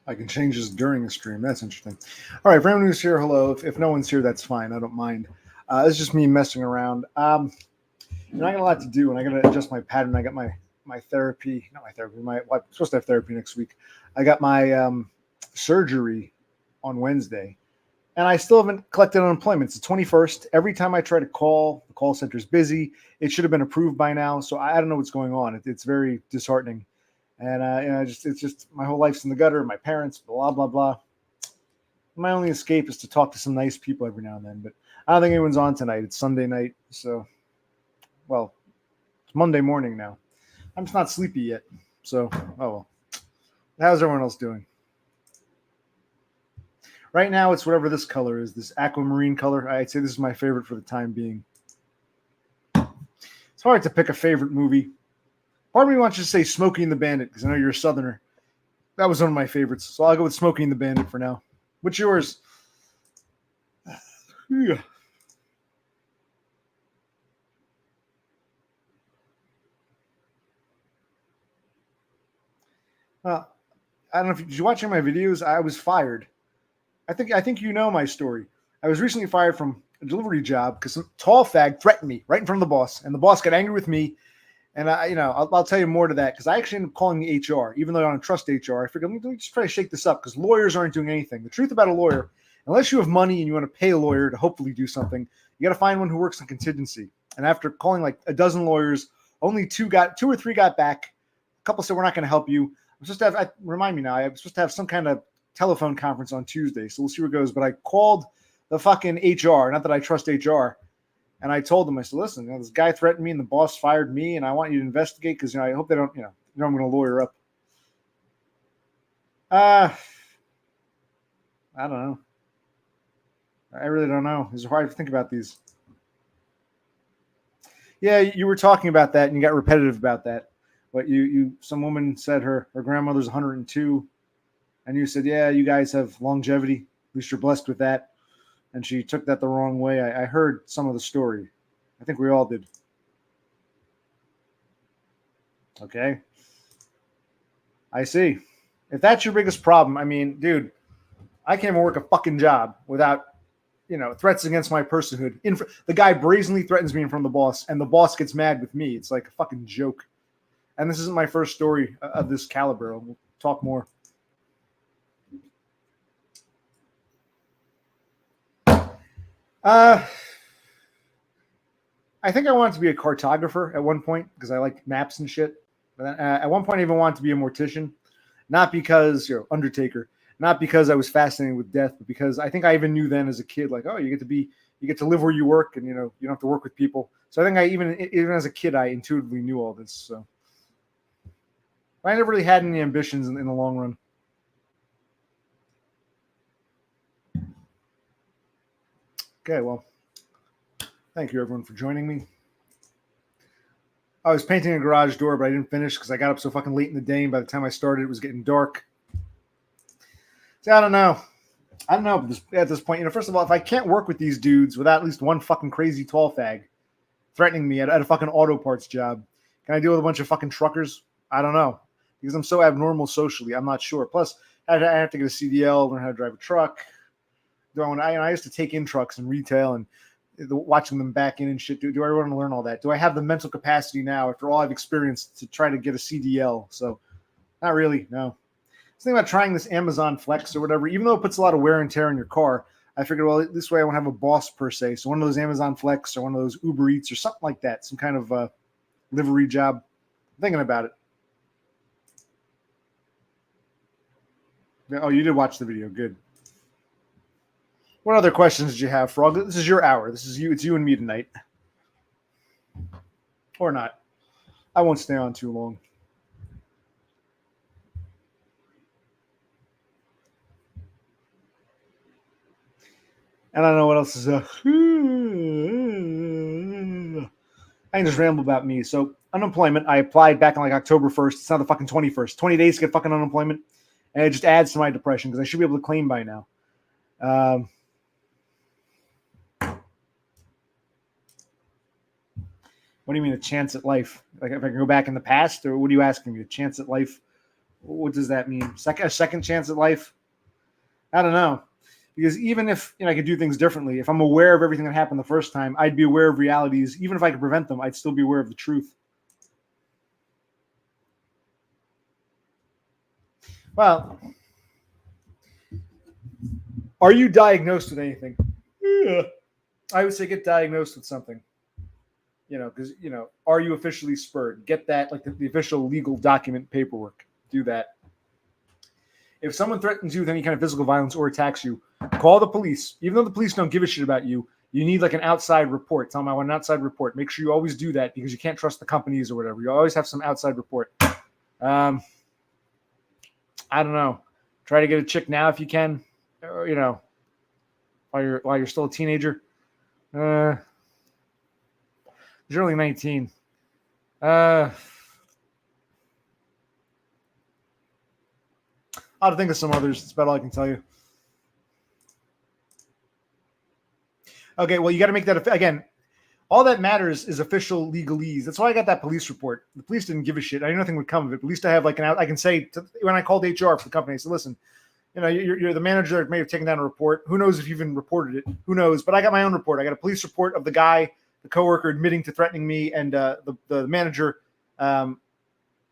I can change this during the stream. That's interesting. All right, for anyone who's here, hello. If no one's here, that's fine. I don't mind. It's just me messing around. I got a lot to do, and I got to adjust my pattern. I got my therapy, not my therapy. I'm supposed to have therapy next week. I got my surgery on Wednesday, and I still haven't collected unemployment. It's the 21st. Every time I try to call, the call center's busy. It should have been approved by now, so I don't know what's going on. It's very disheartening. And it's just my whole life's in the gutter. My parents, blah blah blah. My only escape is to talk to some nice people every now and then. But I don't think anyone's on tonight. It's Sunday night, so well, it's Monday morning now. I'm just not sleepy yet. So oh well. How's everyone else doing? Right now, it's whatever this color is. This aquamarine color. I'd say this is my favorite for the time being. It's hard to pick a favorite movie. Part of me wants you to say Smokey and the Bandit because I know you're a Southerner. That was one of my favorites. So I'll go with Smokey and the Bandit for now. What's yours? Yeah. I don't know if did you watch my videos. I was fired. I think you know my story. I was recently fired from a delivery job because some tall fag threatened me right in front of the boss, and the boss got angry with me. And I'll tell you more to that because I actually ended up calling the HR, even though I don't trust HR. I figured let me just try to shake this up because lawyers aren't doing anything. The truth about a lawyer, unless you have money and you want to pay a lawyer to hopefully do something, you got to find one who works on contingency. And after calling like a dozen lawyers, only two or three got back. A couple said we're not going to help you. I'm supposed to have. Remind me now. I'm supposed to have some kind of telephone conference on Tuesday, so we'll see where it goes. But I called the fucking HR. Not that I trust HR. And I told them, I said, listen, this guy threatened me and the boss fired me, and I want you to investigate because I hope they don't, I'm going to lawyer up. I don't know. I really don't know. It's hard to think about these. Yeah, you were talking about that, and you got repetitive about that. But some woman said her grandmother's 102, and you said, yeah, you guys have longevity. At least you're blessed with that. And she took that the wrong way. I heard some of the story. I think we all did. Okay. I see. If that's your biggest problem, I mean, dude, I can't even work a fucking job without, threats against my personhood. The guy brazenly threatens me in front of the boss, and the boss gets mad with me. It's like a fucking joke. And this isn't my first story of this caliber. We'll talk more. I think I wanted to be a cartographer at one point because I like maps and shit. But at one point, I even wanted to be a mortician, not because Undertaker, not because I was fascinated with death, but because I think I even knew then as a kid, like, oh, you get to live where you work, and you don't have to work with people. So I think even as a kid, I intuitively knew all this. So I never really had any ambitions in the long run. Okay, well, thank you everyone for joining me. I was painting a garage door, but I didn't finish because I got up so fucking late in the day, and by the time I started, it was getting dark. So I don't know. At this point, first of all, if I can't work with these dudes without at least one fucking crazy tall fag threatening me at a fucking auto parts job, can I deal with a bunch of fucking truckers? I don't know. Because I'm so abnormal socially, I'm not sure. Plus, I have to get a CDL, learn how to drive a truck. I used to take in trucks in retail and watching them back in and shit. Do I want to learn all that? Do I have the mental capacity now after all I've experienced to try to get a CDL? So not really, no. Thinking about trying this Amazon Flex or whatever, even though it puts a lot of wear and tear on your car, I figured, well, this way I won't have a boss per se. So one of those Amazon Flex or one of those Uber Eats or something like that, some kind of livery job. I'm thinking about it. Oh, you did watch the video. Good. What other questions did you have, Frog? This is your hour. It's you and me tonight. Or not. I won't stay on too long. And I don't know what else is I can just ramble about me. So unemployment, I applied back on like October 1st. It's now the fucking 21st. 20 days to get fucking unemployment. And it just adds to my depression because I should be able to claim by now. What do you mean a chance at life? Like if I can go back in the past, or what are you asking me? A chance at life? What does that mean? A second chance at life? I don't know. Because even if I could do things differently, if I'm aware of everything that happened the first time, I'd be aware of realities. Even if I could prevent them, I'd still be aware of the truth. Well, are you diagnosed with anything? Yeah. I would say get diagnosed with something. Because, are you officially spurred? Get that, like the official legal document paperwork. Do that. If someone threatens you with any kind of physical violence or attacks you, call the police. Even though the police don't give a shit about you, you need like an outside report. Tell them I want an outside report. Make sure you always do that because you can't trust the companies or whatever. You always have some outside report. I don't know. Try to get a chick now if you can. Or, while you're still a teenager. You're only 19. I'll think of some others. That's about all I can tell you. Okay, well, you got to make that again. All that matters is official legalese. That's why I got that police report. The police didn't give a shit. I knew nothing would come of it. But at least I have like I can say when I called HR for the company, I said, listen, you're the manager that may have taken down a report. Who knows if you even reported it? Who knows? But I got my own report. I got a police report of the guy, the coworker admitting to threatening me, and the manager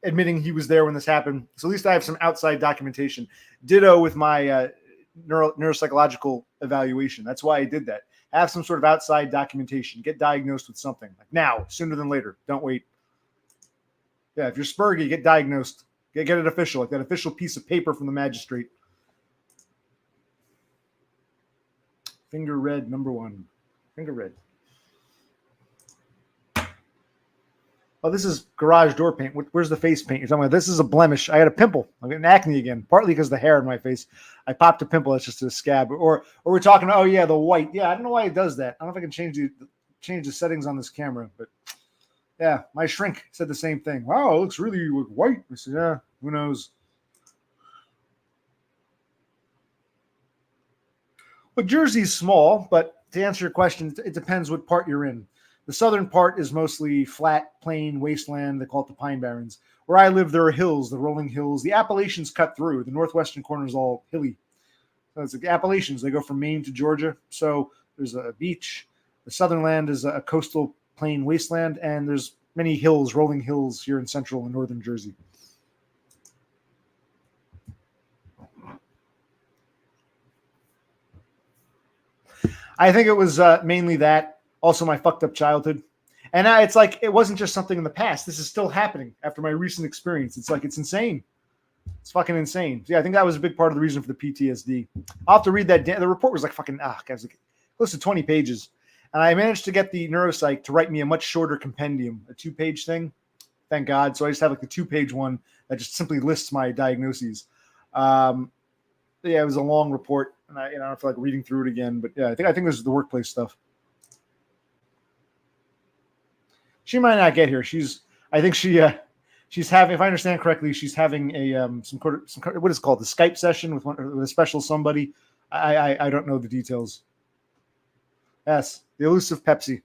admitting he was there when this happened. So at least I have some outside documentation. Ditto with my neuropsychological evaluation. That's why I did that. Have some sort of outside documentation. Get diagnosed with something. Like now, sooner than later. Don't wait. Yeah, if you're spurgy, get diagnosed. Get it official, like that official piece of paper from the magistrate. Finger red, number 1. Finger red. Oh, this is garage door paint. Where's the face paint? You're talking about this is a blemish. I had a pimple. I'm getting acne again, partly because of the hair in my face. I popped a pimple. That's just a scab. Or we're talking. Oh yeah, the white. Yeah, I don't know why it does that. I don't know if I can change the settings on this camera, but yeah, my shrink said the same thing. Wow, it looks really white. I said, yeah, who knows? Well, Jersey's small, but to answer your question, it depends what part you're in. The southern part is mostly flat, plain wasteland. They call it the Pine Barrens. Where I live, there are hills, the rolling hills. The Appalachians cut through. The northwestern corner is all hilly. So it's like the Appalachians. They go from Maine to Georgia. So there's a beach. The southern land is a coastal plain wasteland, and there's many hills, rolling hills here in central and northern Jersey. I think it was mainly that. Also, my fucked up childhood. And it's like, it wasn't just something in the past. This is still happening after my recent experience. It's like, it's insane. It's fucking insane. Yeah, I think that was a big part of the reason for the PTSD. I'll have to read that. The report was like fucking, guys, like close to 20 pages. And I managed to get the neuropsych to write me a much shorter compendium, a 2-page thing. Thank God. So I just have like the 2-page one that just simply lists my diagnoses. Yeah, it was a long report. And I don't feel like reading through it again. But yeah, I think this is the workplace stuff. She might not get here. She's having, if I understand correctly, she's having a some what is it called, the Skype session with a special somebody. I don't know the details. Yes, the elusive Pepsi.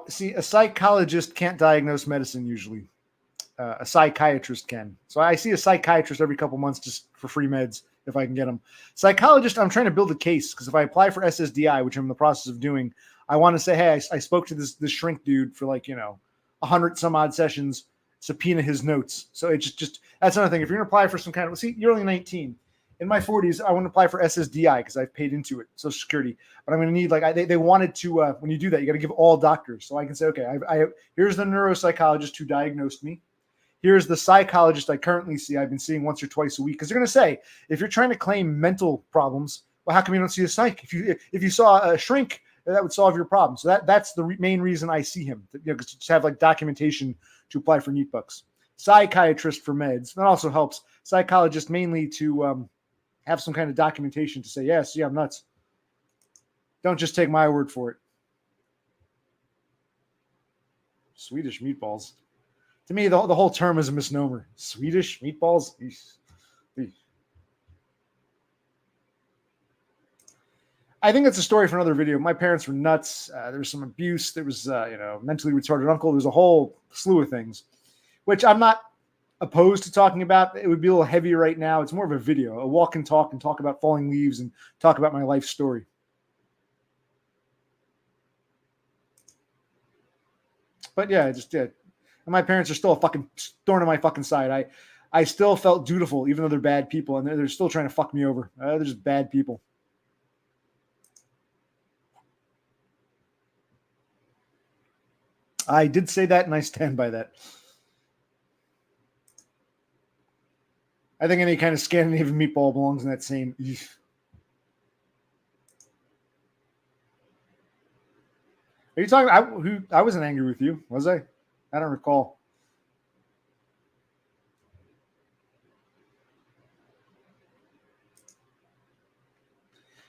See, a psychologist can't diagnose medicine usually. A psychiatrist can. So I see a psychiatrist every couple months just for free meds if I can get them. Psychologist, I'm trying to build a case because if I apply for SSDI, which I'm in the process of doing, I want to say, hey, I spoke to this shrink dude for 100 some odd sessions, subpoena his notes. So it's just that's another thing. If you're going to apply for some kind of, see, you're only 19. In my 40s, I want to apply for SSDI because I've paid into it, Social Security. But I'm going to need they wanted to when you do that, you got to give all doctors. So I can say, okay, here's the neuropsychologist who diagnosed me. Here's the psychologist I currently see. I've been seeing once or twice a week because they're going to say, if you're trying to claim mental problems, well, how come you don't see a psych? If you saw a shrink, that would solve your problem. So that's the main reason I see him. Because to have documentation to apply for NEAT bucks. Psychiatrist for meds that also helps. Psychologist mainly to have some kind of documentation to say, yes, yeah, I'm nuts. Don't just take my word for it. Swedish meatballs. To me, the whole term is a misnomer. Swedish meatballs? I think it's a story for another video. My parents were nuts. There was some abuse. There was, mentally retarded uncle. There's a whole slew of things, which I'm not opposed to talking about. It would be a little heavier right now. It's more of a video, a walk and talk about falling leaves and talk about my life story. But yeah, just did. And my parents are still a fucking thorn in my fucking side. I still felt dutiful, even though they're bad people, and they're still trying to fuck me over. They're just bad people. I did say that, and I stand by that. I think any kind of Scandinavian meatball belongs in that same. Are you talking? I wasn't angry with you, was I? I don't recall.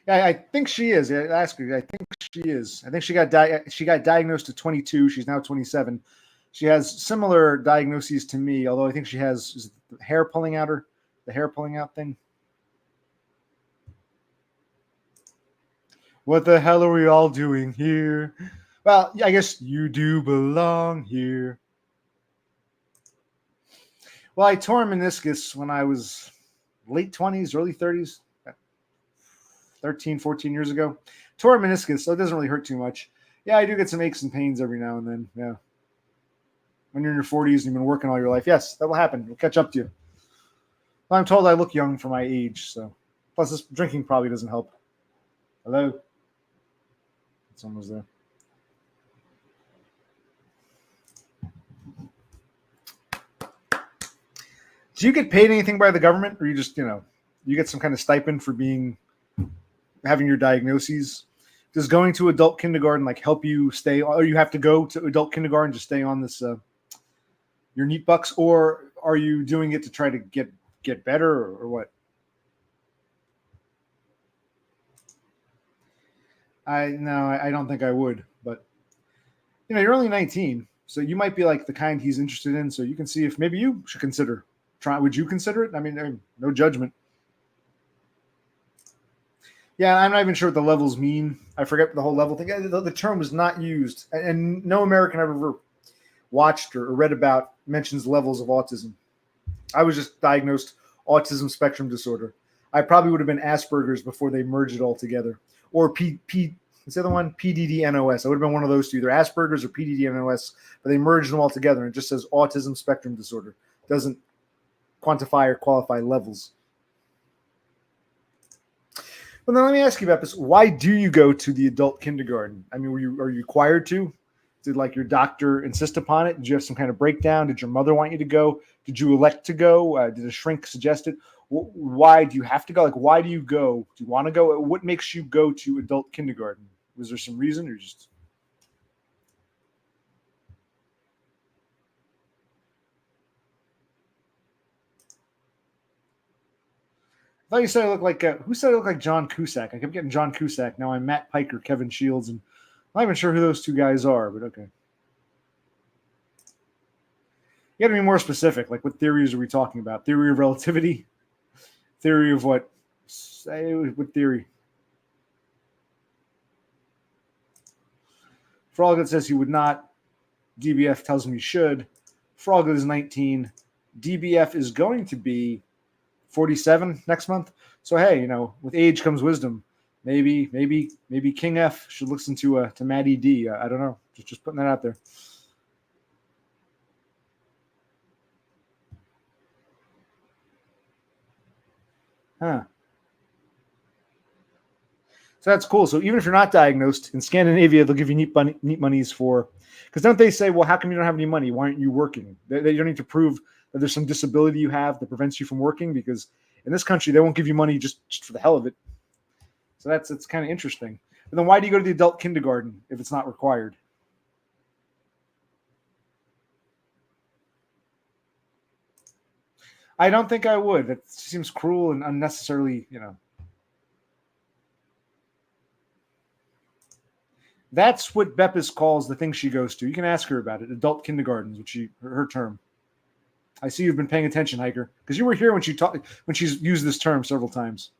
Yeah, I think she is. I asked her. I think she is. I think she got diagnosed at 22. She's now 27. She has similar diagnoses to me, although I think she has the hair pulling out thing. What the hell are we all doing here? Well, I guess you do belong here. Well, I tore a meniscus when I was late 20s, early 30s, 13, 14 years ago. Tore a meniscus, so it doesn't really hurt too much. Yeah, I do get some aches and pains every now and then. Yeah. When you're in your 40s and you've been working all your life, yes, that will happen. It'll catch up to you. Well, I'm told I look young for my age, so. Plus, this drinking probably doesn't help. Hello? Someone's there. Do you get paid anything by the government, or you just, you get some kind of stipend for having your diagnoses? Does going to adult kindergarten help you stay, or you have to go to adult kindergarten to stay on this your neat bucks, or are you doing it to try to get better, or what? I don't think I would, but you're only 19, so you might be like the kind he's interested in, so you can see if maybe you should consider trying. Would you consider it? I mean, no judgment. Yeah, I'm not even sure what the levels mean. I forget the whole level thing. The term was not used, and no American I've ever watched or read about mentions levels of autism. I was just diagnosed autism spectrum disorder. I probably would have been Asperger's before they merged it all together. Or what's the other one? PDD-NOS. I would have been one of those two, either Asperger's or PDD-NOS, but they merged them all together, and it just says autism spectrum disorder. It doesn't quantify or qualify levels. Well, then let me ask you about this. Why do you go to the adult kindergarten? I mean, are you required to? Did your doctor insist upon it? Did you have some kind of breakdown? Did your mother want you to go? Did you elect to go? Did a shrink suggest it? Why do you have to go? Why do you go? Do you want to go? What makes you go to adult kindergarten? Was there some reason, or just? I thought you said I look like who said I look like John Cusack? I kept getting John Cusack. Now I'm Matt Pike or Kevin Shields, and I'm not even sure who those two guys are. But okay, you got to be more specific. What theories are we talking about? Theory of relativity? Theory of what? What theory? Froglet says he would not. DBF tells him he should. Froglet is 19. DBF is going to be 47 next month. So hey, with age comes wisdom. Maybe King F should listen to Maddie D. I don't know. Just putting that out there. Huh. So that's cool. So even if you're not diagnosed in Scandinavia, they'll give you neat monies for, because don't they say, well, how come you don't have any money? Why aren't you working? They don't need to prove that there's some disability you have that prevents you from working, because in this country, they won't give you money just for the hell of it. So it's kind of interesting. But then why do you go to the adult kindergarten if it's not required? I don't think I would. That seems cruel and unnecessarily, That's what Beppis calls the thing she goes to. You can ask her about it. Adult kindergartens, which her term. I see you've been paying attention, Hiker, because you were here when she's used this term several times.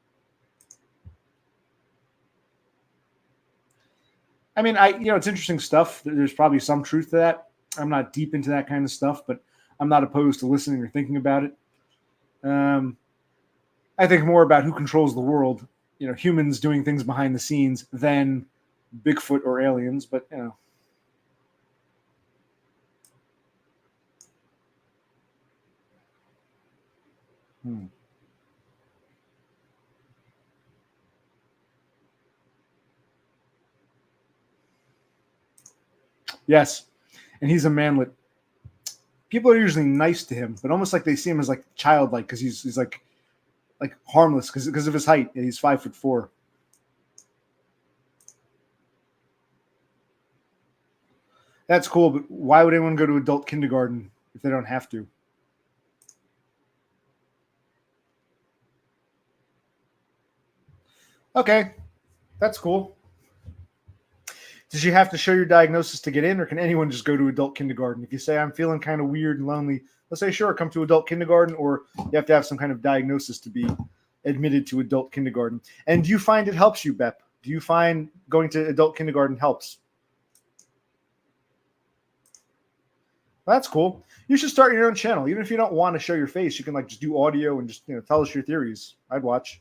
I mean, it's interesting stuff. There's probably some truth to that. I'm not deep into that kind of stuff, but I'm not opposed to listening or thinking about it. I think more about who controls the world, humans doing things behind the scenes than Bigfoot or aliens, but Hmm. Yes, and he's a manlet. People are usually nice to him, but almost like they see him as like childlike because he's like harmless because of his height. He's 5'4". That's cool, but why would anyone go to adult kindergarten if they don't have to? Okay, that's cool. Does you have to show your diagnosis to get in, or can anyone just go to adult kindergarten? If you say I'm feeling kind of weird and lonely, let's say sure, come to adult kindergarten, or you have to have some kind of diagnosis to be admitted to adult kindergarten. And do you find it helps you, Bep? Do you find going to adult kindergarten helps? Well, that's cool. You should start your own channel, even if you don't want to show your face. You can like just do audio and just tell us your theories. I'd watch.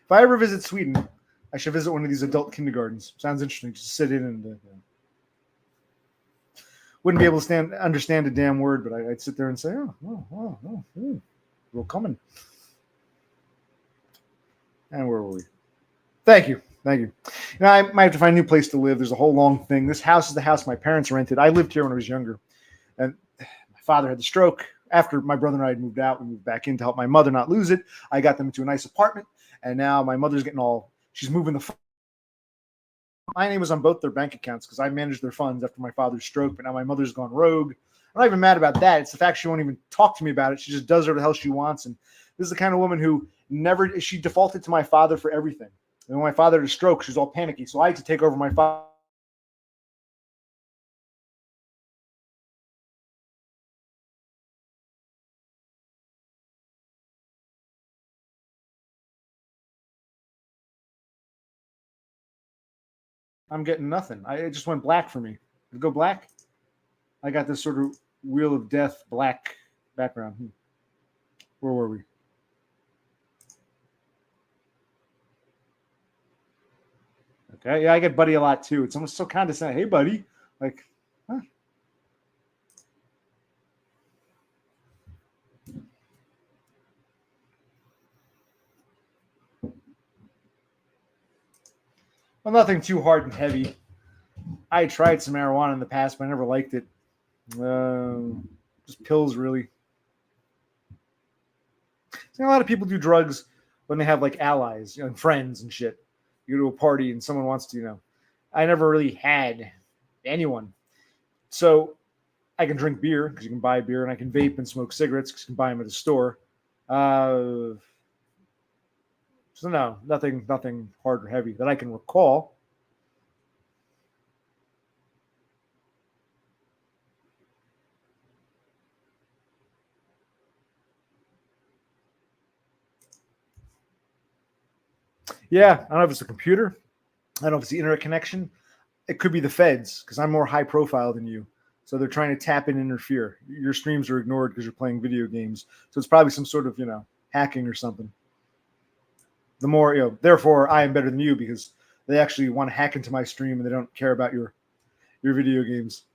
If I ever visit Sweden, I should visit one of these adult kindergartens. Sounds interesting. Just sit in and wouldn't be able to understand a damn word, but I'd sit there and say, we're coming. And where were we? Thank you. I might have to find a new place to live. There's a whole long thing. This house is the house my parents rented. I lived here when I was younger, and my father had the stroke. After my brother and I had moved out, we moved back in to help my mother not lose it. I got them into a nice apartment, and now my mother's she's moving my name was on both their bank accounts because I managed their funds after my father's stroke, but now my mother's gone rogue. I'm not even mad about that. It's the fact she won't even talk to me about it. She just does whatever the hell she wants. And this is the kind of woman who she defaulted to my father for everything. And when my father had a stroke, she was all panicky. So I had to take over my father. I'm getting nothing. It just went black for me. Did it go black? I got this sort of Wheel of Death black background. Where were we? Okay, yeah, I get buddy a lot too. It's almost so condescending. Hey, buddy. Like, huh? Well, nothing too hard and heavy. I tried some marijuana in the past, but I never liked it. Just pills, really. A lot of people do drugs when they have like allies, and friends and shit. You go to a party and someone wants to, I never really had anyone. So I can drink beer because you can buy beer, and I can vape and smoke cigarettes because you can buy them at a store. So no, nothing hard or heavy that I can recall. Yeah, I don't know if it's a computer. I don't know if it's the internet connection. It could be the feds because I'm more high profile than you. So they're trying to tap and interfere. Your streams are ignored because you're playing video games. So it's probably some sort of, hacking or something. The more, therefore I am better than you because they actually want to hack into my stream and they don't care about your video games.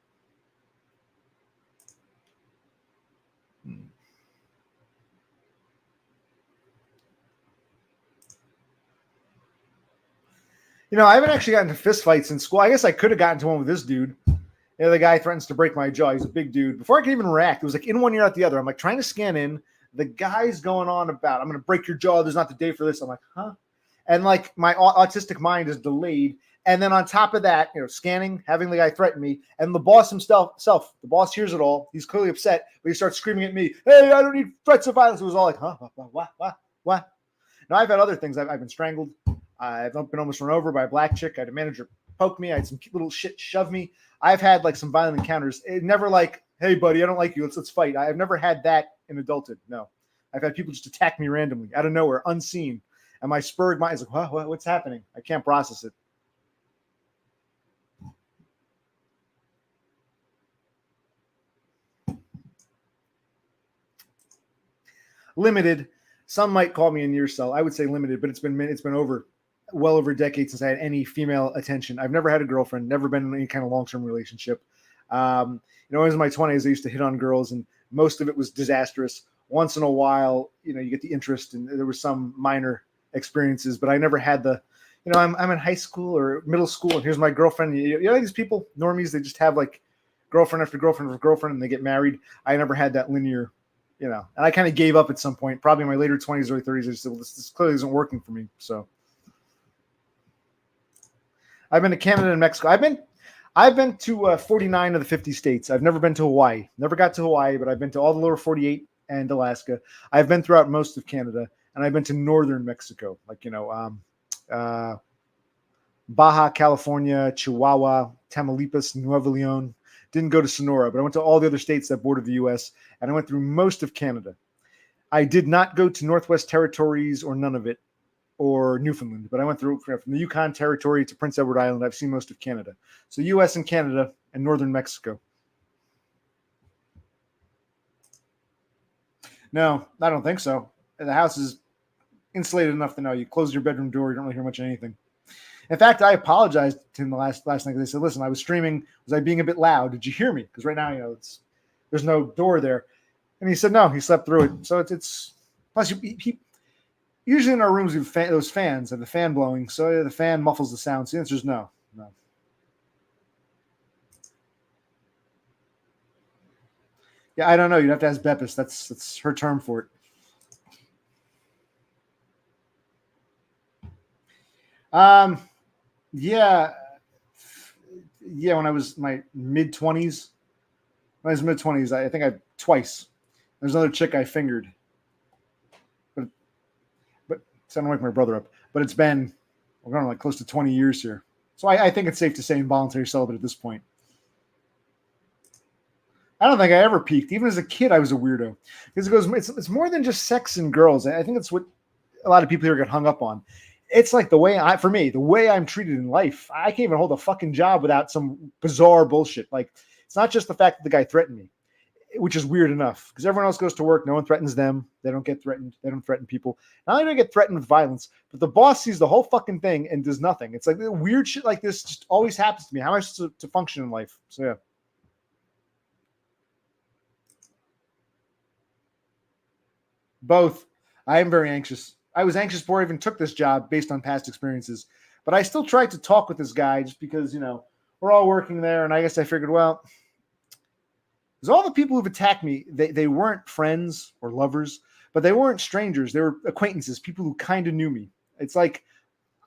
I haven't actually gotten into fist fights in school. I guess I could have gotten to one with this dude. The guy threatens to break my jaw. He's a big dude. Before I could even react, it was like in one ear out the other. I'm like trying to scan in. The guy's going on about, I'm going to break your jaw. There's not the day for this. I'm like, huh? And like my autistic mind is delayed. And then on top of that, scanning, having the guy threaten me, and the boss himself, the boss hears it all. He's clearly upset, but he starts screaming at me, "Hey, I don't need threats of violence." It was all like, huh? What? Now I've had other things. I've been strangled. I've been almost run over by a black chick. I had a manager poke me. I had some little shit shove me. I've had like some violent encounters. It never like, "Hey, buddy, I don't like you. Let's fight." I've never had that in adulthood. No, I've had people just attack me randomly out of nowhere, unseen. And my spurred mind is like, what's happening? I can't process it. Limited. Some might call me a near cell. I would say limited, but it's been well over a decade since I had any female attention. I've never had a girlfriend, never been in any kind of long-term relationship. When I was in my 20s, I used to hit on girls, and most of it was disastrous. Once in a while, you get the interest, and there was some minor experiences, but I never had the, I'm in high school or middle school, and here's my girlfriend. These people, normies, they just have like girlfriend after girlfriend after girlfriend, and they get married. I never had that linear, and I kind of gave up at some point, probably in my later 20s, early 30s. I just said, well, this clearly isn't working for me. So I've been to Canada and Mexico. I've been to 49 of the 50 states. I've never been to Hawaii. Never got to Hawaii, but I've been to all the lower 48 and Alaska. I've been throughout most of Canada, and I've been to northern Mexico, like Baja California, Chihuahua, Tamaulipas, Nuevo Leon. Didn't go to Sonora, but I went to all the other states that border the U.S., and I went through most of Canada. I did not go to Northwest Territories or none of it, or Newfoundland, but I went through from the Yukon Territory to Prince Edward Island. I've seen most of Canada. So U.S. and Canada and northern Mexico. No, I don't think so. The house is insulated enough to know you close your bedroom door, you don't really hear much of anything. In fact, I apologized to him last night because I said, listen, I was streaming. Was I being a bit loud? Did you hear me? Because right now, there's no door there. And he said, no, he slept through it. So it's plus he usually in our rooms, we have those fans and the fan blowing. So the fan muffles the sound. So the answer is no. Yeah, I don't know. You'd have to ask Beppis. That's her term for it. Yeah. When I was my mid-20s, I think I twice. There's another chick I fingered. But so I don't wake my brother up. But it's been, we're going like close to 20 years here. So I think it's safe to say involuntary celibate at this point. I don't think I ever peaked. Even as a kid, I was a weirdo. Because it's more than just sex and girls. I think it's what a lot of people here get hung up on. It's like the way I'm treated in life. I can't even hold a fucking job without some bizarre bullshit. Like, it's not just the fact that the guy threatened me, which is weird enough because everyone else goes to work. No one threatens them. They don't get threatened. They don't threaten people. Not only do I get threatened with violence, but the boss sees the whole fucking thing and does nothing. It's like weird shit like this just always happens to me. How am I supposed to function in life? So, yeah. Both. I am very anxious. I was anxious before I even took this job based on past experiences, but I still tried to talk with this guy just because, we're all working there. And I guess I figured, well, because all the people who've attacked me, they weren't friends or lovers, but they weren't strangers. They were acquaintances, people who kind of knew me. It's like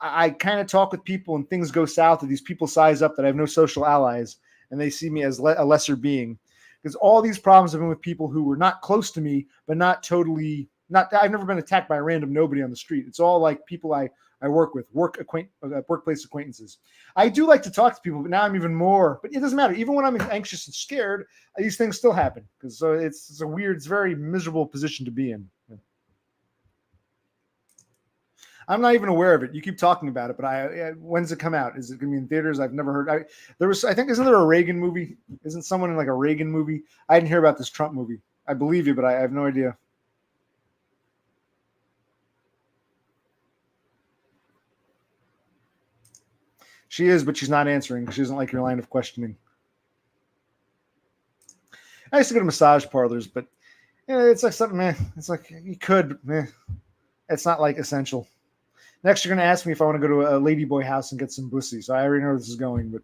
I kind of talk with people and things go south, and these people size up that I have no social allies and they see me as a lesser being. Because all these problems have been with people who were not close to me, but not totally. I've never been attacked by a random nobody on the street. It's all like people I work with, workplace acquaintances. I do like to talk to people, but now I'm even more. But it doesn't matter. Even when I'm anxious and scared, these things still happen. Because it's a weird, it's a very miserable position to be in. I'm not even aware of it. You keep talking about it, but when's it come out? Is it going to be in theaters? I've never heard. I think, isn't there a Reagan movie? Isn't someone in like a Reagan movie? I didn't hear about this Trump movie. I believe you, but I have no idea. She is, but she's not answering. She doesn't like your line of questioning. I used to go to massage parlors, but it's like something, it's like you could, it's not like essential. Next, you're going to ask me if I want to go to a ladyboy house and get some pussy. So I already know where this is going, but.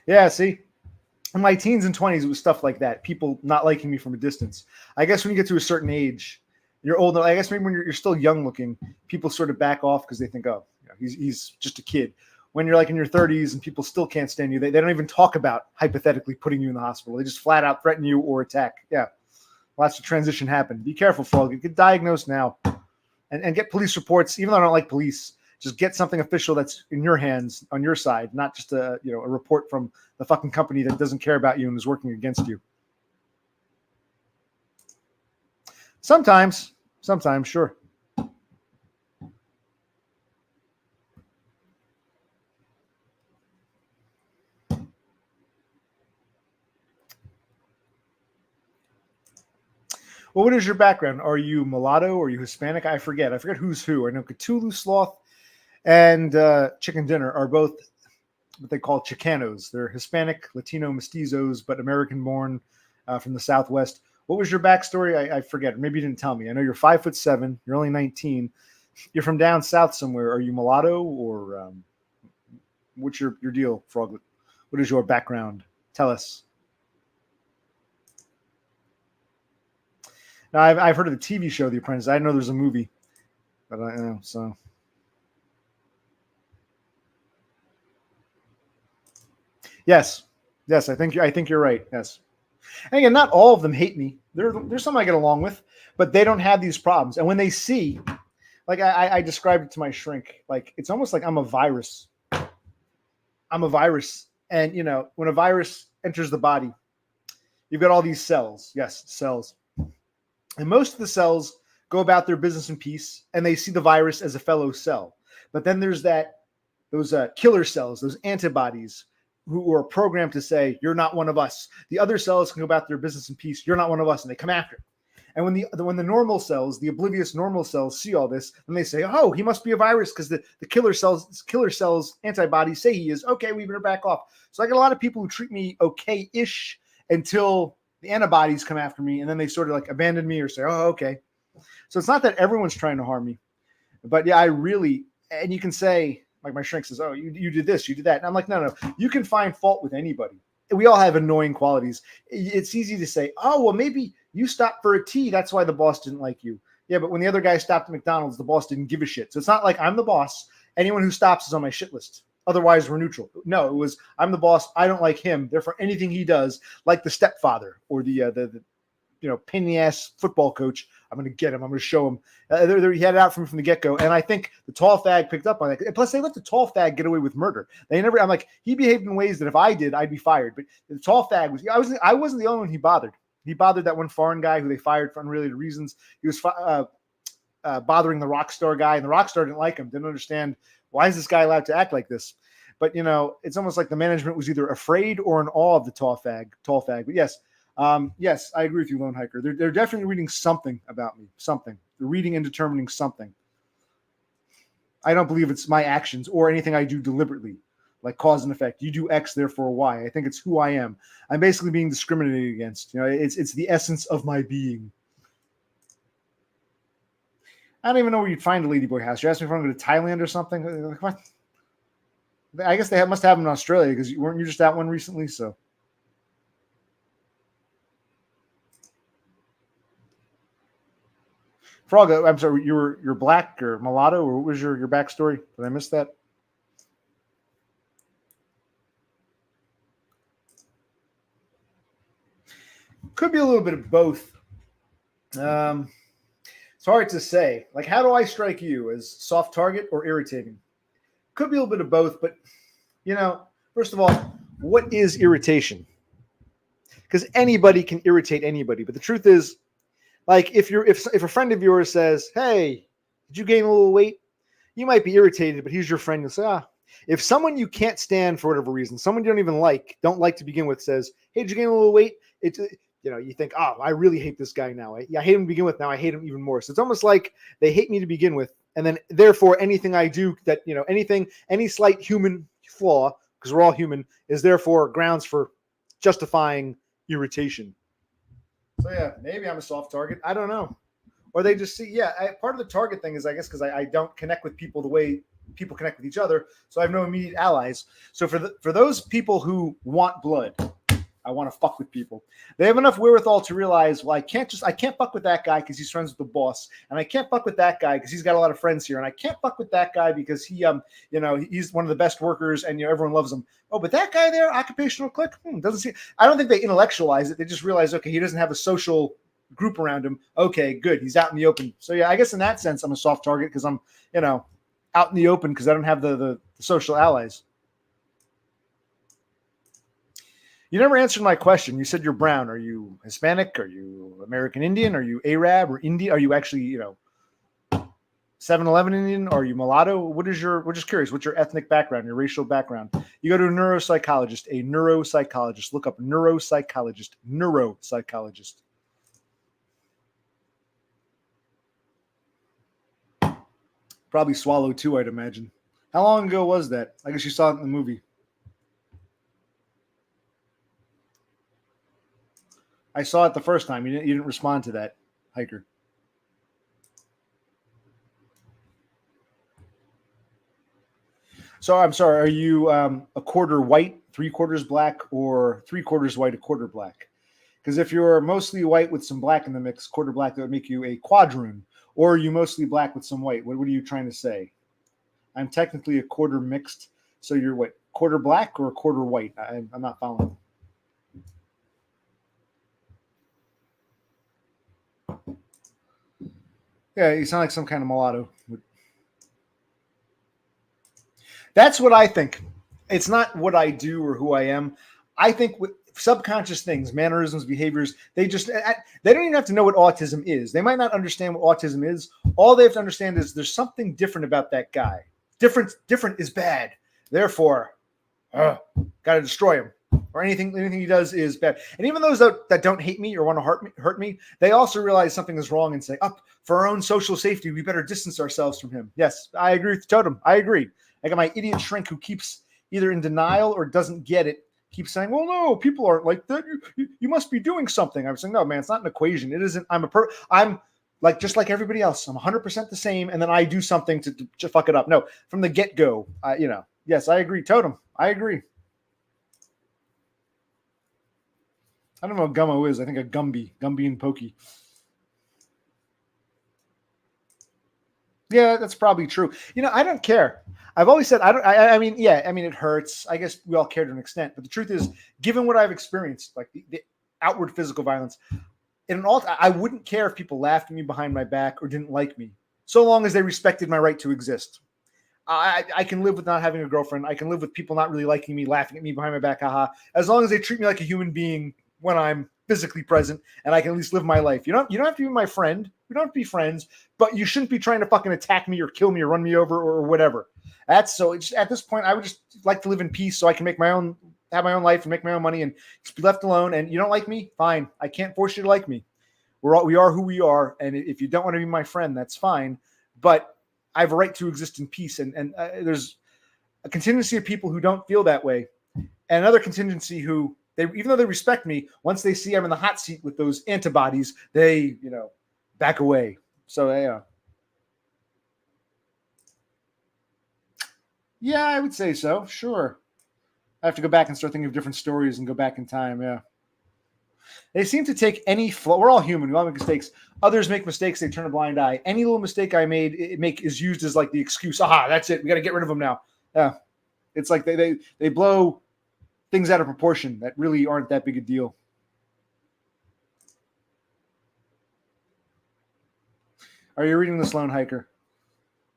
Yeah, see? In my teens and 20s, it was stuff like that. People not liking me from a distance. I guess when you get to a certain age, you're old. I guess maybe when you're still young looking, people sort of back off because they think, oh, he's just a kid. When you're like in your 30s and people still can't stand you, they don't even talk about hypothetically putting you in the hospital. They just flat out threaten you or attack. Yeah. Well, that's the transition happened. Be careful, Frog. Get diagnosed now and get police reports. Even though I don't like police, just get something official that's in your hands on your side, not just a report from the fucking company that doesn't care about you and is working against you. Sometimes, sure. Well, what is your background? Are you mulatto? Are you Hispanic? I forget. I forget who's who. I know Cthulhu Sloth and Chicken Dinner are both what they call Chicanos. They're Hispanic, Latino, mestizos, but American-born from the Southwest. What was your backstory? I forget. Maybe you didn't tell me. I know you're 5'7". You're only 19. You're from down south somewhere. Are you mulatto or what's your deal, Froglet? What is your background? Tell us. Now, I've heard of the TV show The Apprentice. I know there's a movie, but I know so. Yes, I think you're right. Yes, and again, not all of them hate me. There's some I get along with, but they don't have these problems. And when they see, like I described it to my shrink, like it's almost like I'm a virus. I'm a virus, and when a virus enters the body, you've got all these cells. Yes, cells. And most of the cells go about their business in peace, and they see the virus as a fellow cell. But then there's those killer cells, those antibodies, who are programmed to say, "You're not one of us." The other cells can go about their business in peace. "You're not one of us," and they come after. And when the normal cells, the oblivious normal cells, see all this, then they say, "Oh, he must be a virus because the killer cells antibodies say he is." Okay, we better back off. So I get a lot of people who treat me okay-ish until the antibodies come after me, and then they sort of like abandon me or say, "Oh, okay." So it's not that everyone's trying to harm me, but yeah, I really, and you can say, like my shrink says, "Oh, you did this, you did that," and I'm like, no, you can find fault with anybody. We all have annoying qualities. It's easy to say, "Oh, well, maybe you stopped for a tea, that's why the boss didn't like you." Yeah, but when the other guy stopped at McDonald's, the boss didn't give a shit. So it's not like I'm the boss. Anyone who stops is on my shit list. Otherwise, we're neutral. No, it was I'm the boss. I don't like him. Therefore, anything he does, like the stepfather or the pain in the ass football coach, I'm going to get him. I'm going to show him. He had it out from the get go, and I think the tall fag picked up on it. Plus, they let the tall fag get away with murder. They never. I'm like, he behaved in ways that if I did, I'd be fired. But the tall fag was. I wasn't the only one he bothered. He bothered that one foreign guy who they fired for unrelated reasons. He was bothering the rock star guy, and the rock star didn't like him. Didn't understand why is this guy allowed to act like this. But it's almost like the management was either afraid or in awe of the tall fag. But yes. Yes, I agree with you, Lone Hiker. They're definitely reading something about me. Something. They're reading and determining something. I don't believe it's my actions or anything I do deliberately, like cause and effect. You do X, therefore Y. I think it's who I am. I'm basically being discriminated against. It's the essence of my being. I don't even know where you'd find a ladyboy house. You asked me if I'm going to Thailand or something. What? I guess they must have them in Australia because weren't you just at one recently? So. Frog, I'm sorry, you're black or mulatto, or what was your backstory? Did I miss that? Could be a little bit of both. It's hard to say. Like, how do I strike you? As soft target or irritating? Could be a little bit of both, but first of all, what is irritation? Because anybody can irritate anybody, but the truth is, like if a friend of yours says, "Hey, did you gain a little weight?" You might be irritated, but he's your friend. You'll say, If someone you can't stand for whatever reason, someone you don't like to begin with, says, "Hey, did you gain a little weight?" You think, "Oh, I really hate this guy now. I hate him to begin with. Now I hate him even more." So it's almost like they hate me to begin with, and then therefore anything I do that any slight human flaw, because we're all human, is therefore grounds for justifying irritation. So yeah, maybe I'm a soft target. I don't know. Or they just see, part of the target thing is, I guess, because I don't connect with people the way people connect with each other, so I have no immediate allies. So for those people who want blood, I want to fuck with people. They have enough wherewithal to realize, well, I can't fuck with that guy because he's friends with the boss, and I can't fuck with that guy because he's got a lot of friends here, and I can't fuck with that guy because he he's one of the best workers and everyone loves him. Oh, but that guy there, occupational clique, doesn't see. I don't think they intellectualize it. They just realize, okay, he doesn't have a social group around him. Okay, good, he's out in the open. So yeah, I guess in that sense, I'm a soft target because I'm out in the open because I don't have the social allies. You never answered my question. You said you're brown. Are you Hispanic? Are you American Indian? Are you Arab or Indian? Are you actually, 7-Eleven Indian? Are you mulatto? We're just curious. What's your ethnic background, your racial background? You go to a neuropsychologist. Look up neuropsychologist. Probably Swallow too, I'd imagine. How long ago was that? I guess you saw it in the movie. I saw it the first time. You didn't respond to that, Hiker. So I'm sorry. Are you a quarter white, 3/4 black, or 3/4 white, a quarter black? Because if you're mostly white with some black in the mix, quarter black, that would make you a quadroon. Or are you mostly black with some white? What are you trying to say? I'm technically a quarter mixed. So you're what? Quarter black or a quarter white? I'm not following. Yeah, you sound like some kind of mulatto. That's what I think. It's not what I do or who I am. I think with subconscious things, mannerisms, behaviors, they don't even have to know what autism is. They might not understand what autism is. All they have to understand is there's something different about that guy. Different is bad. Therefore, got to destroy him. Or anything he does is bad. And even those that don't hate me or want to hurt me, they also realize something is wrong and say, for our own social safety, we better distance ourselves from him. Yes, I agree with Totem. I agree. I got my idiot shrink who keeps either in denial or doesn't get it, keeps saying, well, no, people aren't like that. You must be doing something. I'm saying, no, man, it's not an equation. It isn't. I'm like just like everybody else. I'm 100% the same, and then I do something to fuck it up. No, from the get-go, yes, I agree. Totem, I agree. I don't know what gummo is. I think a Gumby and Pokey. Yeah, that's probably true. I don't care. I've always said I don't. I mean, it hurts. I guess we all care to an extent, but the truth is, given what I've experienced, like the outward physical violence, I wouldn't care if people laughed at me behind my back or didn't like me, so long as they respected my right to exist. I can live with not having a girlfriend. I can live with people not really liking me, laughing at me behind my back, haha. As long as they treat me like a human being when I'm physically present, and I can at least live my life. You don't have to be my friend. We don't have to be friends, but you shouldn't be trying to fucking attack me or kill me or run me over or whatever. At this point, I would just like to live in peace so I can have my own life and make my own money and just be left alone. And you don't like me? Fine. I can't force you to like me. We are who we are. And if you don't want to be my friend, that's fine. But I have a right to exist in peace. And there's a contingency of people who don't feel that way. And another contingency who, even though they respect me, once they see I'm in the hot seat with those antibodies, they, back away. So, yeah, I would say so. Sure. I have to go back and start thinking of different stories and go back in time. Yeah. They seem to take any flaw. We're all human. We all make mistakes. Others make mistakes. They turn a blind eye. Any little mistake I made, is used as like the excuse. Aha, that's it. We got to get rid of them now. Yeah. It's like they blow things out of proportion that really aren't that big a deal. Are you reading this, Lone Hiker?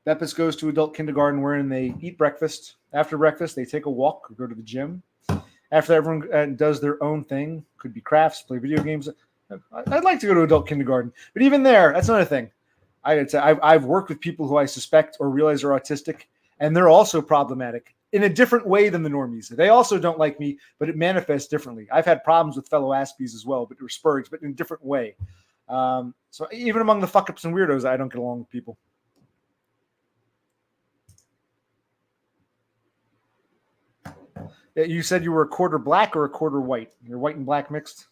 Bepis goes to adult kindergarten wherein they eat breakfast. After breakfast, they take a walk or go to the gym. After everyone does their own thing, could be crafts, play video games. I'd like to go to adult kindergarten, but even there, that's another thing. I've worked with people who I suspect or realize are autistic, and they're also problematic in a different way than the normies. They also don't like me, but it manifests differently. I've had problems with fellow Aspies as well, but Spurgs, but in a different way. So even among the fuck-ups and weirdos, I don't get along with people. You said you were a quarter black or a quarter white? You're white and black mixed?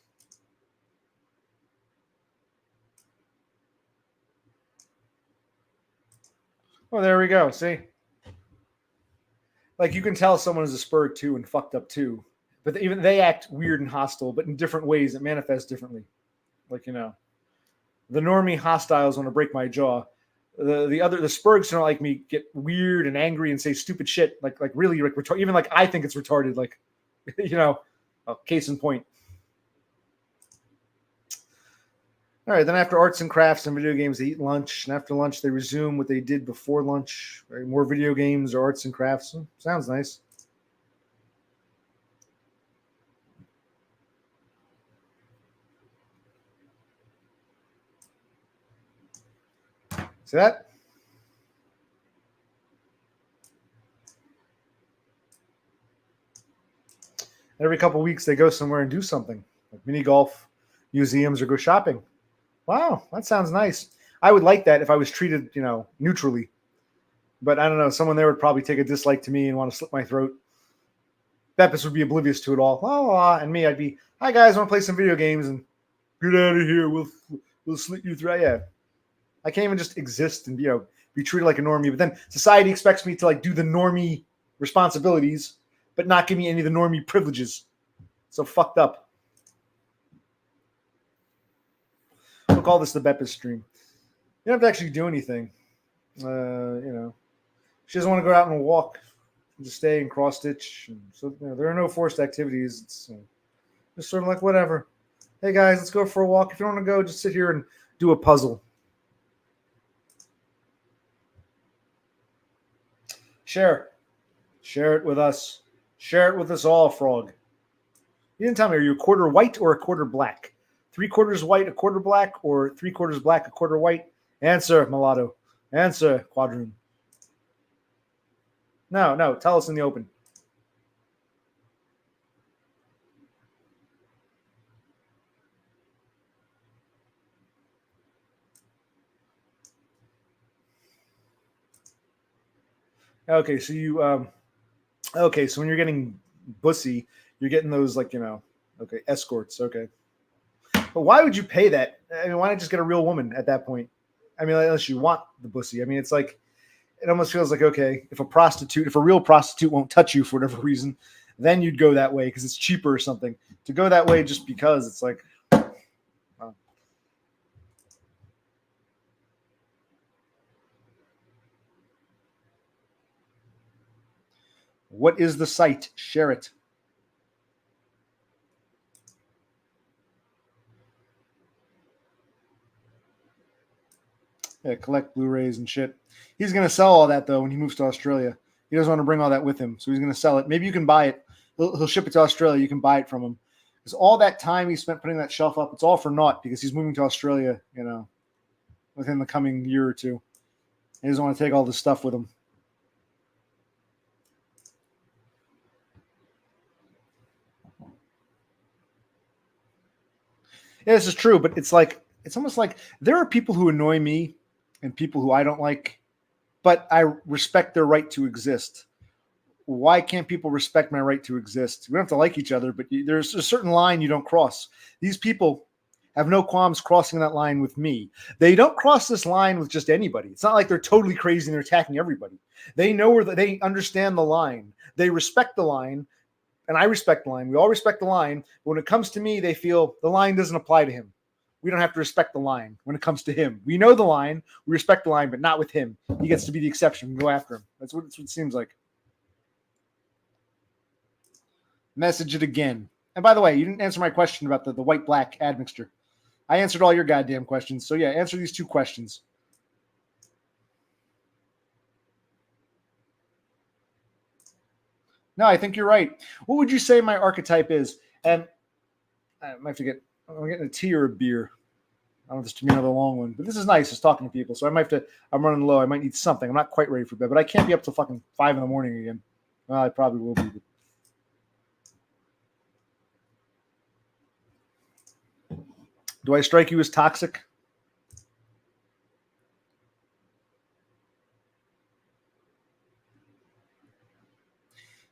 Oh, there we go. See? Like you can tell someone is a Spurg too and fucked up too. But even they act weird and hostile, but in different ways. It manifests differently. Like, the normie hostiles want to break my jaw. The Spurgs don't like me get weird and angry and say stupid shit. Like really, like even like I think it's retarded. Like, case in point. All right, then after arts and crafts and video games, they eat lunch. And after lunch, they resume what they did before lunch. Right? More video games or arts and crafts. Sounds nice. See that? Every couple of weeks they go somewhere and do something, like mini golf, museums, or go shopping. Wow, that sounds nice. I would like that if I was treated, neutrally. But I don't know, someone there would probably take a dislike to me and want to slit my throat. Beppis would be oblivious to it all. And me, I'd be, hi guys, I want to play some video games and get out of here. We'll slit you through. Yeah, I can't even just exist and be treated like a normie. But then society expects me to like do the normie responsibilities, but not give me any of the normie privileges. So fucked up. We'll call this the Beppis stream. You don't have to actually do anything. She doesn't want to go out and walk. Just stay and cross stitch. So there are no forced activities. It's just sort of like whatever. Hey guys, let's go for a walk. If you don't want to go, just sit here and do a puzzle. Share it with us. Share it with us all, Frog. You didn't tell me, are you a quarter white or a quarter black? 3/4 white, a quarter black, or 3/4 black, a quarter white? Answer, mulatto. Answer, quadroon. No, tell us in the open. Okay, so so when you're getting bussy, you're getting those escorts. Okay. But why would you pay that? I mean, why not just get a real woman at that point? I mean, unless you want the bussy. I mean, it's like, it almost feels like, okay, if a real prostitute won't touch you for whatever reason, then you'd go that way because it's cheaper or something. To go that way just because, it's like, wow. What is the site? Share it. Yeah, collect Blu-rays and shit. He's going to sell all that, though, when he moves to Australia. He doesn't want to bring all that with him, so he's going to sell it. Maybe you can buy it. He'll ship it to Australia. You can buy it from him. Because all that time he spent putting that shelf up, it's all for naught because he's moving to Australia, within the coming year or two. He doesn't want to take all this stuff with him. Yeah, this is true, but it's almost like there are people who annoy me and people who I don't like, but I respect their right to exist. Why can't people respect my right to exist? We don't have to like each other, but there's a certain line you don't cross. These people have no qualms crossing that line with me. They don't cross this line with just anybody. It's not like they're totally crazy and they're attacking everybody. They know they understand the line. They respect the line, and I respect the line. We all respect the line. But when it comes to me, they feel the line doesn't apply to him. We don't have to respect the line when it comes to him. We know the line, we respect the line, but not with him. He gets to be the exception. We go after him. That's what it seems like. Message it again. And by the way, you didn't answer my question about the white-black admixture. I answered all your goddamn questions. So yeah, answer these 2 questions. No, I think you're right. What would you say my archetype is? And I might have to I'm getting a tea or a beer. I don't know if this to be another long one, but this is nice. Just talking to people. So I'm running low. I might need something. I'm not quite ready for bed, but I can't be up till fucking 5 a.m. again. Well, I probably will be. Do I strike you as toxic?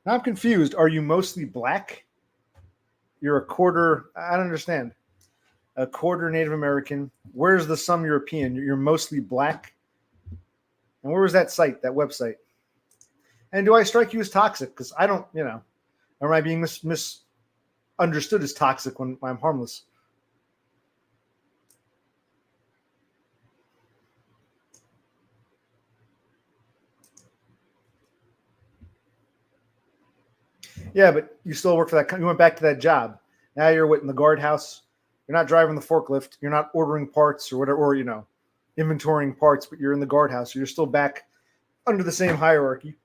Now I'm confused. Are you mostly black? You're a quarter. I don't understand. A quarter Native American. Where's the some European? You're mostly black. And where was that site, that website? And do I strike you as toxic? Because I don't, or am I being misunderstood as toxic when I'm harmless? Yeah, but you still work for that. You went back to that job. Now you're in the guardhouse. You're not driving the forklift. You're not ordering parts or whatever, or inventorying parts, but you're in the guardhouse. So you're still back under the same hierarchy.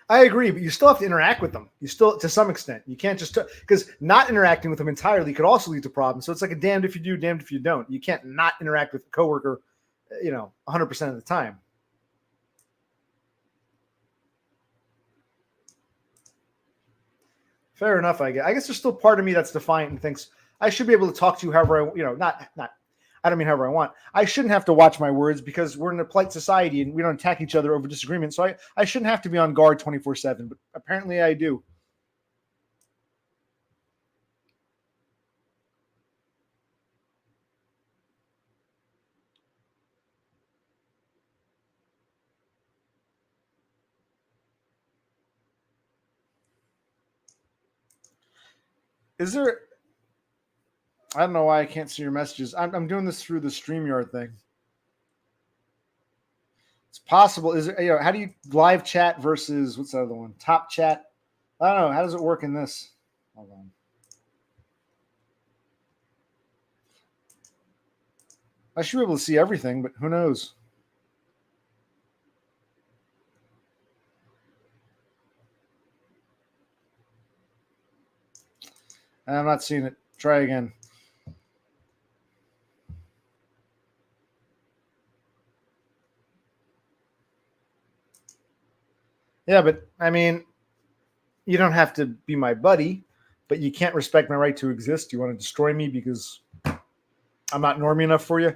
I agree, but you still have to interact with them. You still, to some extent, you can't just because not interacting with them entirely could also lead to problems. So it's like a damned if you do, damned if you don't. You can't not interact with a coworker, 100% of the time. Fair enough. I guess there's still part of me that's defiant and thinks I should be able to talk to you however not. I don't mean however I want. I shouldn't have to watch my words because we're in a polite society and we don't attack each other over disagreement. So I shouldn't have to be on guard 24/7, but apparently I do. Is there? I don't know why I can't see your messages. I'm doing this through the StreamYard thing. It's possible. Is it? How do you live chat versus what's the other one? Top chat. I don't know. How does it work in this? Hold on. I should be able to see everything, but who knows? I'm not seeing it. Try again. Yeah, but I mean, you don't have to be my buddy, but you can't respect my right to exist. You want to destroy me because I'm not normie enough for you?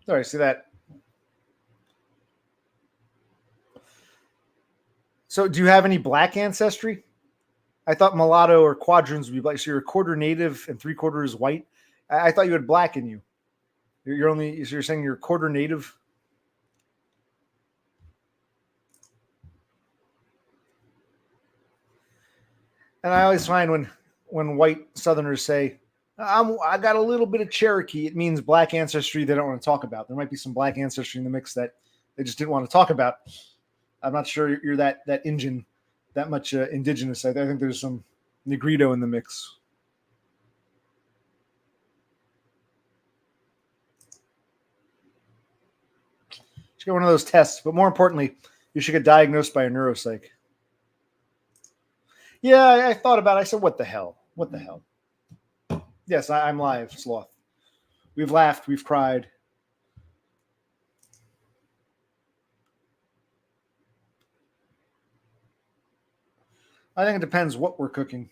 Sorry, see that? So, do you have any black ancestry? I thought mulatto or quadroons would be black. So you're a quarter native and 3/4 white. I thought you had black in you. You're only. So you're saying you're quarter native. And I always find when white Southerners say, I got a little bit of Cherokee," it means black ancestry they don't want to talk about. There might be some black ancestry in the mix that they just didn't want to talk about. I'm not sure you're that Injun, that much indigenous. I think there's some Negrito in the mix. You should get one of those tests, but more importantly, you should get diagnosed by a neuropsych. Yeah, I thought about it. I said, what the hell? What the hell? Yes, I'm live, Sloth. We've laughed. We've cried. I think it depends what we're cooking.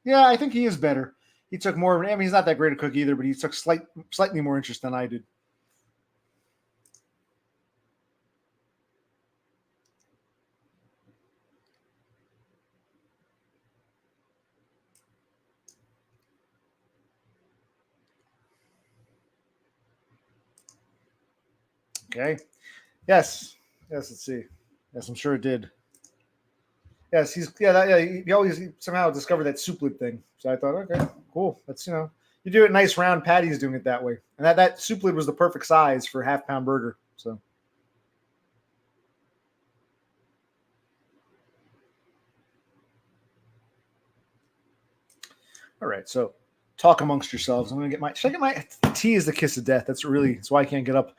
Yeah, I think he is better. He took more of an. I mean, he's not that great a cook either, but he took slightly more interest than I did. Okay. Yes. Yes. Let's see. Yes, I'm sure it did. Yes, he always somehow discovered that soup lid thing. So I thought, okay, cool. That's you do it nice round patties doing it that way, and that soup lid was the perfect size for half-pound burger. So. All right, so talk amongst yourselves. I'm gonna get my. Should I get my tea? Is the kiss of death. That's why I can't get up.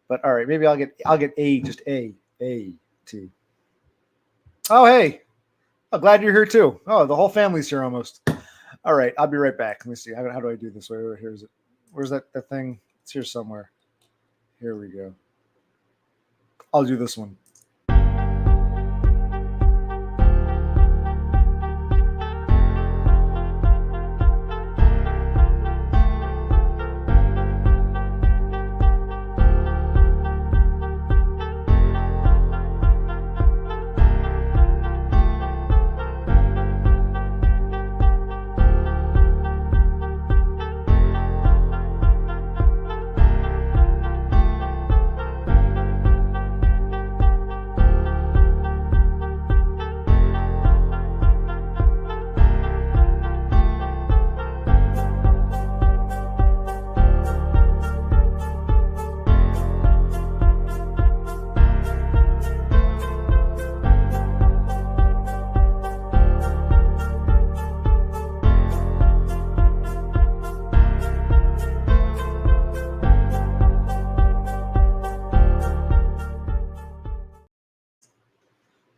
But all right, maybe I'll get just a tea. Oh hey, I'm glad you're here too. Oh, the whole family's here almost. All right, I'll be right back. Let me see. How do I do this? Where here's it? Where's that thing? It's here somewhere. Here we go. I'll do this one.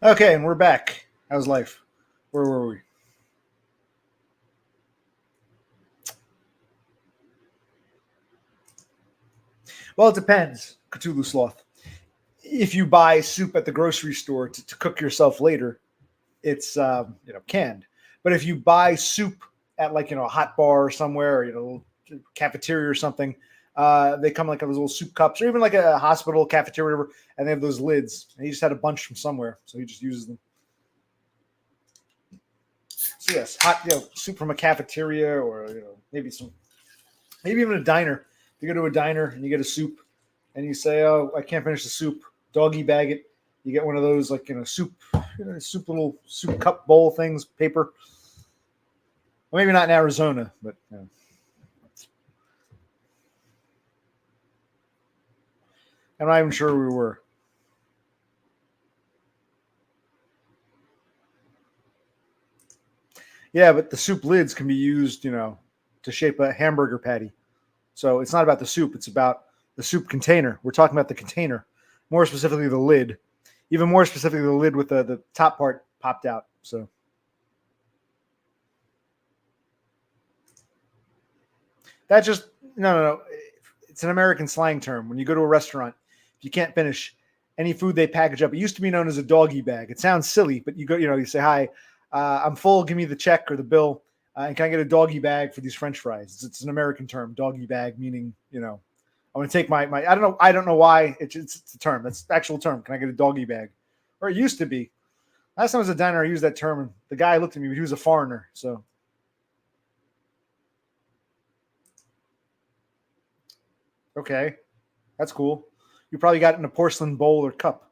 Okay, and we're back. How's life? Where were we? Well, it depends. Cthulhu Sloth. If you buy soup at the grocery store to cook yourself later, it's canned. But if you buy soup at like a hot bar or somewhere, or cafeteria or something, they come like those little soup cups, or even like a hospital cafeteria, or whatever, and they have those lids. And he just had a bunch from somewhere, so he just uses them. So yes, hot soup from a cafeteria, or maybe even a diner. If you go to a diner and you get a soup, and you say, "Oh, I can't finish the soup," doggy bag it. You get one of those soup little soup cup bowl things, paper. Well, maybe not in Arizona, but I'm not even sure we were. Yeah, but the soup lids can be used, to shape a hamburger patty. So it's not about the soup; it's about the soup container. We're talking about the container, more specifically the lid. Even more specifically, the lid with the top part popped out. So that's just no. It's an American slang term. When you go to a restaurant, if you can't finish any food they package up, it used to be known as a doggy bag. It sounds silly, but you say, "Hi, I'm full. Give me the check or the bill, and can I get a doggy bag for these French fries?" It's an American term, doggy bag, meaning I'm going to take my. I don't know why it's a term. That's the actual term. Can I get a doggy bag? Or it used to be. Last time I was at a diner, I used that term, and the guy looked at me, but he was a foreigner, so. Okay, that's cool. You probably got it in a porcelain bowl or cup.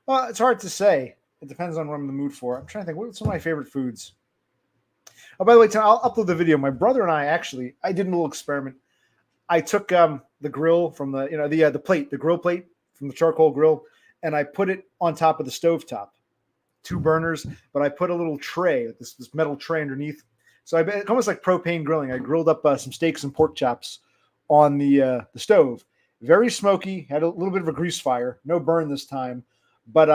Well, it's hard to say. It depends on what I'm in the mood for. I'm trying to think. What's some of my favorite foods? Oh, by the way, Tim, I'll upload the video. My brother and I did a little experiment. I took the grill from the plate, the grill plate from the charcoal grill, and I put it on top of the stove top. Two burners, but I put a little tray, this metal tray underneath. So almost like propane grilling. I grilled up some steaks and pork chops on the stove. Very smoky. Had a little bit of a grease fire. No burn this time, but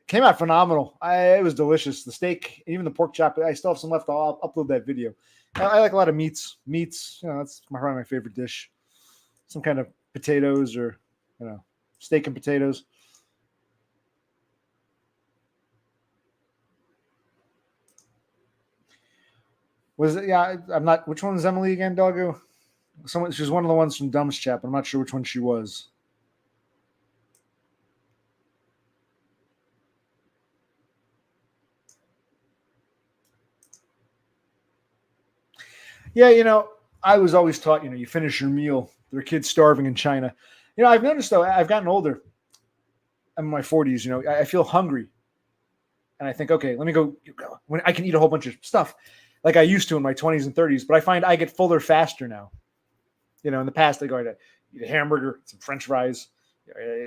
came out phenomenal. It was delicious. The steak, even the pork chop. I still have some left. I'll upload that video. I like a lot of meats. Meats, that's probably my favorite dish. Some kind of potatoes or steak and potatoes. Was it? Yeah, I'm not. Which one is Emily again, doggo? She was one of the ones from Dumb's Chat. I'm not sure which one she was. Yeah, I was always taught, you finish your meal. There are kids starving in China. I've noticed though, I've gotten older. I'm in my 40s. I feel hungry, and I think, okay, let me go. When I can eat a whole bunch of stuff, like I used to in my 20s and 30s. But I find I get fuller faster now. In the past, I go to eat a hamburger, some French fries,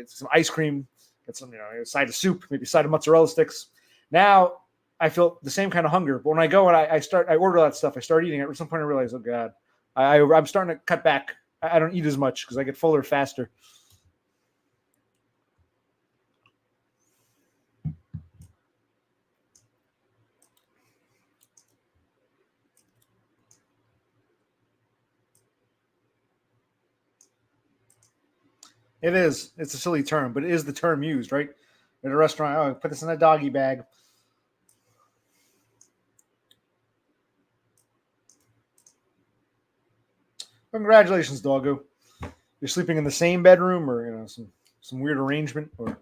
some ice cream, get some, a side of soup, maybe a side of mozzarella sticks. Now I feel the same kind of hunger, but when I go and I order that stuff, I start eating it. At some point, I realize, oh god, I'm starting to cut back. I don't eat as much because I get fuller faster. It is. It's a silly term, but it is the term used, right? At a restaurant, oh, put this in a doggy bag. Congratulations, doggo. You're sleeping in the same bedroom, or some weird arrangement, or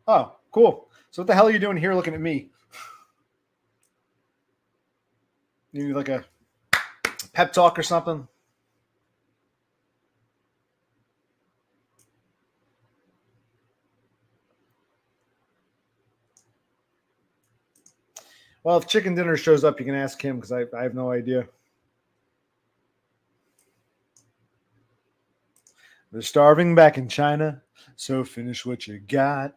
oh, cool. So what the hell are you doing here, looking at me? You need like a pep talk or something? Well, if Chicken Dinner shows up, you can ask him because I have no idea. They're starving back in China, so finish what you got.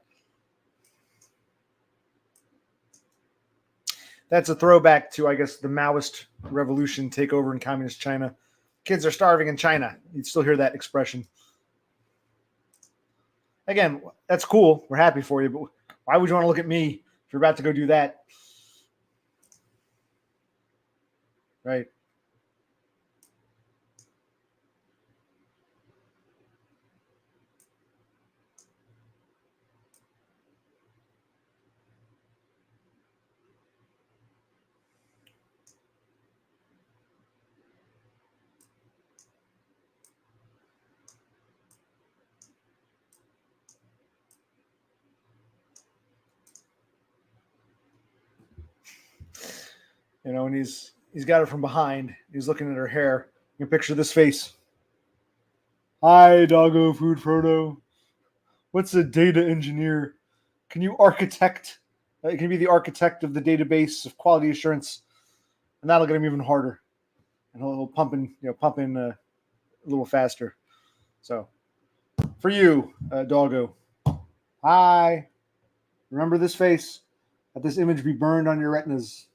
That's a throwback to, I guess, the Maoist revolution takeover in communist China. kids are starving in China. You'd still hear that expression. Again, that's cool. We're happy for you, but why would you want to look at me if you're about to go do that? Right. You know, and he's got her from behind. He's looking at her hair. You can picture this face. Hi, Doggo Food Frodo. What's a data engineer? Can you architect? Can you be the architect of the database of quality assurance? And that'll get him even harder. And he'll pump in a little faster. So, for you, Doggo. Hi. Remember this face. Let this image be burned on your retinas.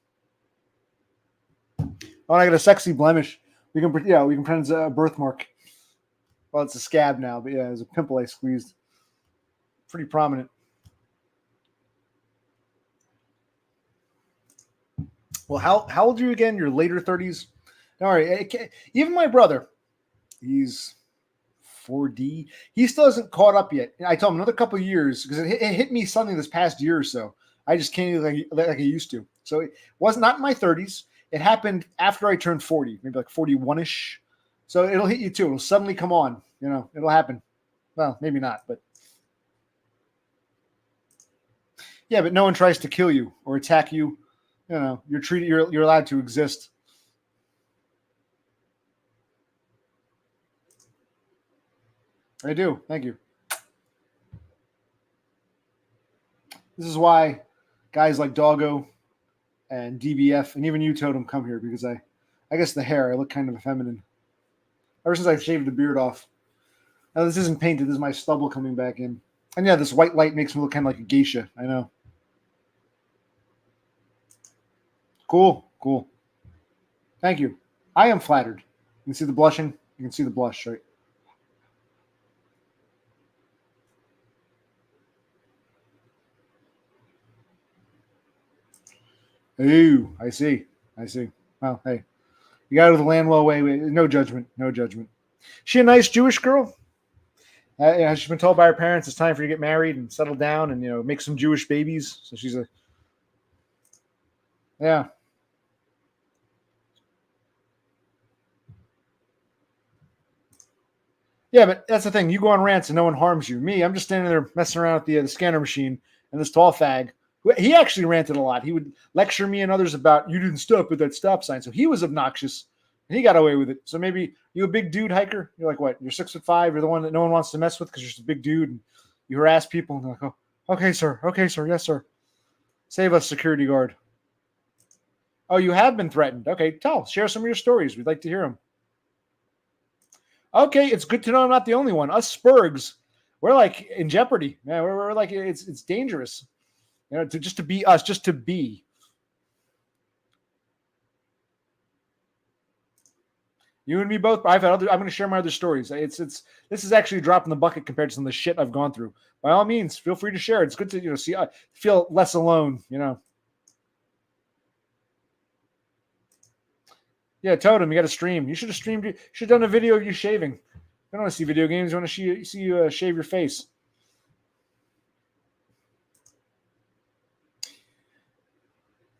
Oh, I got a sexy blemish. We can pretend it's a birthmark. Well, it's a scab now, but yeah, it's a pimple I squeezed. Pretty prominent. Well, how old are you again? Your later 30s? All right. Even my brother, he's 4D. He still hasn't caught up yet. I told him another couple of years because it hit me something this past year or so. I just can't like I used to. So it was not in my 30s. It happened after I turned 40, maybe like 41-ish. So it'll hit you too. It'll suddenly come on. You know, it'll happen. Well, maybe not, but yeah. But no one tries to kill you or attack you. You know, you're treated. You're allowed to exist. I do. Thank you. This is why guys like Doggo and DBF and even you, Totem, come here because I guess the hair, I look kind of feminine. Ever since I shaved the beard off. Now, this isn't painted. This is my stubble coming back in. And yeah, this white light makes me look kind of like a geisha. I know. Cool. Thank you. I am flattered. You can see the blushing. You can see the blush, right? Ooh, I see. Well, hey, you got out of the Landwell way. No judgment. She a nice Jewish girl? She's been told by her parents it's time for you to get married and settle down and make some Jewish babies. So she's yeah. Yeah, but that's the thing. You go on rants and no one harms you. Me, I'm just standing there messing around with the scanner machine, and this tall fag, he actually ranted a lot. He would lecture me and others about you didn't stop at that stop sign. So he was obnoxious, and he got away with it. So maybe you a big dude hiker. You're like what? You're 6'5". You're the one that no one wants to mess with because you're just a big dude, and you harass people. And they're like, oh, okay, sir, yes, sir. Save us, security guard. Oh, you have been threatened. Okay, share some of your stories. We'd like to hear them. Okay, it's good to know I'm not the only one. Us Spurgs, we're like in jeopardy. Man, we're like it's dangerous. To be us, just to be. You and me both. I'm going to share my other stories. This is actually a drop in the bucket compared to some of the shit I've gone through. By all means, feel free to share. It's good to see feel less alone. Yeah, Totem, you got to stream. You should have streamed. You should have done a video of you shaving. I don't want to see video games. I want to see you shave your face.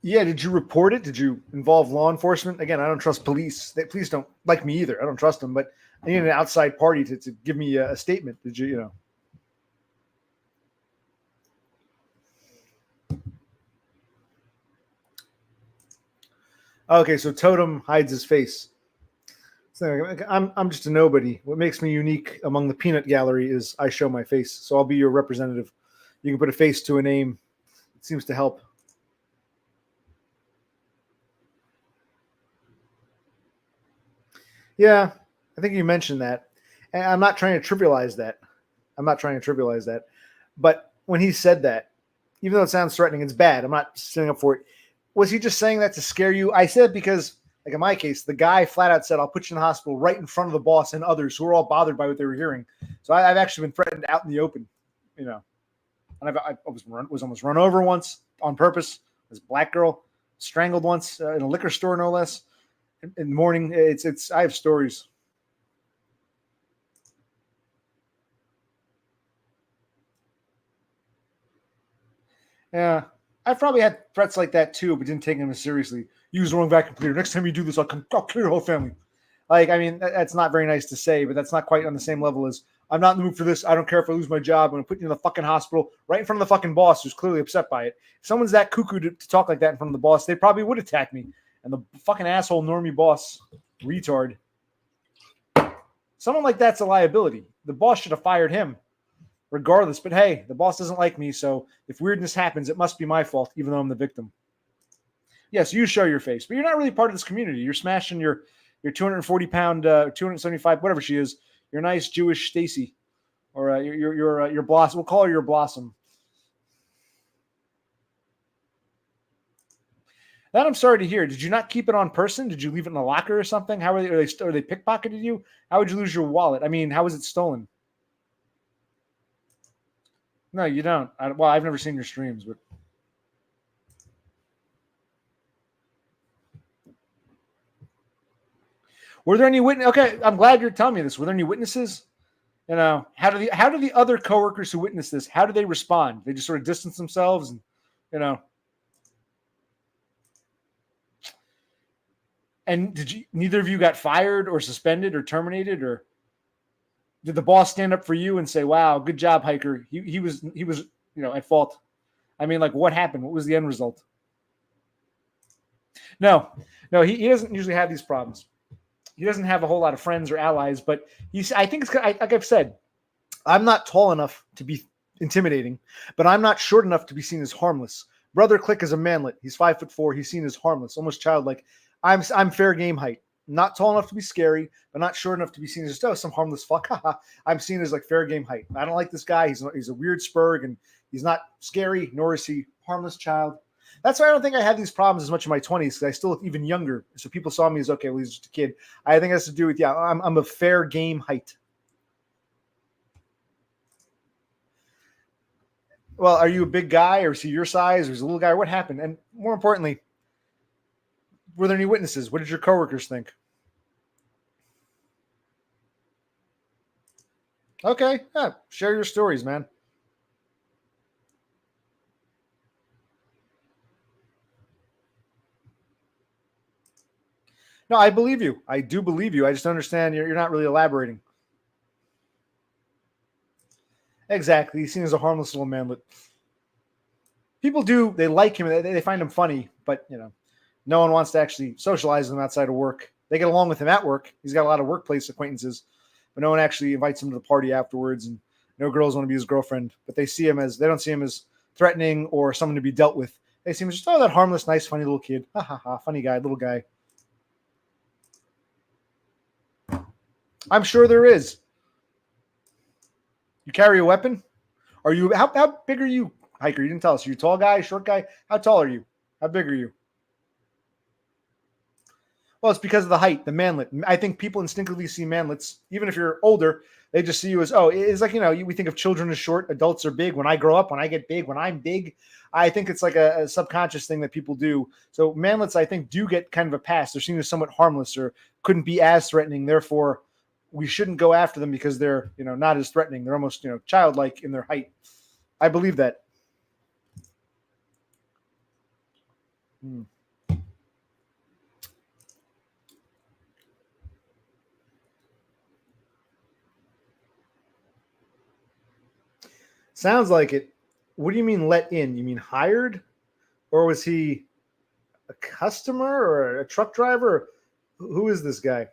Yeah, did you report it? Did you involve law enforcement? Again, I don't trust police. Police don't like me either. I don't trust them, but I need an outside party to give me a statement. Did you, Okay, so Totem hides his face. So I'm just a nobody. What makes me unique among the peanut gallery is I show my face. So I'll be your representative. You can put a face to a name. It seems to help. Yeah, I think you mentioned that. And I'm not trying to trivialize that. But when he said that, even though it sounds threatening, it's bad. I'm not standing up for it. Was he just saying that to scare you? I said because Like in my case, the guy flat out said, "I'll put you in the hospital right in front of the boss and others who were all bothered by what they were hearing." So I've actually been threatened out in the open, you know. And I was almost run over once on purpose. This black girl strangled once in a liquor store, no less. In the morning, it's. I have stories. Yeah, I've probably had threats like that too, but didn't take them as seriously. Use the wrong vacuum cleaner. Next time you do this, I'll clear your whole family. Like, I mean, that's not very nice to say, but that's not quite on the same level as I'm not in the mood for this. I don't care if I lose my job. I'm going to put you in the fucking hospital right in front of the fucking boss who's clearly upset by it. If someone's that cuckoo to talk like that in front of the boss, they probably would attack me. And the fucking asshole normie boss, retard. Someone like that's a liability. The boss should have fired him regardless. But hey, the boss doesn't like me. So if weirdness happens, it must be my fault, even though I'm the victim. Yes, you show your face, but you're not really part of this community. You're smashing your 240 pound, 275, whatever she is, your nice Jewish Stacy, or your Blossom. We'll call her your Blossom. That I'm sorry to hear. Did you not keep it on person? Did you leave it in a locker or something? How are they pickpocketed you? How would you lose your wallet? I mean, how was it stolen? No, you don't. Well, I've never seen your streams, but were there any witness? Okay, I'm glad you're telling me this. Were there any witnesses? You know, how do the other coworkers who witnessed this? How do they respond? They just sort of distance themselves, and you know. And neither of you got fired or suspended or terminated, or did the boss stand up for you and say, "Wow, good job, hiker. He was at fault." I mean, like, what happened? What was the end result? No, he doesn't usually have these problems. He doesn't have a whole lot of friends or allies, but I think it's like I've said, I'm not tall enough to be intimidating, but I'm not short enough to be seen as harmless. Brother Click is a manlet. He's 5'4". He's seen as harmless, almost childlike. I'm fair game height. Not tall enough to be scary, but not short enough to be seen as some harmless fuck. I'm seen as like fair game height. I don't like this guy. He's a weird spurg, and he's not scary, nor is he harmless child. That's why I don't think I had these problems as much in my 20s, because I still look even younger. So people saw me as, okay, well, he's just a kid. I think it has to do with, I'm a fair game height. Well, are you a big guy, or is he your size, or is he a little guy? What happened? And more importantly, were there any witnesses? What did your coworkers think? Okay, yeah, share your stories, man. No, I believe you. I do believe you. I just understand you're not really elaborating. Exactly. He's seen as a harmless little manlet. People they like him. They find him funny, but no one wants to actually socialize with him outside of work. They get along with him at work. He's got a lot of workplace acquaintances, but no one actually invites him to the party afterwards, and no girls want to be his girlfriend. But they don't see him as threatening or someone to be dealt with. They see him as just, that harmless, nice, funny little kid. Ha ha ha, funny guy, little guy. I'm sure there is. You carry a weapon? Are you how big are you, hiker? You didn't tell us. Are you a tall guy, short guy? How tall are you? How big are you? Well, it's because of the height, the manlet. I think people instinctively see manlets, even if you're older, they just see you as, it's like, we think of children as short, adults are big. When I grow up, when I get big, when I'm big, I think it's like a subconscious thing that people do. So manlets, I think, do get kind of a pass. They're seen as somewhat harmless or couldn't be as threatening. Therefore, we shouldn't go after them because they're, not as threatening. They're almost, childlike in their height. I believe that. Sounds like it. What do you mean let in? You mean hired? Or was he a customer or a truck driver? Who is this guy?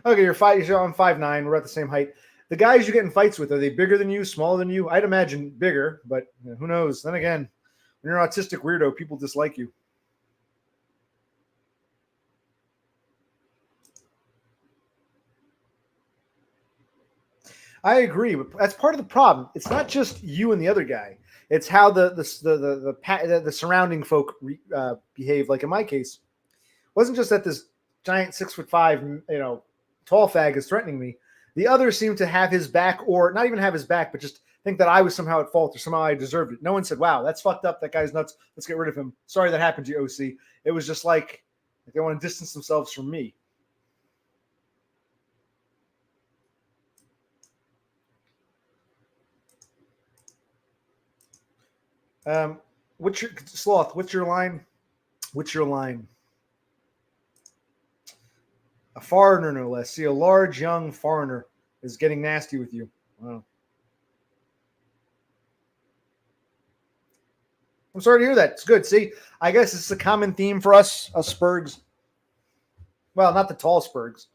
Okay, I'm 5'9". We're at the same height. The guys you get in fights with, are they bigger than you, smaller than you? I'd imagine bigger, but who knows? Then again, when you're an autistic weirdo, people dislike you. I agree, but that's part of the problem. It's not just you and the other guy. It's how the surrounding folk behave. Like in my case, it wasn't just that this giant 6'5", tall fag is threatening me. The others seemed to have his back, or not even have his back, but just think that I was somehow at fault or somehow I deserved it. No one said, "Wow, that's fucked up. That guy's nuts. Let's get rid of him." Sorry that happened to you, OC. It was just like they want to distance themselves from me. What's your sloth? What's your line? What's your line? A foreigner, no less. See, a large, young foreigner is getting nasty with you. Wow. I'm sorry to hear that. It's good. See, I guess it's a common theme for us Spurgs. Well, not the tall Spurgs.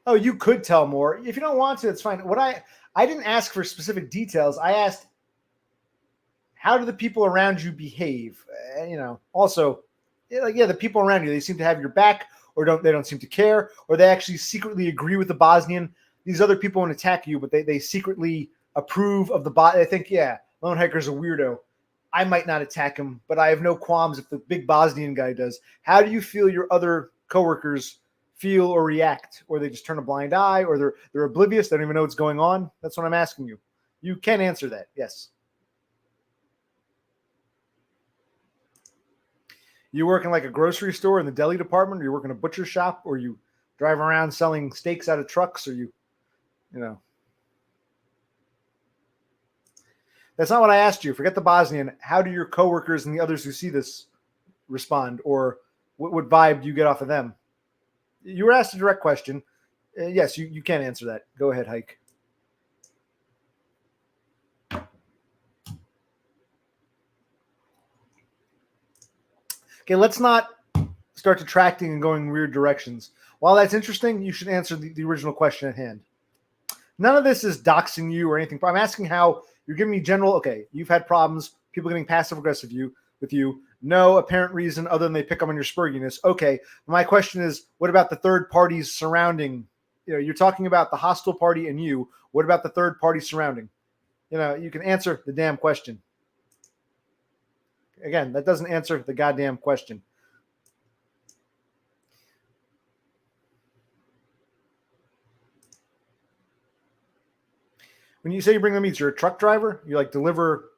Oh, you could tell more. If you don't want to, it's fine. I didn't ask for specific details. I asked, how do the people around you behave? Also, the people around you, they seem to have your back, or they don't seem to care, or they actually secretly agree with the Bosnian. These other people won't attack you, but they secretly approve of the bot. They think, yeah, Lone Hiker's a weirdo. I might not attack him, but I have no qualms if the big Bosnian guy does. How do you feel your other coworkers feel or react? Or they just turn a blind eye, or they're oblivious, they don't even know what's going on? That's what I'm asking you. You can answer that, yes. You work in like a grocery store in the deli department, or you work in a butcher shop, or you drive around selling steaks out of trucks, or you know. That's not what I asked you. Forget the Bosnian. How do your coworkers and the others who see this respond, or what vibe do you get off of them? You were asked a direct question. Yes, you can answer that. Go ahead, Hike. Okay, let's not start detracting and going weird directions. While that's interesting, you should answer the original question at hand. None of this is doxing you or anything. I'm asking how you're giving me general, okay, you've had problems, people getting passive aggressive with you. No apparent reason other than they pick up on your spurginess. Okay, my question is, what about the third parties surrounding? You're talking about the hostile party and you. What about the third party surrounding? You can answer the damn question. Again, that doesn't answer the goddamn question. When you say you bring the meats, you're a truck driver? You like deliver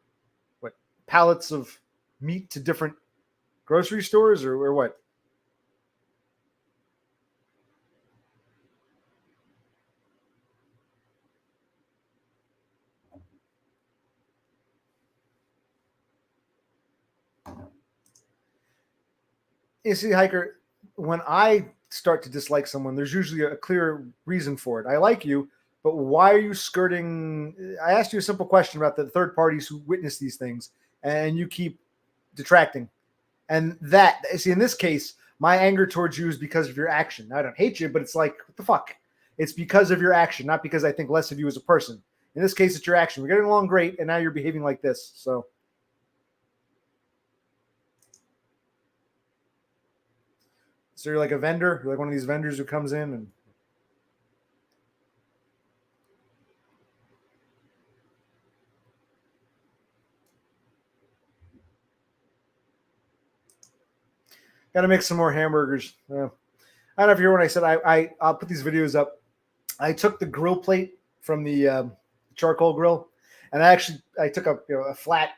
pallets of meat to different grocery stores or what? You see, Hiker, when I start to dislike someone, there's usually a clear reason for it. I like you, but why are you skirting? I asked you a simple question about the third parties who witness these things, and you keep detracting. And in this case, my anger towards you is because of your action. I don't hate you, but it's like, what the fuck? It's because of your action, not because I think less of you as a person. In this case, it's your action. We're getting along great, and now you're behaving like this. So you're like a vendor? You're like one of these vendors who comes in and got to make some more hamburgers. I don't know if you hear when I said I'll put these videos up. I took the grill plate from the charcoal grill, and I took a flat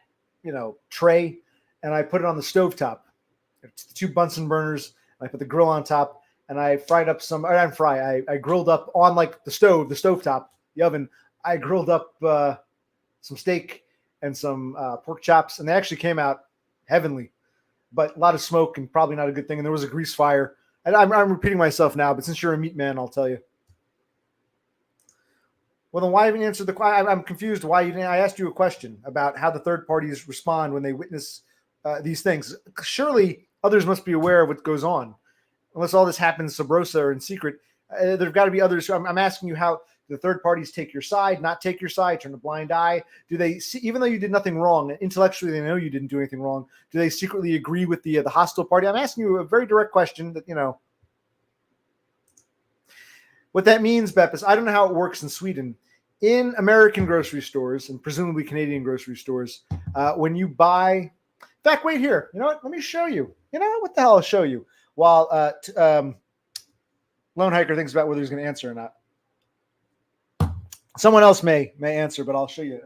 tray, and I put it on the stovetop. It's the two Bunsen burners. I put the grill on top, and I fried up some. I didn't fry. I grilled up on like the stovetop, the oven. I grilled up some steak and some pork chops, and they actually came out heavenly. But a lot of smoke and probably not a good thing. And there was a grease fire. And I'm repeating myself now, but since you're a meat man, I'll tell you. Well, then why haven't you answered the question? I'm confused why you didn't. I asked you a question about how the third parties respond when they witness these things. Surely others must be aware of what goes on. Unless all this happens sub rosa or in secret, there've got to be others. I'm asking you how the third parties take your side, not take your side, turn a blind eye. Do they see, even though you did nothing wrong, intellectually they know you didn't do anything wrong, do they secretly agree with the hostile party? I'm asking you a very direct question that, What that means, Bep, is I don't know how it works in Sweden. In American grocery stores and presumably Canadian grocery stores, when you buy, in fact, wait here. You know what? Let me show you. You know what the hell? I'll show you while Lone Hiker thinks about whether he's going to answer or not. Someone else may answer, but I'll show you.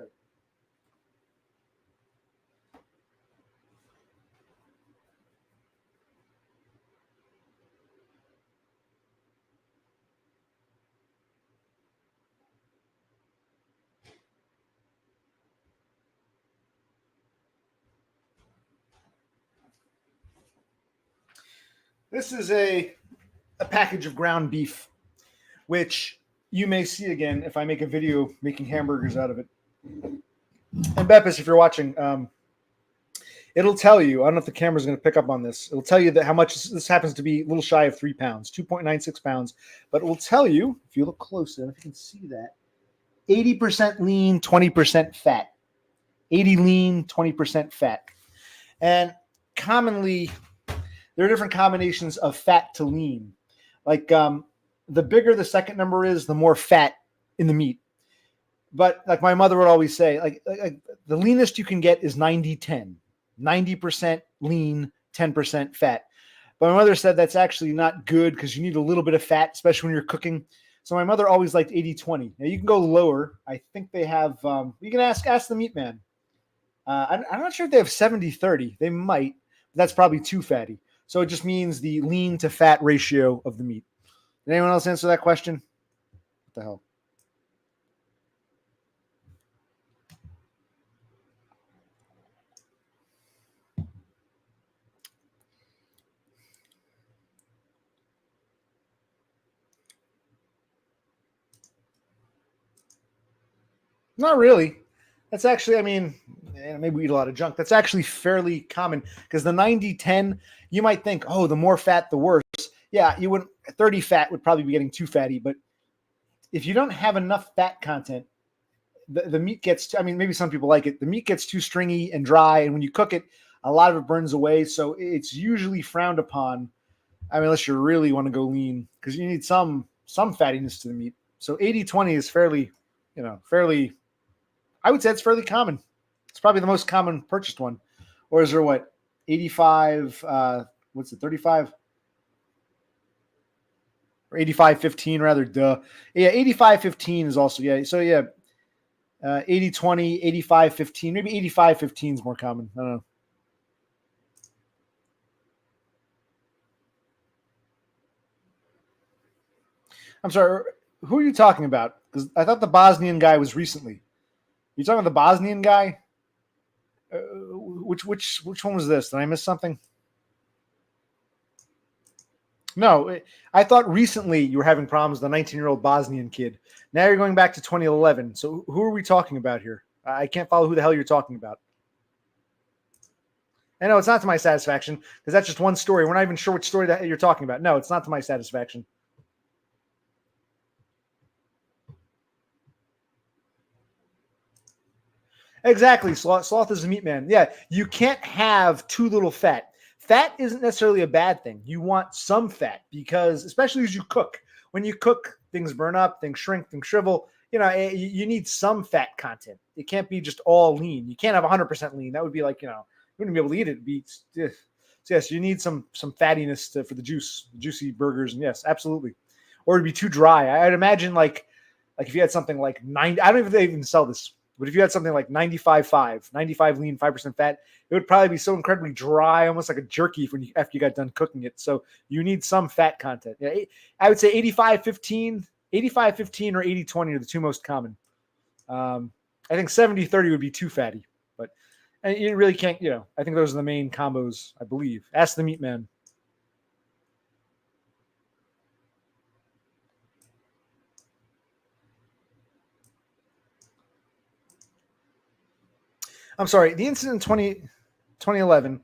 This is a package of ground beef, which you may see again if I make a video making hamburgers out of it. And Beppis, if you're watching, it'll tell you, I don't know if the camera's going to pick up on this. It'll tell you that how much this happens to be a little shy of 3 pounds, 2.96 pounds. But it will tell you, if you look closer, if you can see that, 80% lean, 20% fat. 80 lean, 20% fat. And commonly, there are different combinations of fat to lean. Like the bigger the second number is, the more fat in the meat. But like my mother would always say, like the leanest you can get is 90-10. 90% lean, 10% fat. But my mother said that's actually not good because you need a little bit of fat, especially when you're cooking. So my mother always liked 80-20. Now you can go lower. I think they have, you can ask the meat man. I'm not sure if they have 70-30. They might, but that's probably too fatty. So it just means the lean to fat ratio of the meat. Did anyone else answer that question? What the hell? Not really. That's actually, I mean, maybe we eat a lot of junk. That's actually fairly common because the 90-10, you might think, oh, the more fat, the worse. Yeah, you wouldn't, 30 fat would probably be getting too fatty. But if you don't have enough fat content, the meat gets, I mean, maybe some people like it. The meat gets too stringy and dry. And when you cook it, a lot of it burns away. So it's usually frowned upon. I mean, unless you really want to go lean because you need some fattiness to the meat. So 80-20 is fairly, I would say it's fairly common. It's probably the most common purchased one. Or is there what? 85, what's it, 35? Or 85-15 rather, duh. Yeah, 85-15 is also, yeah. So yeah, 80-20, 85-15, maybe 85-15 is more common. I don't know. I'm sorry, who are you talking about? Because I thought the Bosnian guy was recently. You talking about the Bosnian guy? Which one was this? Did I miss something? No, I thought recently you were having problems with the 19-year-old Bosnian kid. Now you're going back to 2011. So who are we talking about here? I can't follow who the hell you're talking about. I know it's not to my satisfaction because that's just one story. We're not even sure which story that you're talking about. No, it's not to my satisfaction. Exactly. Sloth is a meat man. Yeah, you can't have too little fat. Fat isn't necessarily a bad thing. You want some fat because, especially as you cook, when you cook, things burn up, things shrink, things shrivel. You need some fat content. It can't be just all lean. You can't have 100% lean. That would be like, you wouldn't be able to eat it. It'd be, so yes, you need some fattiness for the juicy burgers. And yes, absolutely. Or it'd be too dry. I'd imagine like if you had something like 90, I don't even think they even sell this. But if you had something like 95-5, 95 lean, 5% fat, it would probably be so incredibly dry, almost like a jerky after you got done cooking it. So you need some fat content. Yeah, I would say 85-15, 85-15 or 80-20 are the two most common. I think 70-30 would be too fatty. But you really can't, I think those are the main combos, I believe. Ask the meat man. I'm sorry, the incident in 2011,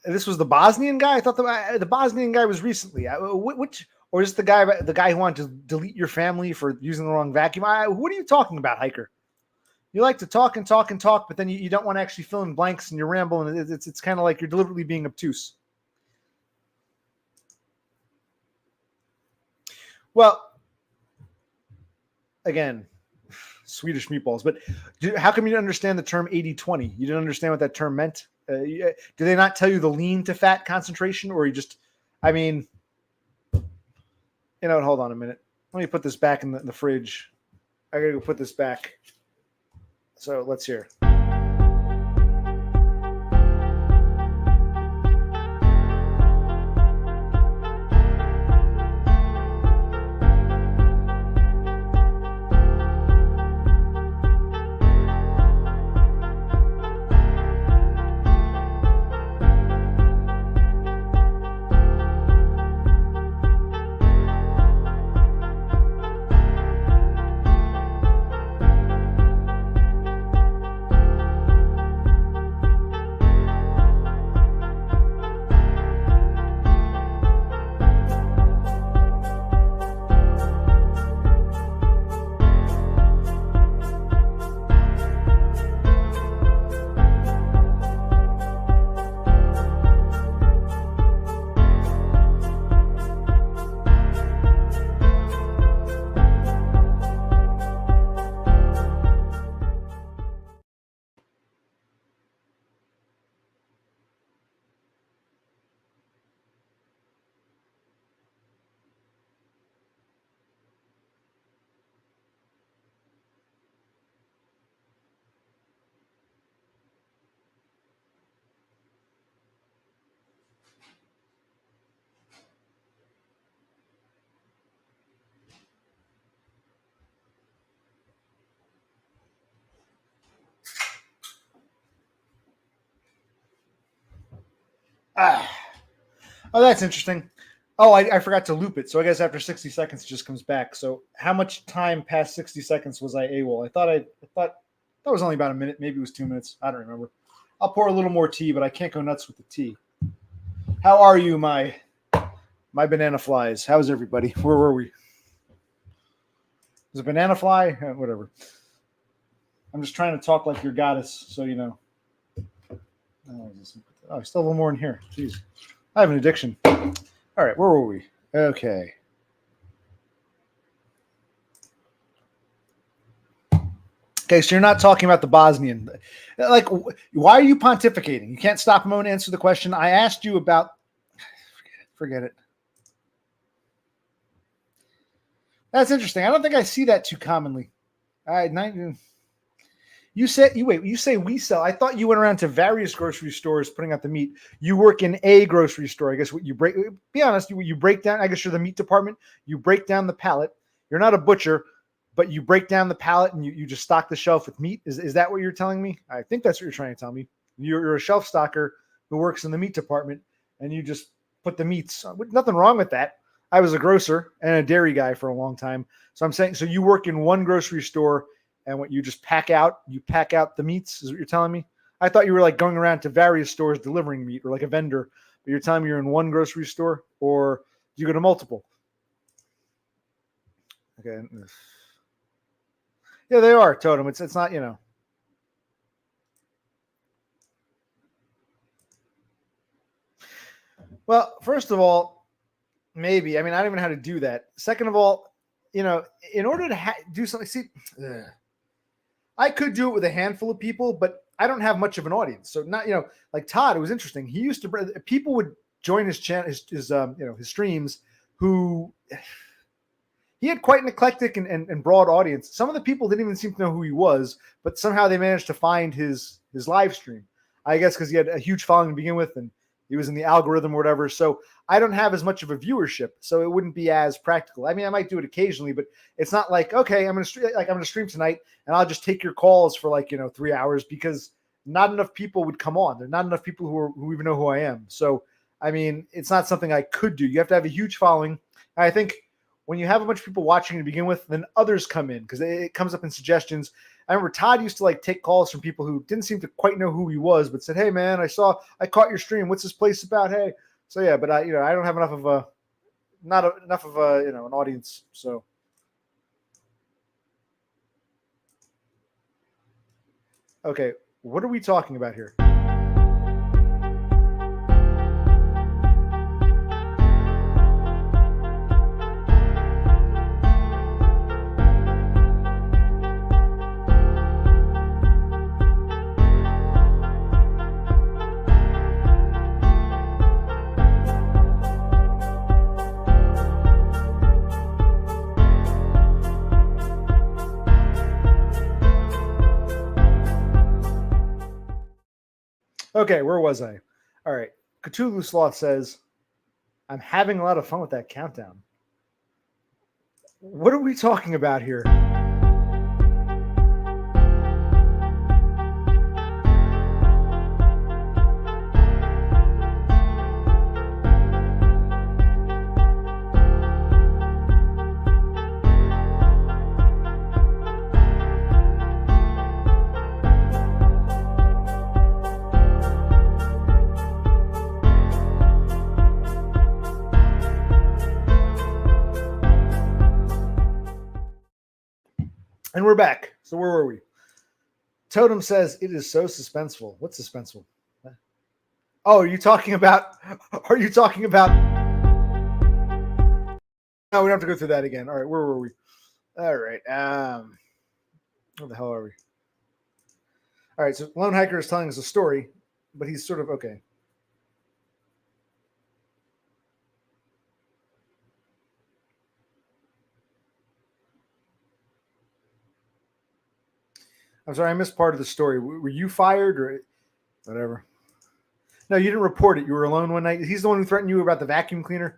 this was the Bosnian guy? I thought the Bosnian guy was recently. Which, or is the guy who wanted to delete your family for using the wrong vacuum? What are you talking about, Hiker? You like to talk and talk and talk, but then you don't want to actually fill in blanks and you're rambling. It's kind of like you're deliberately being obtuse. Well, again, Swedish meatballs. But how come you didn't understand the term 80-20? You didn't understand what that term meant? Did they not tell you the lean to fat concentration? Or you just, I mean, hold on a minute. Let me put this back in the fridge. I got to go put this back. So let's hear. Oh, that's interesting. Oh, I forgot to loop it. So I guess after 60 seconds, it just comes back. So how much time past 60 seconds was I AWOL? I thought that was only about a minute. Maybe it was 2 minutes. I don't remember. I'll pour a little more tea, but I can't go nuts with the tea. How are you, my banana flies? How's everybody? Where were we? Was it banana fly? Whatever. I'm just trying to talk like your goddess, so you know. Oh, I still have a little more in here. Jeez. I have an addiction. All right, where were we? Okay. Okay, so you're not talking about the Bosnian. Like, why are you pontificating? You can't stop a moment and answer the question. I asked you about... Forget it. That's interesting. I don't think I see that too commonly. You say we sell. I thought you went around to various grocery stores putting out the meat. You work in a grocery store. I guess what you break. Be honest. You break down. I guess you're the meat department. You break down the pallet. You're not a butcher, but you break down the pallet and you just stock the shelf with meat. Is that what you're telling me? I think that's what you're trying to tell me. You're a shelf stocker who works in the meat department, and you just put the meats. Nothing wrong with that. I was a grocer and a dairy guy for a long time. So I'm saying, so you work in one grocery store and what you just pack out the meats is what you're telling me? I thought you were like going around to various stores delivering meat or like a vendor, but you're telling me you're in one grocery store or you go to multiple? Okay. Yeah, they are, Totem. It's not, Well, first of all, maybe. I mean, I don't even know how to do that. Second of all, in order to do something, see, I could do it with a handful of people, but I don't have much of an audience. So not, like Todd, it was interesting. He used to, people would join his channel, his streams who he had quite an eclectic and broad audience. Some of the people didn't even seem to know who he was, but somehow they managed to find his live stream. I guess because he had a huge following to begin with and he was in the algorithm or whatever. So I don't have as much of a viewership, so it wouldn't be as practical. I mean, I might do it occasionally, but it's not like, okay, I'm going to stream tonight and I'll just take your calls for 3 hours because not enough people would come on. There are not enough people who even know who I am. So, I mean, it's not something I could do. You have to have a huge following. And I think when you have a bunch of people watching to begin with, then others come in because it comes up in suggestions. I remember Todd used to take calls from people who didn't seem to quite know who he was, but said, "Hey man, I caught your stream. What's this place about?" Hey, so yeah, but I don't have enough of an audience. So okay, what are we talking about here? Okay, where was I? All right. Cthulhu Sloth says, I'm having a lot of fun with that countdown. What are we talking about here? And we're back. So where were we? Totem says it is so suspenseful. What's suspenseful? Oh, are you talking about? Are you talking about? No, we don't have to go through that again. All right, where were we? All right. Where the hell are we? All right. So Lone Hiker is telling us a story, but he's sort of okay. I'm sorry, I missed part of the story. Were you fired or whatever? No, you didn't report it. You were alone one night. He's the one who threatened you about the vacuum cleaner.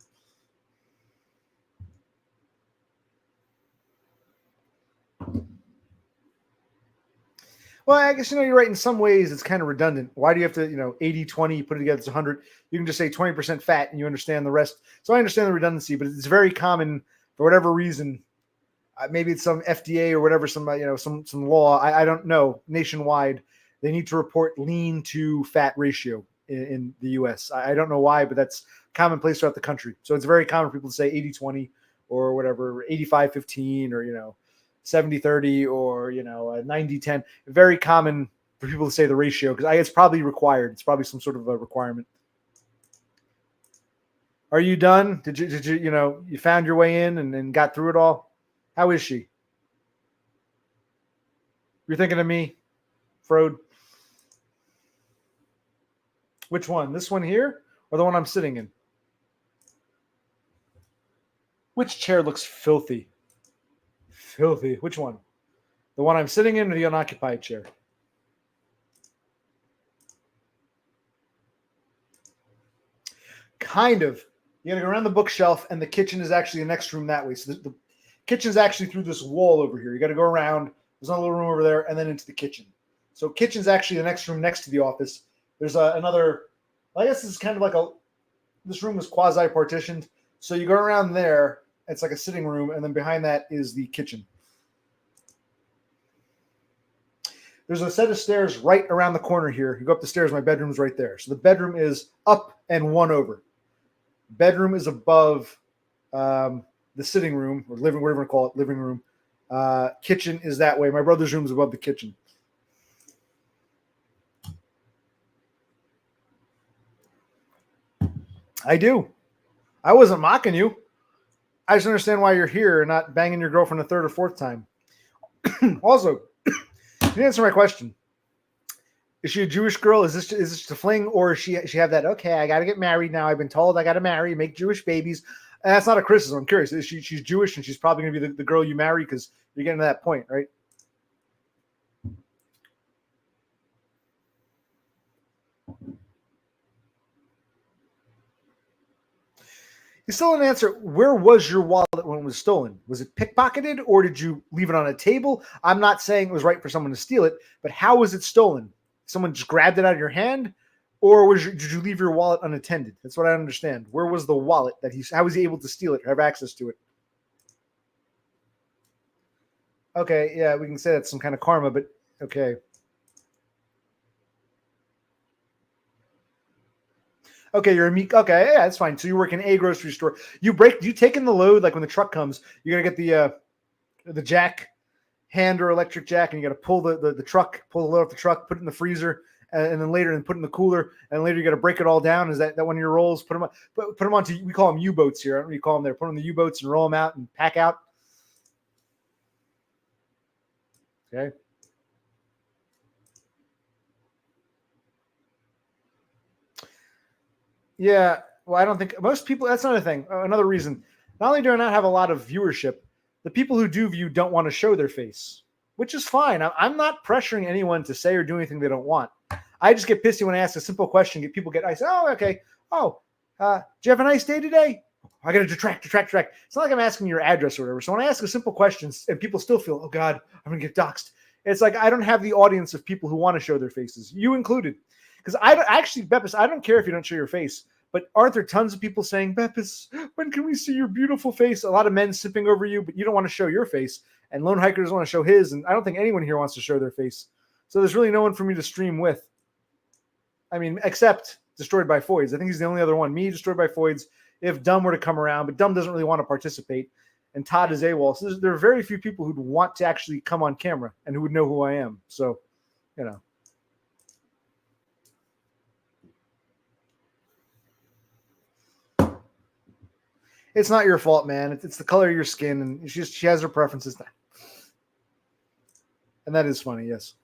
Well, I guess, you're right. In some ways, it's kind of redundant. Why do you have to, 80, 20, put it together, it's 100. You can just say 20% fat and you understand the rest. So I understand the redundancy, but it's very common for whatever reason. Maybe it's some FDA or whatever, some law. I don't know. Nationwide, they need to report lean to fat ratio in the U.S. I don't know why, but that's commonplace throughout the country. So it's very common for people to say 80-20 or whatever, 85-15 or, 70-30 or, 90-10. Very common for people to say the ratio because it's probably required. It's probably some sort of a requirement. Are you done? Did you, you found your way in and got through it all? How is she? You're thinking of me, Frode? Which one? This one here or the one I'm sitting in? Which chair looks filthy? Filthy. Which one? The one I'm sitting in or the unoccupied chair? Kind of. You got to go around the bookshelf, and the kitchen is actually the next room that way. So the kitchen's actually through this wall over here. You got to go around. There's another little room over there, and then into the kitchen. So kitchen's actually the next room next to the office. There's another. I guess this is kind of like this room is quasi partitioned. So you go around there. It's like a sitting room, and then behind that is the kitchen. There's a set of stairs right around the corner here. You go up the stairs. My bedroom's right there. So the bedroom is up and one over. Bedroom is above the sitting room or living, whatever you call it, living room. Kitchen is that way. My brother's room is above the kitchen. I do. I wasn't mocking you. I just understand why you're here and not banging your girlfriend a third or fourth time. Also, you answer my question. Is she a Jewish girl? Is this just a fling, or is she have that? Okay, I got to get married now. I've been told I got to marry, make Jewish babies. And that's not a criticism. I'm curious. She's Jewish, and she's probably going to be the girl you marry because you're getting to that point, right? You still didn't answer. Where was your wallet when it was stolen? Was it pickpocketed, or did you leave it on a table? I'm not saying it was right for someone to steal it, but how was it stolen? Someone just grabbed it out of your hand, or did you leave your wallet unattended? That's what I understand. Where was the wallet how was he able to steal it or have access to it? Okay, yeah, we can say that's some kind of karma, but okay. Okay, you're a meek. Okay, yeah, that's fine. So you work in a grocery store. You take in the load, like when the truck comes, you got to get the jack, hand or electric jack, and you got to pull the truck, pull the load off the truck, put it in the freezer, and then later put it in the cooler, and later you got to break it all down. Is that one of your rolls? Put them onto, we call them U-boats here. I don't know what you call them there. Put them in the U-boats and roll them out and pack out. Okay. Yeah, well, I don't think most people. That's another thing. Another reason. Not only do I not have a lot of viewership, the people who do view don't want to show their face, which is fine. I'm not pressuring anyone to say or do anything they don't want. I just get pissy when I ask a simple question. I say, oh, okay. Oh, do you have a nice day today? I got to detract. It's not like I'm asking your address or whatever. So when I ask a simple question and people still feel, oh God, I'm going to get doxxed. It's like I don't have the audience of people who want to show their faces, you included. Because Beppis, I don't care if you don't show your face, but aren't there tons of people saying, Beppis, when can we see your beautiful face? A lot of men sipping over you, but you don't want to show your face. And Lone Hiker doesn't want to show his. And I don't think anyone here wants to show their face. So there's really no one for me to stream with. I mean, except Destroyed by Foids. I think he's the only other one. Me, Destroyed by Foids, if Dumb were to come around, but Dumb doesn't really want to participate. And Todd is AWOL. So there are very few people who'd want to actually come on camera and who would know who I am. So, you know. It's not your fault, man. It's the color of your skin, and she has her preferences. And that is funny, yes.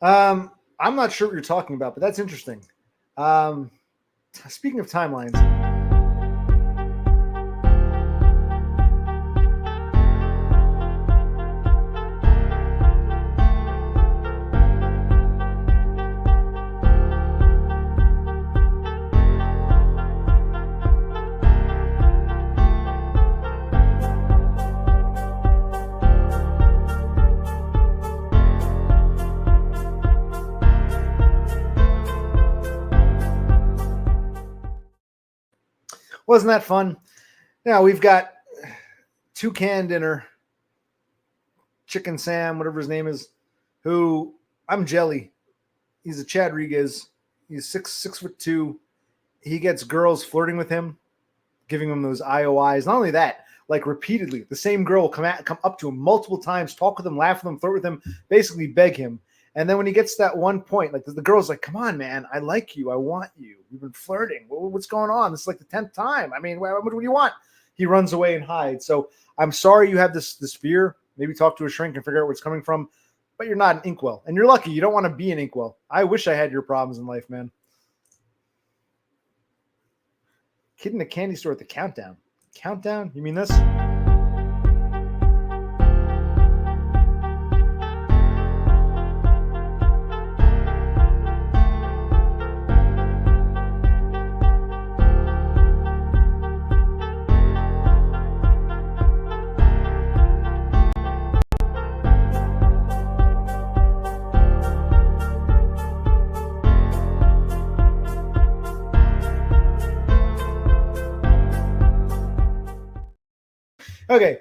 I'm not sure what you're talking about, but that's interesting. Speaking of timelines. Wasn't that fun? Now we've got Toucan Dinner, Chicken Sam, whatever his name is, who I'm jelly. He's a Chadriguez. He's 6'2". He gets girls flirting with him, giving him those IOIs. Not only that, like repeatedly, the same girl will come up to him multiple times, talk with him, laugh with him, flirt with him, basically beg him. And then when he gets to that one point, like the girl's like, come on, man, I like you. I want you. We've been flirting. What's going on? This is like the 10th time. I mean, what do you want? He runs away and hides. So I'm sorry you have this fear. Maybe talk to a shrink and figure out where it's coming from. But you're not an inkwell. And you're lucky. You don't want to be an inkwell. I wish I had your problems in life, man. Kid in the candy store at the countdown. Countdown? You mean this? Okay.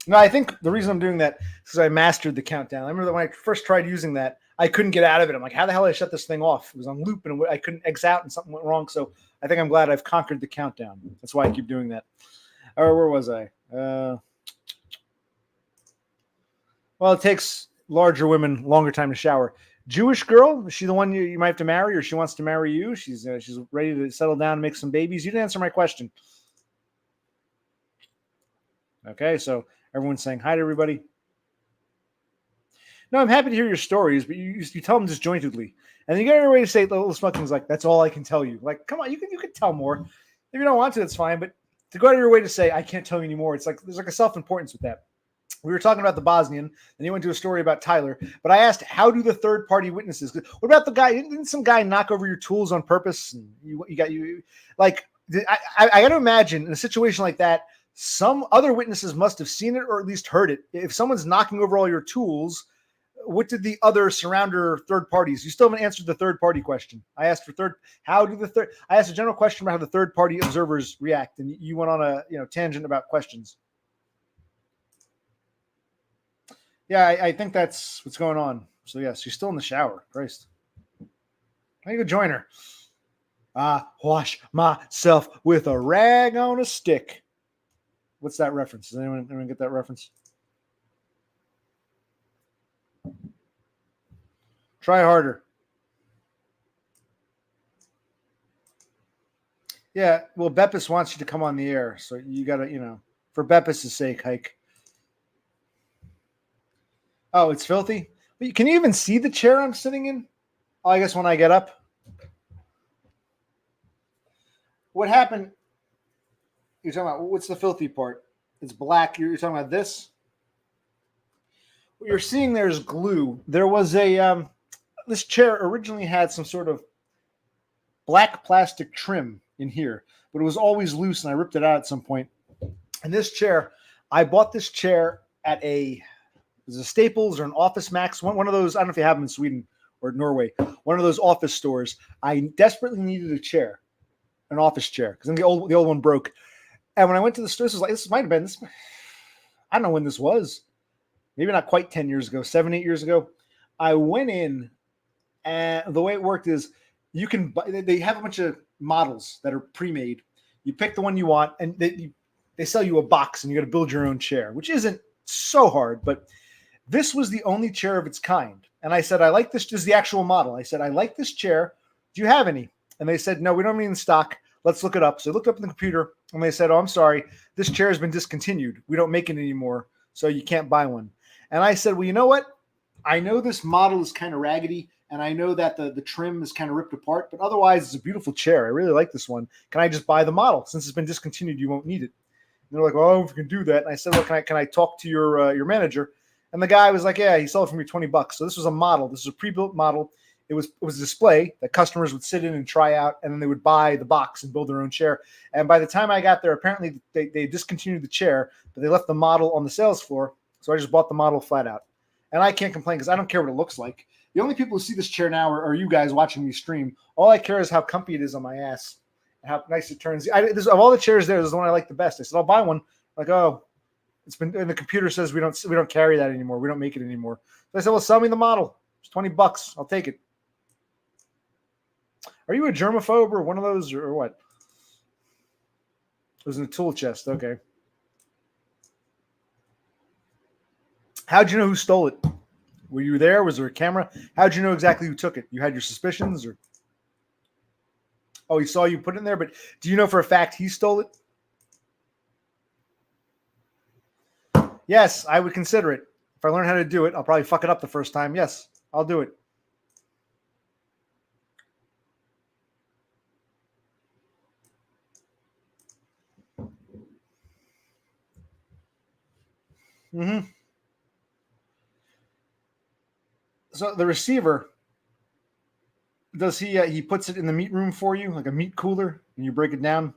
No, I think the reason I'm doing that is because I mastered the countdown. I remember that when I first tried using that, I couldn't get out of it. I'm like, how the hell did I shut this thing off? It was on loop and I couldn't X out and something went wrong. So I think I'm glad I've conquered the countdown. That's why I keep doing that. Or where was I? Well, it takes larger women longer time to shower. Jewish girl? Is she the one you might have to marry, or she wants to marry you? She's ready to settle down and make some babies. You didn't answer my question. Okay, so everyone's saying hi to everybody. No, I'm happy to hear your stories, but you tell them disjointedly. And then you get everybody to say, Little Smucking's like, that's all I can tell you. Like, come on, you can tell more. If you don't want to, that's fine. But to go out of your way to say, I can't tell you anymore, it's like there's like a self-importance with that. We were talking about the Bosnian, and you went to a story about Tyler. But I asked, how do the third-party witnesses? What about the guy? Didn't some guy knock over your tools on purpose? And I got to imagine in a situation like that, some other witnesses must have seen it or at least heard it. If someone's knocking over all your tools, what did the other surrounder third parties? You still haven't answered the third party question. I asked for I asked a general question about how the third party observers react, and you went on a tangent about questions. Yeah, I think that's what's going on. So yes, she's still in the shower. Christ. I need to join her. Wash myself with a rag on a stick. What's that reference? Does anyone get that reference? Try harder. Yeah, well, Beppis wants you to come on the air, so you got to, for Beppis' sake, hike. Oh, it's filthy? Can you even see the chair I'm sitting in? Oh, I guess when I get up. what happened? You're talking about what's the filthy part? It's black. You're talking about this. What you're seeing there is glue. There was a this chair originally had some sort of black plastic trim in here, but it was always loose, and I ripped it out at some point. And this chair, I bought this chair at a Staples or an Office Max, one of those. I don't know if you have them in Sweden or Norway. One of those office stores. I desperately needed a chair, an office chair, because then the old one broke. And when I went to the store, this might have been this. I don't know when this was. Maybe not quite 10 years ago, 7, 8 years ago. I went in, and the way it worked is you can buy. They have a bunch of models that are pre-made. You pick the one you want, and they sell you a box, and you got to build your own chair, which isn't so hard, but this was the only chair of its kind. And I said, I like this. This is the actual model. I said, I like this chair. Do you have any? And they said, no, we don't have any in stock. Let's look it up. So I looked up in the computer, and they said, oh, I'm sorry. This chair has been discontinued. We don't make it anymore, so you can't buy one. And I said, well, you know what? I know this model is kind of raggedy, and I know that the trim is kind of ripped apart, but otherwise it's a beautiful chair. I really like this one. Can I just buy the model? Since it's been discontinued, you won't need it. And they're like, oh, if you can do that. And I said, well, can I talk to your manager? And the guy was like, yeah, he sold it for me $20. So this was a model. This is a pre-built model. It was a display that customers would sit in and try out, and then they would buy the box and build their own chair. And by the time I got there, apparently they discontinued the chair, but they left the model on the sales floor. So I just bought the model flat out. And I can't complain because I don't care what it looks like. The only people who see this chair now are you guys watching me stream. All I care is how comfy it is on my ass and how nice it turns. Of all the chairs there, this is the one I like the best. I said, I'll buy one. Like, oh, it's been, and the computer says we don't carry that anymore. We don't make it anymore. So I said, well, sell me the model. It's $20. I'll take it. Are you a germaphobe or one of those or what? It was in a tool chest. Okay. How'd you know who stole it? Were you there? Was there a camera? How'd you know exactly who took it? You had your suspicions, or? Oh, he saw you put it in there, but do you know for a fact he stole it? Yes, I would consider it. If I learn how to do it, I'll probably fuck it up the first time. Yes, I'll do it. Mm-hmm. So the receiver, does he puts it in the meat room for you, like a meat cooler, and you break it down?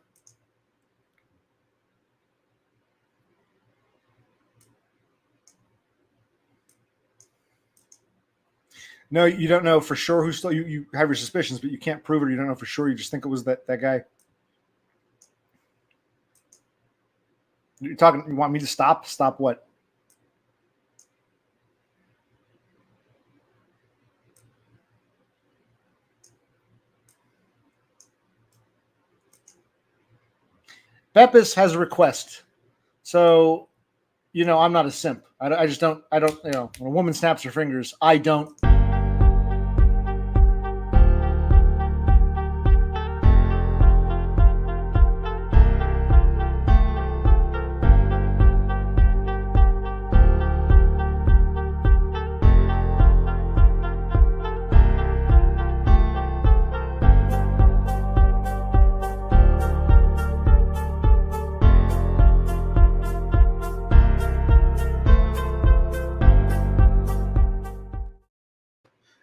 No, you don't know for sure who stole. You have your suspicions, but you can't prove it. Or you don't know for sure. You just think it was that guy. You're talking. You want me to stop? Stop what? Beppis has a request. So, I'm not a simp. I just don't. I don't. When a woman snaps her fingers, I don't.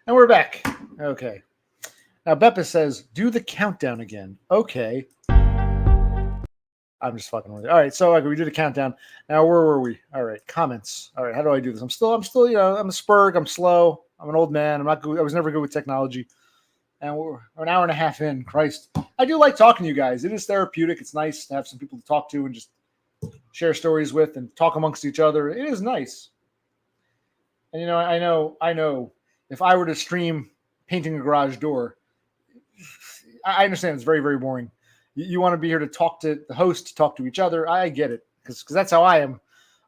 And we're back. Okay. Now, Beppis says, do the countdown again. Okay. I'm just fucking with you. All right. So we do the countdown. Now, where were we? All right. Comments. All right. How do I do this? I'm still, I'm a spurg. I'm slow. I'm an old man. I'm not good. I was never good with technology. And we're an hour and a half in. Christ. I do like talking to you guys. It is therapeutic. It's nice to have some people to talk to and just share stories with and talk amongst each other. It is nice. And, I know. If I were to stream painting a garage door, I understand it's very, very boring. You want to be here to talk to the host, to talk to each other. I get it because that's how I am.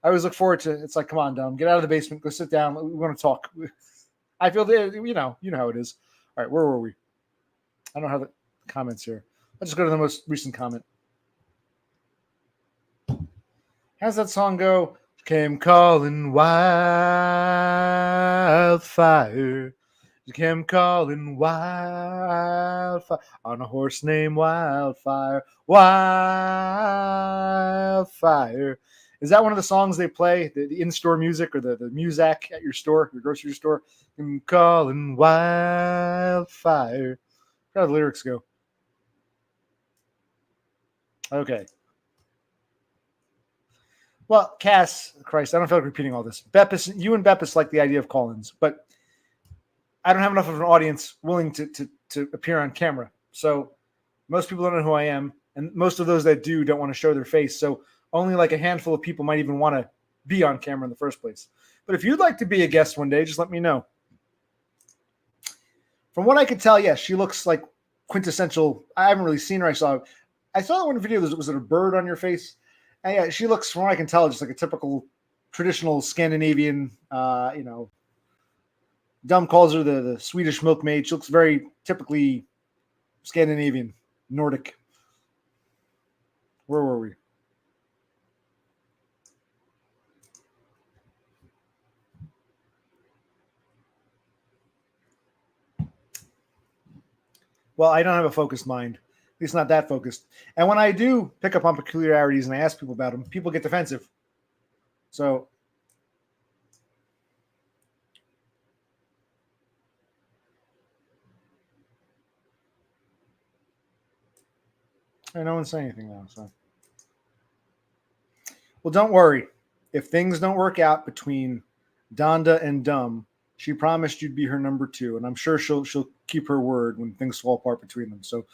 I always look forward to. It's like, come on, Dom, get out of the basement, go sit down. We want to talk. I feel that you know how it is. All right, where were we? I don't have the comments here. Let's just go to the most recent comment. How's that song go? Came calling wildfire. Him calling wildfire on a horse named Wildfire. Wildfire. Is that one of the songs they play, the in-store music or the Muzak at your store, your grocery store? I'm calling wildfire. How do the lyrics go? Okay. Well, Cass, Christ, I don't feel like repeating all this. Beppis, you and Beppis like the idea of call-ins, but I don't have enough of an audience willing to appear on camera. So most people don't know who I am, and most of those that do don't want to show their face. So only like a handful of people might even want to be on camera in the first place. But if you'd like to be a guest one day, just let me know. From what I could tell, yes, she looks like quintessential. I haven't really seen her. I saw that one video. Was it a bird on your face? And yeah, she looks, from what I can tell, just like a typical traditional Scandinavian, Dumb calls her the Swedish milkmaid. She looks very typically Scandinavian, Nordic. Where were we? Well, I don't have a focused mind. At least not that focused. And when I do pick up on peculiarities and I ask people about them, people get defensive. So no one's saying anything now. So, well, don't worry. If things don't work out between Donda and Dumb, she promised you'd be her number 2, and I'm sure she'll keep her word when things fall apart between them. So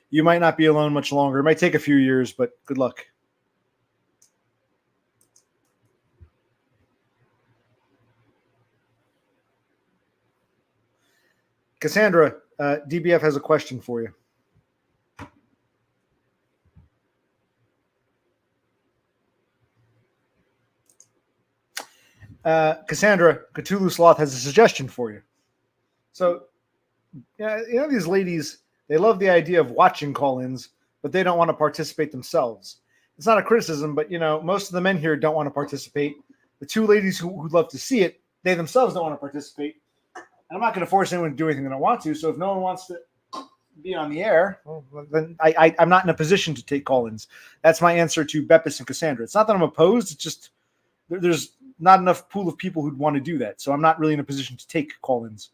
you might not be alone much longer. It might take a few years, but good luck. Cassandra, DBF has a question for you. Cassandra, Cthulhu Sloth has a suggestion for you. So, these ladies, they love the idea of watching call-ins, but they don't want to participate themselves. It's not a criticism, but, most of the men here don't want to participate. The 2 ladies who'd love to see it, they themselves don't want to participate. And I'm not going to force anyone to do anything they don't want to. So if no one wants to be on the air, well, then I'm not in a position to take call-ins. That's my answer to Beppis and Cassandra. It's not that I'm opposed. It's just there's not enough pool of people who'd want to do that. So I'm not really in a position to take call-ins.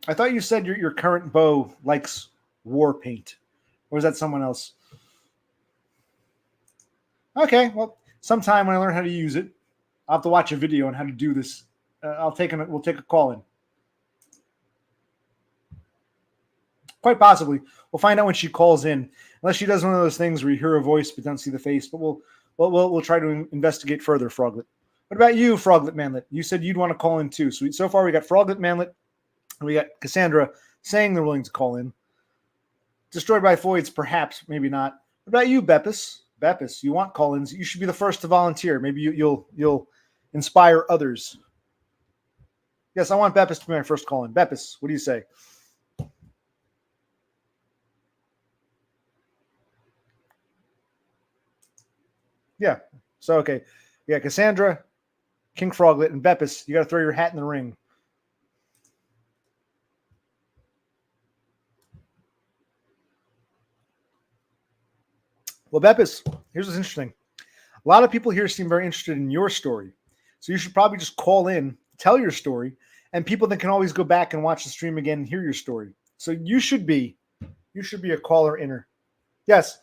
I thought you said your current beau likes war paint. Or is that someone else? Okay, well, sometime when I learn how to use it, I'll have to watch a video on how to do this. We'll take a call in. Quite possibly. We'll find out when she calls in. Unless she does one of those things where you hear a voice but don't see the face. But we'll try to investigate further, Froglet. What about you, Froglet Manlet? You said you'd want to call in too. So far we got Froglet Manlet, and we got Cassandra saying they're willing to call in. Destroyed by Foids, perhaps, maybe not. What about you, Beppis? Beppis, you want call-ins? You should be the first to volunteer. Maybe you'll inspire others. Yes, I want Beppis to be my first call-in. Beppis, what do you say? Yeah. So okay, yeah, Cassandra, King Froglet, and Beppis. You got to throw your hat in the ring. Well, Beppis, here's what's interesting. A lot of people here seem very interested in your story. So you should probably just call in, tell your story, and people then can always go back and watch the stream again and hear your story. So you should be a caller inner. Yes.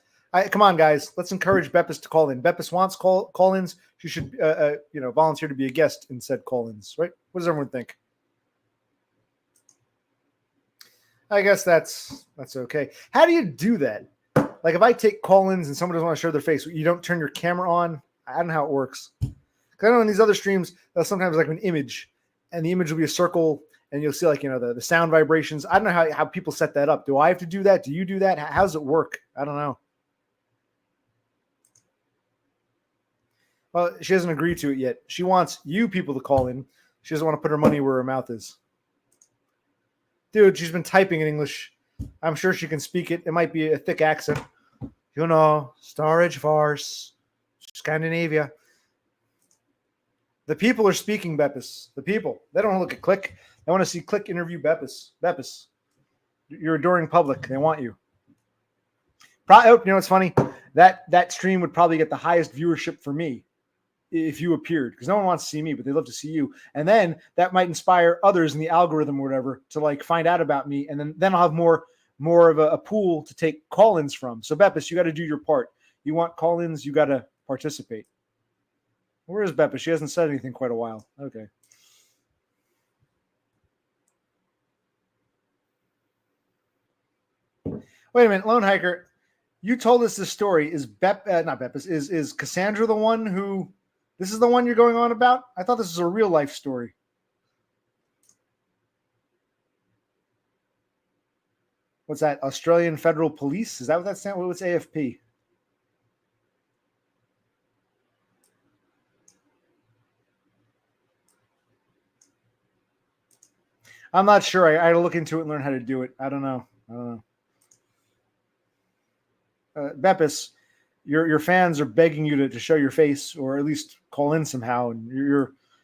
Come on, guys. Let's encourage Beppis to call in. Beppis wants call-ins. She should volunteer to be a guest in said call-ins, right? What does everyone think? I guess that's okay. How do you do that? Like if I take call-ins and someone doesn't want to show their face, you don't turn your camera on. I don't know how it works. Because I know in these other streams, they'll sometimes like an image, and the image will be a circle, and you'll see like the sound vibrations. I don't know how people set that up. Do I have to do that? Do you do that? How does it work? I don't know. Well, she hasn't agreed to it yet. She wants you people to call in. She doesn't want to put her money where her mouth is. Dude, she's been typing in English. I'm sure she can speak it. It might be a thick accent. Storage Force, Scandinavia. The people are speaking, Beppis. The people. They don't look at Click. They want to see Click interview Beppis. Beppis. You're adoring public. They want you. You know what's funny? That stream would probably get the highest viewership for me if you appeared, because no one wants to see me, but they love to see you. And then that might inspire others in the algorithm or whatever to like find out about me, and then I'll have more of a pool to take call-ins from. So Beppis, you got to do your part. You want call-ins, you got to participate. Where is Beppis? She hasn't said anything quite a while. Okay. Wait a minute, Lone Hiker. You told us this story. Is not Beppis? Is Cassandra the one who? This is the one you're going on about? I thought this was a real life story. What's that? Australian Federal Police? Is that what that stands for? What's AFP? I'm not sure. I had to look into it and learn how to do it. I don't know. Beppis, your fans are begging you to show your face or at least call in somehow. And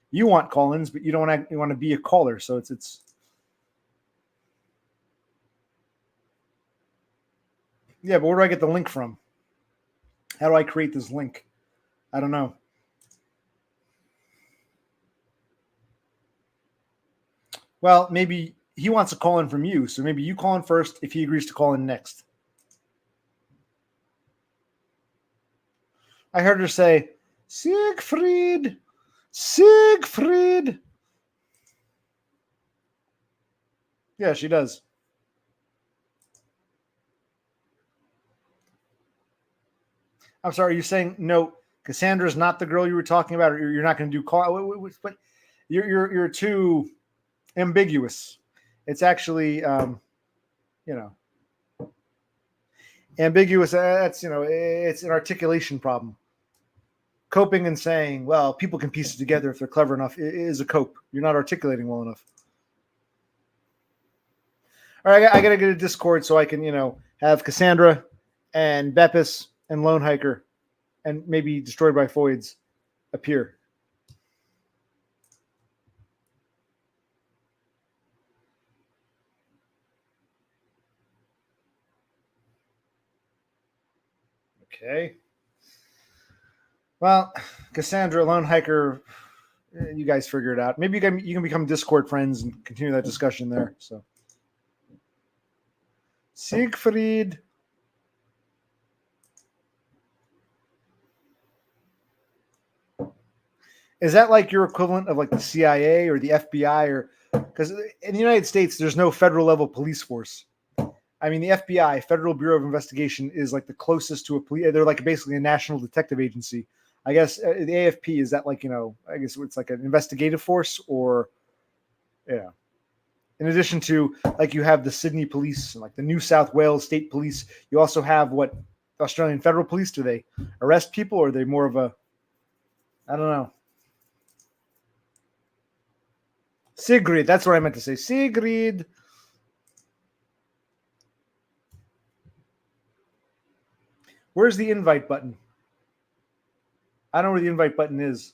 you want call-ins, but you don't want to be a caller. So it's. Yeah, but where do I get the link from? How do I create this link? I don't know. Well, maybe he wants a call in from you, so maybe you call in first if he agrees to call in next. I heard her say, Siegfried. Yeah, she does. I'm sorry, are you saying no, Cassandra's not the girl you were talking about, or you're not going to do call? But you're too ambiguous. It's actually, ambiguous. That's it's an articulation problem. Coping and saying, well, people can piece it together if they're clever enough is a cope. You're not articulating well enough. All right, I got to get a Discord so I can, have Cassandra and Beppis and Lone Hiker and maybe Destroyed by Foids appear. Okay. Well, Cassandra, Lone Hiker, you guys figure it out. Maybe you can become Discord friends and continue that discussion there. So, Siegfried. Is that like your equivalent of like the CIA or the FBI, or because in the United States there's no federal level police force? I mean, the FBI, Federal Bureau of Investigation, is like the closest to a police. They're like basically a national detective agency. I guess the AFP is that like I guess it's like an investigative force, or yeah. In addition to like you have the Sydney Police and like the New South Wales State Police, you also have what Australian Federal Police. Do they arrest people, or are they more of a? I don't know. Sigrid, that's what I meant to say. Sigrid. Where's the invite button? I don't know where the invite button is.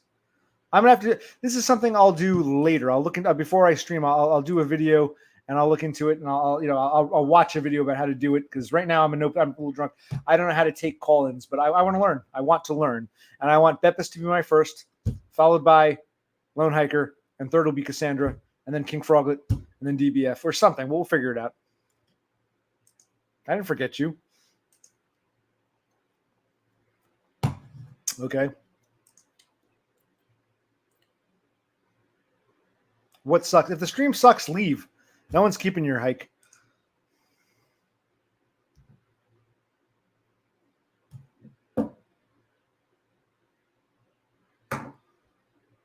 I'm gonna have to. This is something I'll do later. I'll look into before I stream. I'll do a video and I'll look into it and I'll watch a video about how to do it, because right now I'm a little drunk. I don't know how to take call-ins, but I want to learn. I want to learn, and I want Beppis to be my first, followed by Lone Hiker, and third will be Cassandra, and then King Froglet, and then DBF or something. We'll figure it out. I didn't forget you. Okay. What sucks? If the stream sucks, leave. No one's keeping your hike.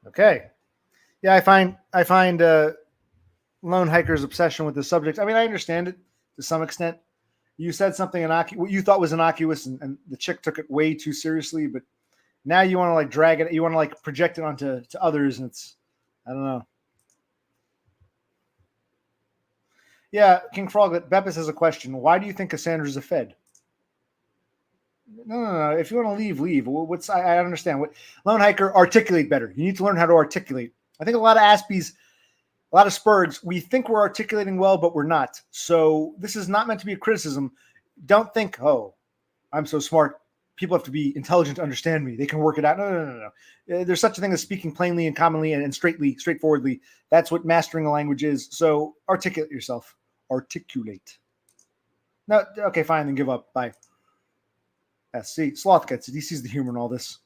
Okay. Yeah, I find Lone Hiker's obsession with the subject. I mean, I understand it to some extent. You said something what you thought was innocuous, and the chick took it way too seriously. But now you want to like drag it. You want to like project it onto others, and it's I don't know. Yeah, King Froglet, Beppis has a question. Why do you think Cassandra's a Fed? No. If you want to leave, leave. I understand. What lone hiker, articulate better. You need to learn how to articulate. I think a lot of Aspies, a lot of Spurgs, we think we're articulating well, but we're not. So this is not meant to be a criticism. Don't think, oh, I'm so smart. People have to be intelligent to understand me. They can work it out. No. There's such a thing as speaking plainly and commonly and straightforwardly. That's what mastering a language is. So articulate yourself. Articulate. No, okay, fine, then give up. Bye. See, Sloth gets it. He sees the humor in all this.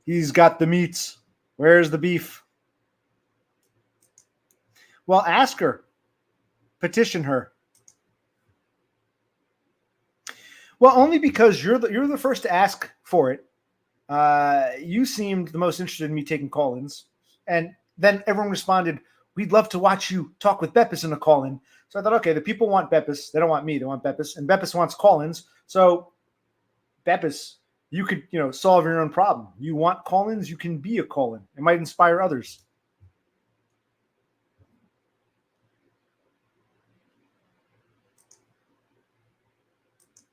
He's got the meats. Where's the beef? Well, ask her. Petition her. Well, only because you're the first to ask for it. You seemed the most interested in me taking call-ins, and then everyone responded, "We'd love to watch you talk with Beppis in a call-in." So I thought, okay, the people want Beppis. They don't want me. They want Beppis, and Beppis wants call-ins. So Beppis, you could solve your own problem. You want call-ins, you can be a call-in. It might inspire others.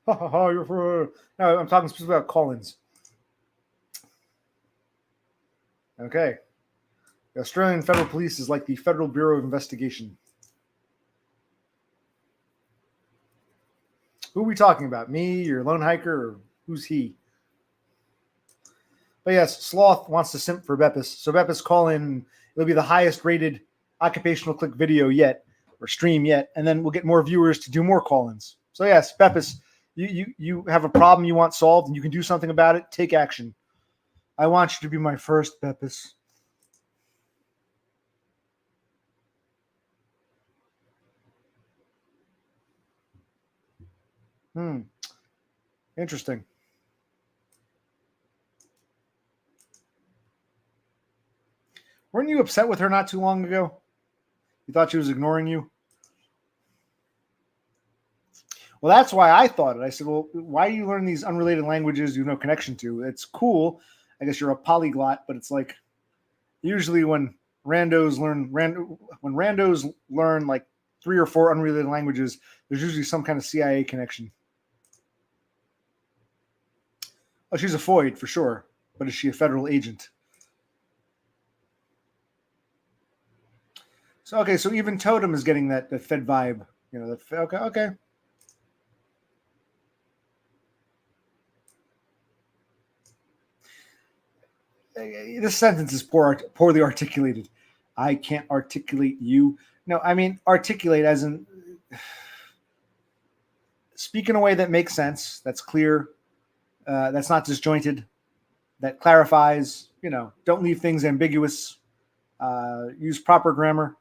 No, I'm talking specifically about call-ins. Okay. The Australian Federal Police is like the Federal Bureau of Investigation. Who are we talking about? Me, your lone hiker, or who's he? But yes, Sloth wants to simp for Beppis. So Beppis call in. It'll be the highest rated occupational click video yet, or stream yet, and then we'll get more viewers to do more call-ins. So yes, Beppis, you have a problem you want solved and you can do something about it. Take action. I want you to be my first, Beppis. Interesting. Weren't you upset with her not too long ago? You thought she was ignoring you? Well, that's why I thought it. I said, well, why do you learn these unrelated languages you have no connection to? It's cool. I guess you're a polyglot, but it's like usually when randos learn like 3 or 4 unrelated languages, there's usually some kind of CIA connection. Oh, she's a FOID for sure, but is she a federal agent? So okay, so even Totem is getting that Fed vibe, okay. This sentence is poorly articulated. I can't articulate you. No, I mean articulate as in speak in a way that makes sense, that's clear, that's not disjointed, that clarifies. Don't leave things ambiguous. Use proper grammar.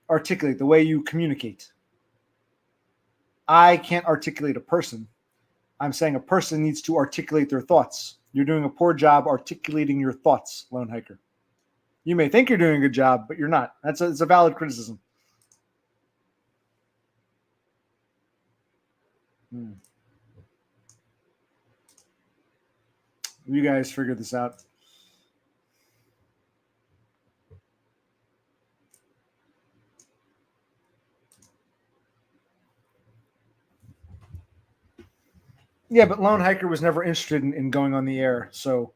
Articulate the way you communicate. I can't articulate a person. I'm saying a person needs to articulate their thoughts. You're doing a poor job articulating your thoughts, lone hiker. You may think you're doing a good job, but you're not. It's a valid criticism. You guys figure this out. Yeah, but Lone Hiker was never interested in going on the air. So,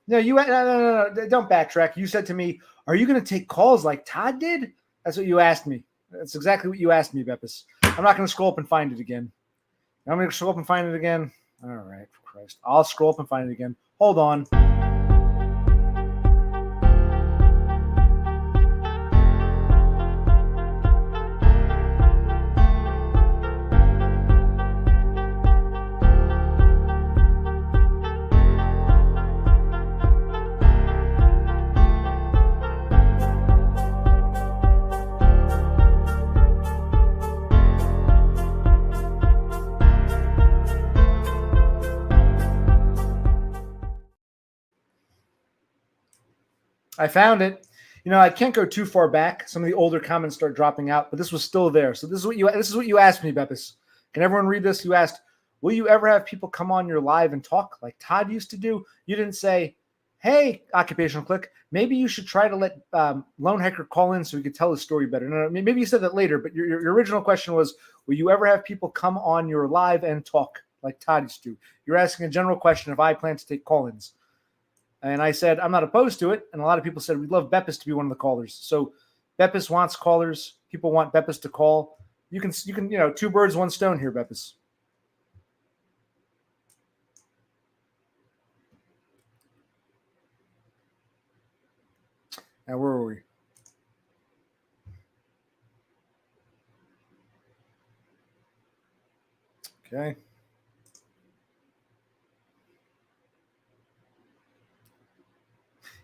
no, don't backtrack. You said to me, "Are you going to take calls like Todd did?" That's what you asked me. That's exactly what you asked me, Beppis. I'm not going to scroll up and find it again. I'm going to scroll up and find it again. All right, for Christ. I'll scroll up and find it again. Hold on. I found it. I can't go too far back. Some of the older comments start dropping out, but this was still there. So this is what you asked me, Beppis. Can everyone read this? You asked, will you ever have people come on your live and talk like Todd used to do? You didn't say, hey, Occupational Click, maybe you should try to let Lone Hiker call in so he could tell his story better. No, maybe you said that later, but your original question was, will you ever have people come on your live and talk like Todd used to? You're asking a general question if I plan to take call-ins. And I said, I'm not opposed to it. And a lot of people said, we'd love Beppis to be one of the callers. So Beppis wants callers. People want Beppis to call. You can, two birds, one stone here, Beppis. Now, where were we? Okay.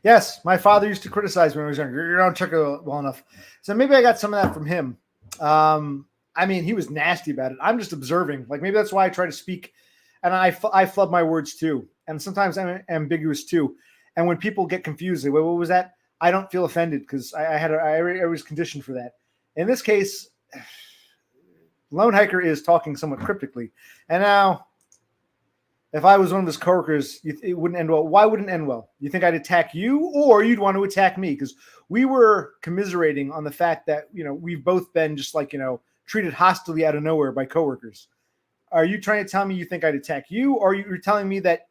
Yes, my father used to criticize me when I was younger. You don't check it well enough. So maybe I got some of that from him. I mean, he was nasty about it. I'm just observing. Like, maybe that's why I try to speak. And I flub my words too. And sometimes I'm ambiguous too. And when people get confused, they go, what was that? I don't feel offended because I was conditioned for that. In this case, Lone Hiker is talking somewhat cryptically. And now, if I was one of his coworkers, it wouldn't end well. Why wouldn't it end well? You think I'd attack you, or you'd want to attack me? Because we were commiserating on the fact that, we've both been just like, treated hostilely out of nowhere by coworkers. Are you trying to tell me you think I'd attack you, or you're telling me that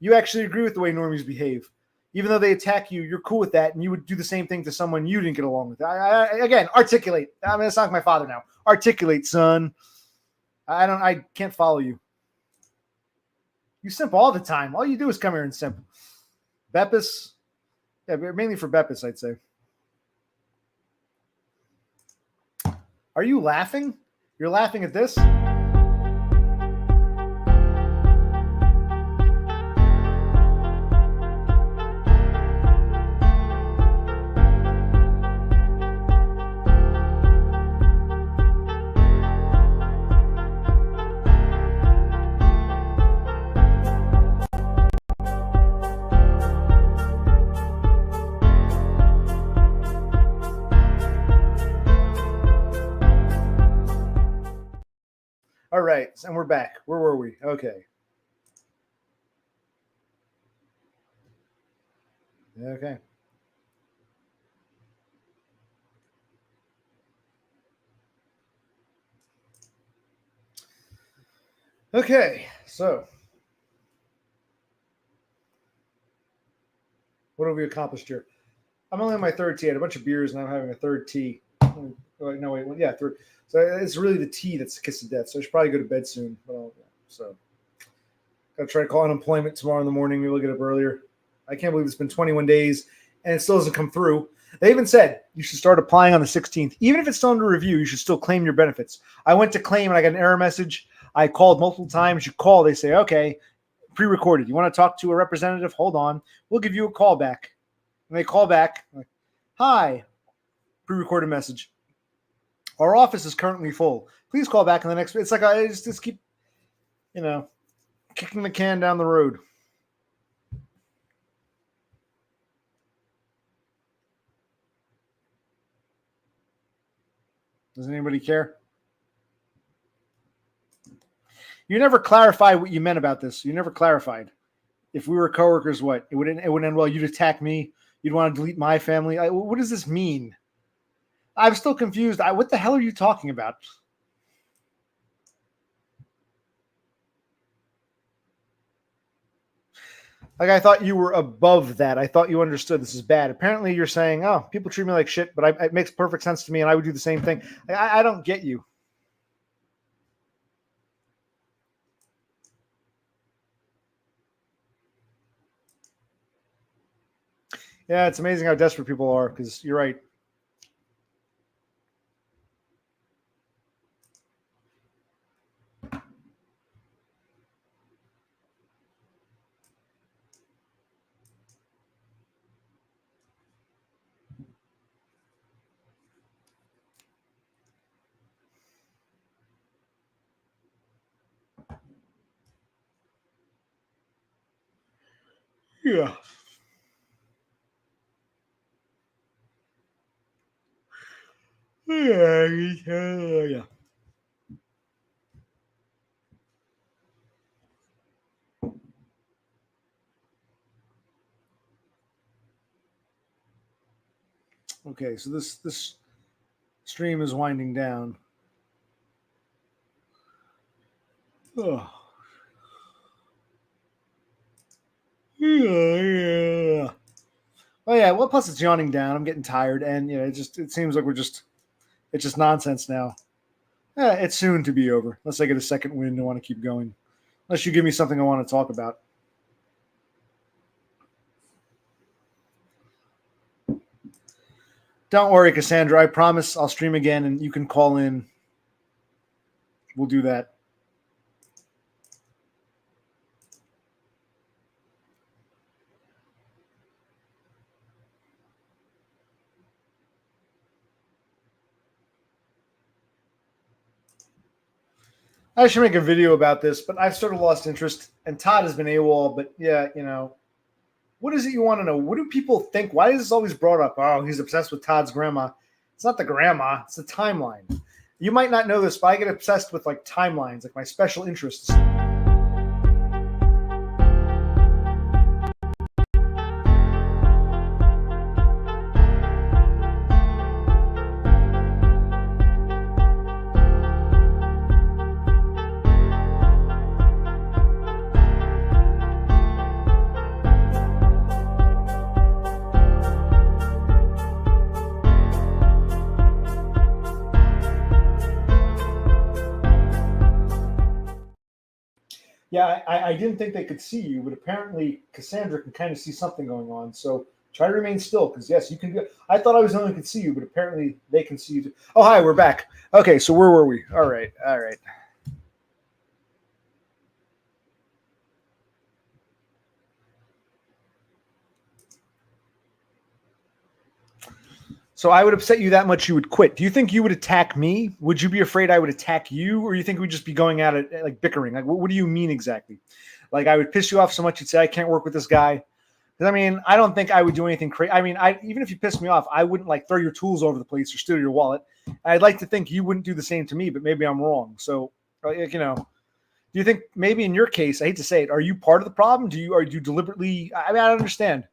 you actually agree with the way normies behave? Even though they attack you, you're cool with that, and you would do the same thing to someone you didn't get along with. Again, articulate. I'm going to sound like my father now. Articulate, son. I can't follow you. You simp all the time. All you do is come here and simp. Beppis. Yeah, mainly for Beppis, I'd say. Are you laughing? You're laughing at this? All right, and we're back. Where were we? Okay. Okay. Okay, so what have we accomplished here? I'm only on my third tea. I had a bunch of beers, and I'm having a third tea. No, wait, yeah, third. So it's really the tea that's the kiss of death. So I should probably go to bed soon. So gotta try to call unemployment tomorrow in the morning. Maybe we'll get up earlier. I can't believe it's been 21 days and it still doesn't come through. They even said you should start applying on the 16th. Even if it's still under review, you should still claim your benefits. I went to claim and I got an error message. I called multiple times. You call, they say, okay, pre-recorded. You want to talk to a representative? Hold on. We'll give you a call back. And they call back. Like, hi, pre-recorded message. Our office is currently full. Please call back in the next. It's like I just keep, kicking the can down the road. Does anybody care? You never clarified what you meant about this. You never clarified. If we were coworkers, what? It wouldn't end well. You'd attack me. You'd want to delete my family. What does this mean? I'm still confused. What the hell are you talking about? Like, I thought you were above that. I thought you understood this is bad. Apparently, you're saying, oh, people treat me like shit, but it makes perfect sense to me, and I would do the same thing. I don't get you. Yeah, it's amazing how desperate people are, because you're right. Yeah. Yeah. Okay, so this stream is winding down. Oh. Yeah. Oh yeah. Well, plus it's yawning down. I'm getting tired, and it seems like it's just nonsense now. Yeah, it's soon to be over. Unless I get a second wind and want to keep going. Unless you give me something I want to talk about. Don't worry, Cassandra. I promise I'll stream again, and you can call in. We'll do that. I should make a video about this, but I've sort of lost interest, and Todd has been AWOL. But yeah, what is it you want to know? What do people think? Why is this always brought up? Oh, he's obsessed with Todd's grandma. It's not the grandma; it's the timeline. You might not know this, but I get obsessed with like timelines, like my special interests. Yeah, I didn't think they could see you, but apparently Cassandra can kind of see something going on. So try to remain still, because yes, you can do. I thought I was the only one who could see you, but apparently they can see you too. Oh, hi, we're back. Okay, so where were we? All right. So I would upset you that much you would quit. Do you think you would attack me? Would you be afraid I would attack you? Or you think we'd just be going at it like bickering? Like, what do you mean exactly? Like I would piss you off so much you'd say, I can't work with this guy. Because I mean, I don't think I would do anything crazy. I mean, even if you pissed me off, I wouldn't like throw your tools over the place or steal your wallet. I'd like to think you wouldn't do the same to me, but maybe I'm wrong. So, do you think maybe in your case, I hate to say it, are you part of the problem? Do you deliberately? I mean, I don't understand.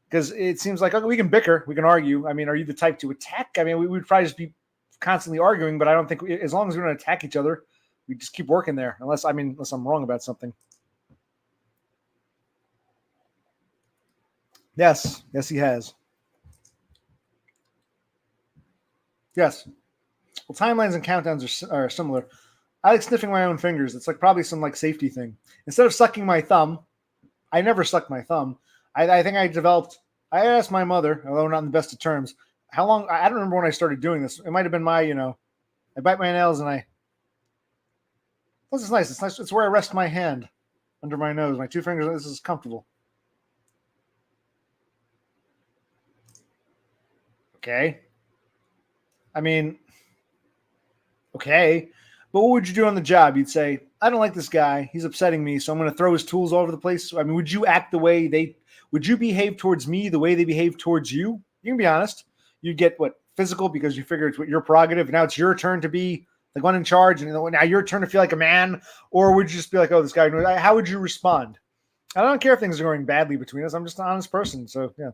Because it seems like, okay, we can bicker, we can argue. I mean, are you the type to attack? I mean, we would probably just be constantly arguing, but I don't think as long as we don't attack each other, we just keep working there. Unless I'm wrong about something. Yes, he has. Yes. Well, timelines and countdowns are similar. I like sniffing my own fingers. It's like probably some like safety thing. Instead of sucking my thumb, I never sucked my thumb. I think I asked my mother, although not in the best of terms, how long, I don't remember when I started doing this. It might have been I bite my nails and this is nice. It's nice. It's where I rest my hand under my nose, my two fingers. This is comfortable. Okay. I mean, okay. But what would you do on the job? You'd say, I don't like this guy. He's upsetting me, so I'm going to throw his tools all over the place. I mean, would you act the way would you behave towards me the way they behave towards you? You can be honest. You'd get physical because you figure it's your prerogative. Now it's your turn to be the one in charge, and now your turn to feel like a man. Or would you just be like, oh, this guy? How would you respond? I don't care if things are going badly between us. I'm just an honest person. So yeah,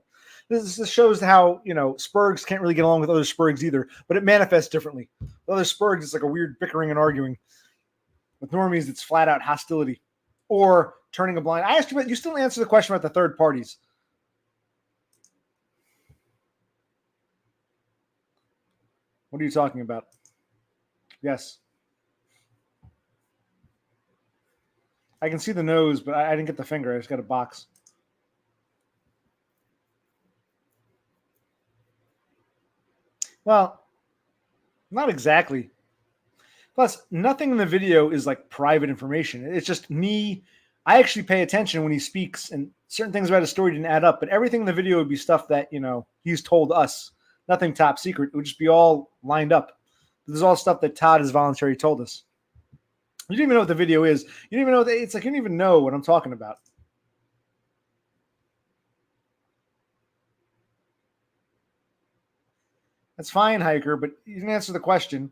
this shows how Spurgs can't really get along with other Spurgs either, but it manifests differently. With other Spurgs, it's like a weird bickering and arguing. With normies, it's flat out hostility or turning a blind. I asked you, but you still answer the question about the third parties. What are you talking about? Yes. I can see the nose, but I didn't get the finger. I just got a box. Well, not exactly. Plus, nothing in the video is like private information. It's just me. I actually pay attention when he speaks, and certain things about his story didn't add up. But everything in the video would be stuff that he's told us. Nothing top secret. It would just be all lined up. This is all stuff that Todd has voluntarily told us. You don't even know what the video is. You don't even know. It's like you don't even know what I'm talking about. That's fine, Hiker, but you didn't answer the question.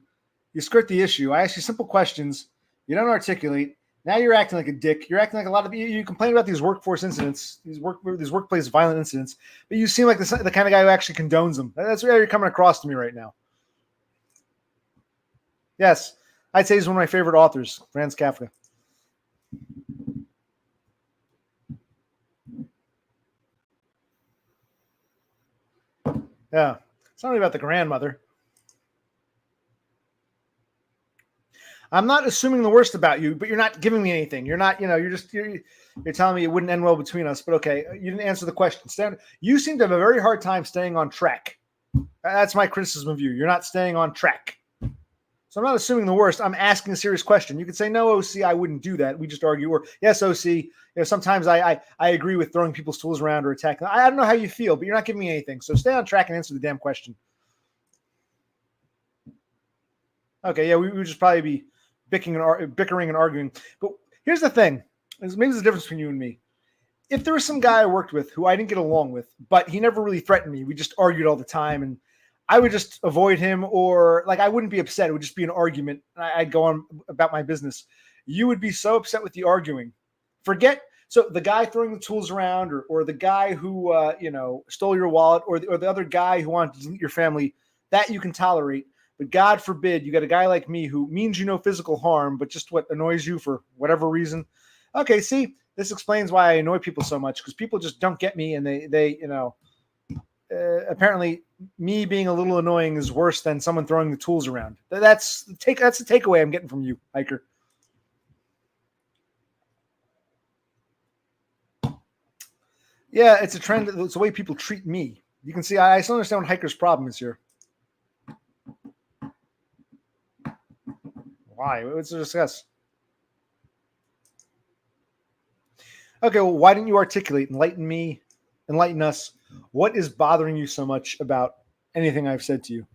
You skirt the issue. I ask you simple questions. You don't articulate. Now you're acting like a dick. You're acting like a lot of you complain about these workforce incidents, these workplace violent incidents, but you seem like the kind of guy who actually condones them. That's where you're coming across to me right now. Yes, I'd say he's one of my favorite authors, Franz Kafka. Yeah. It's not really about the grandmother. I'm not assuming the worst about you, but you're not giving me anything. You're not, you're telling me it wouldn't end well between us. But okay, you didn't answer the question. You seem to have a very hard time staying on track. That's my criticism of you. You're not staying on track. So I'm not assuming the worst. I'm asking a serious question. You could say, no, OC, I wouldn't do that. We just argue. Or, yes, OC, sometimes I agree with throwing people's tools around or attacking. I don't know how you feel, but you're not giving me anything. So stay on track and answer the damn question. Okay, yeah, we would just probably be bickering and arguing. But here's the thing. Maybe there's a difference between you and me. If there was some guy I worked with who I didn't get along with, but he never really threatened me, we just argued all the time, and I would just avoid him, or like I wouldn't be upset. It would just be an argument. I'd go on about my business. You would be so upset with the arguing. So the guy throwing the tools around, or the guy who stole your wallet, or the other guy who wanted to delete your family, that you can tolerate. But God forbid you got a guy like me who means you no physical harm, but just what annoys you for whatever reason. Okay, see, this explains why I annoy people so much, because people just don't get me, and they apparently me being a little annoying is worse than someone throwing the tools around. That's the takeaway I'm getting from you, Hiker. Yeah, it's a trend. It's the way people treat me. You can see I still understand what Hiker's problem is here. Why? What's to discuss? Okay, well, why didn't you articulate, enlighten us? What is bothering you so much about anything I've said to you?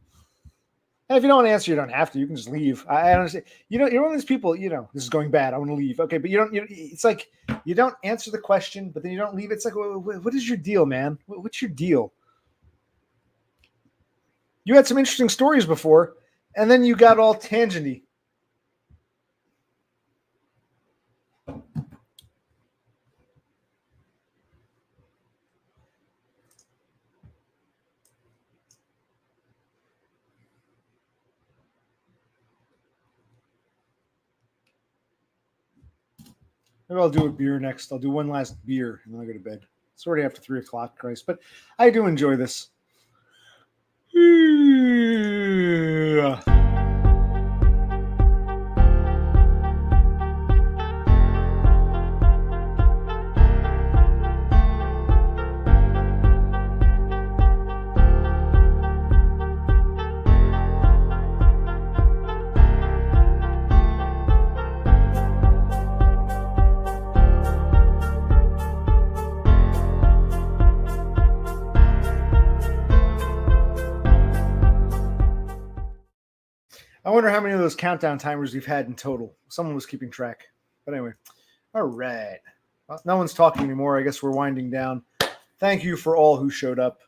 And if you don't want to answer, you don't have to. You can just leave. I understand. You're one of those people. This is going bad. I want to leave. Okay, but you don't. It's like you don't answer the question, but then you don't leave. It's like, what is your deal, man? What's your deal? You had some interesting stories before, and then you got all tangenty. Maybe I'll do a beer next. I'll do one last beer, and then I'll go to bed. It's already after 3:00, Christ. But I do enjoy this. Yeah. I wonder how many of those countdown timers we've had in total. Someone was keeping track. But anyway, all right. Well, no one's talking anymore. I guess we're winding down. Thank you for all who showed up.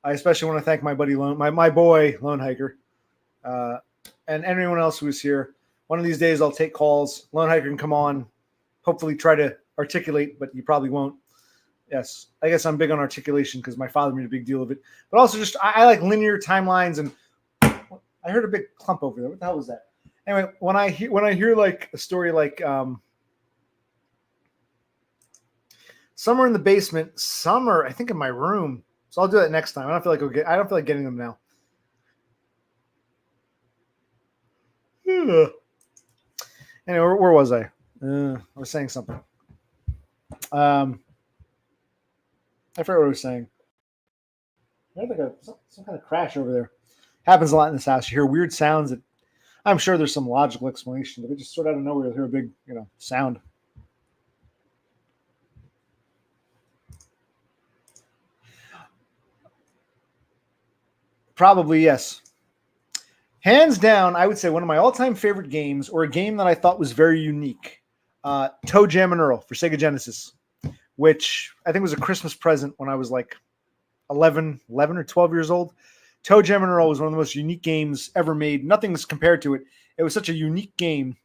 I especially want to thank my buddy, my boy, Lone Hiker, and anyone else who was here. One of these days I'll take calls. Lone Hiker can come on, hopefully try to articulate, but you probably won't. Yes, I guess I'm big on articulation because my father made a big deal of it. But also just I like linear timelines, and I heard a big clump over there. What the hell was that? Anyway, when I hear like a story like some are in the basement, some are I think in my room. So I'll do that next time. I don't feel like getting them now. Anyway, where was I? I was saying something. I forgot what I was saying. I had like some kind of crash over there. Happens a lot in this house. You hear weird sounds that I'm sure there's some logical explanation, but they just sort of out of nowhere you'll hear a big, sound. Probably, yes. Hands down, I would say one of my all-time favorite games, or a game that I thought was very unique, Toe Jam and Earl for Sega Genesis, which I think was a Christmas present when I was like 11 or 12 years old. Toe Jam and Earl was one of the most unique games ever made. Nothing's compared to it. It was such a unique game.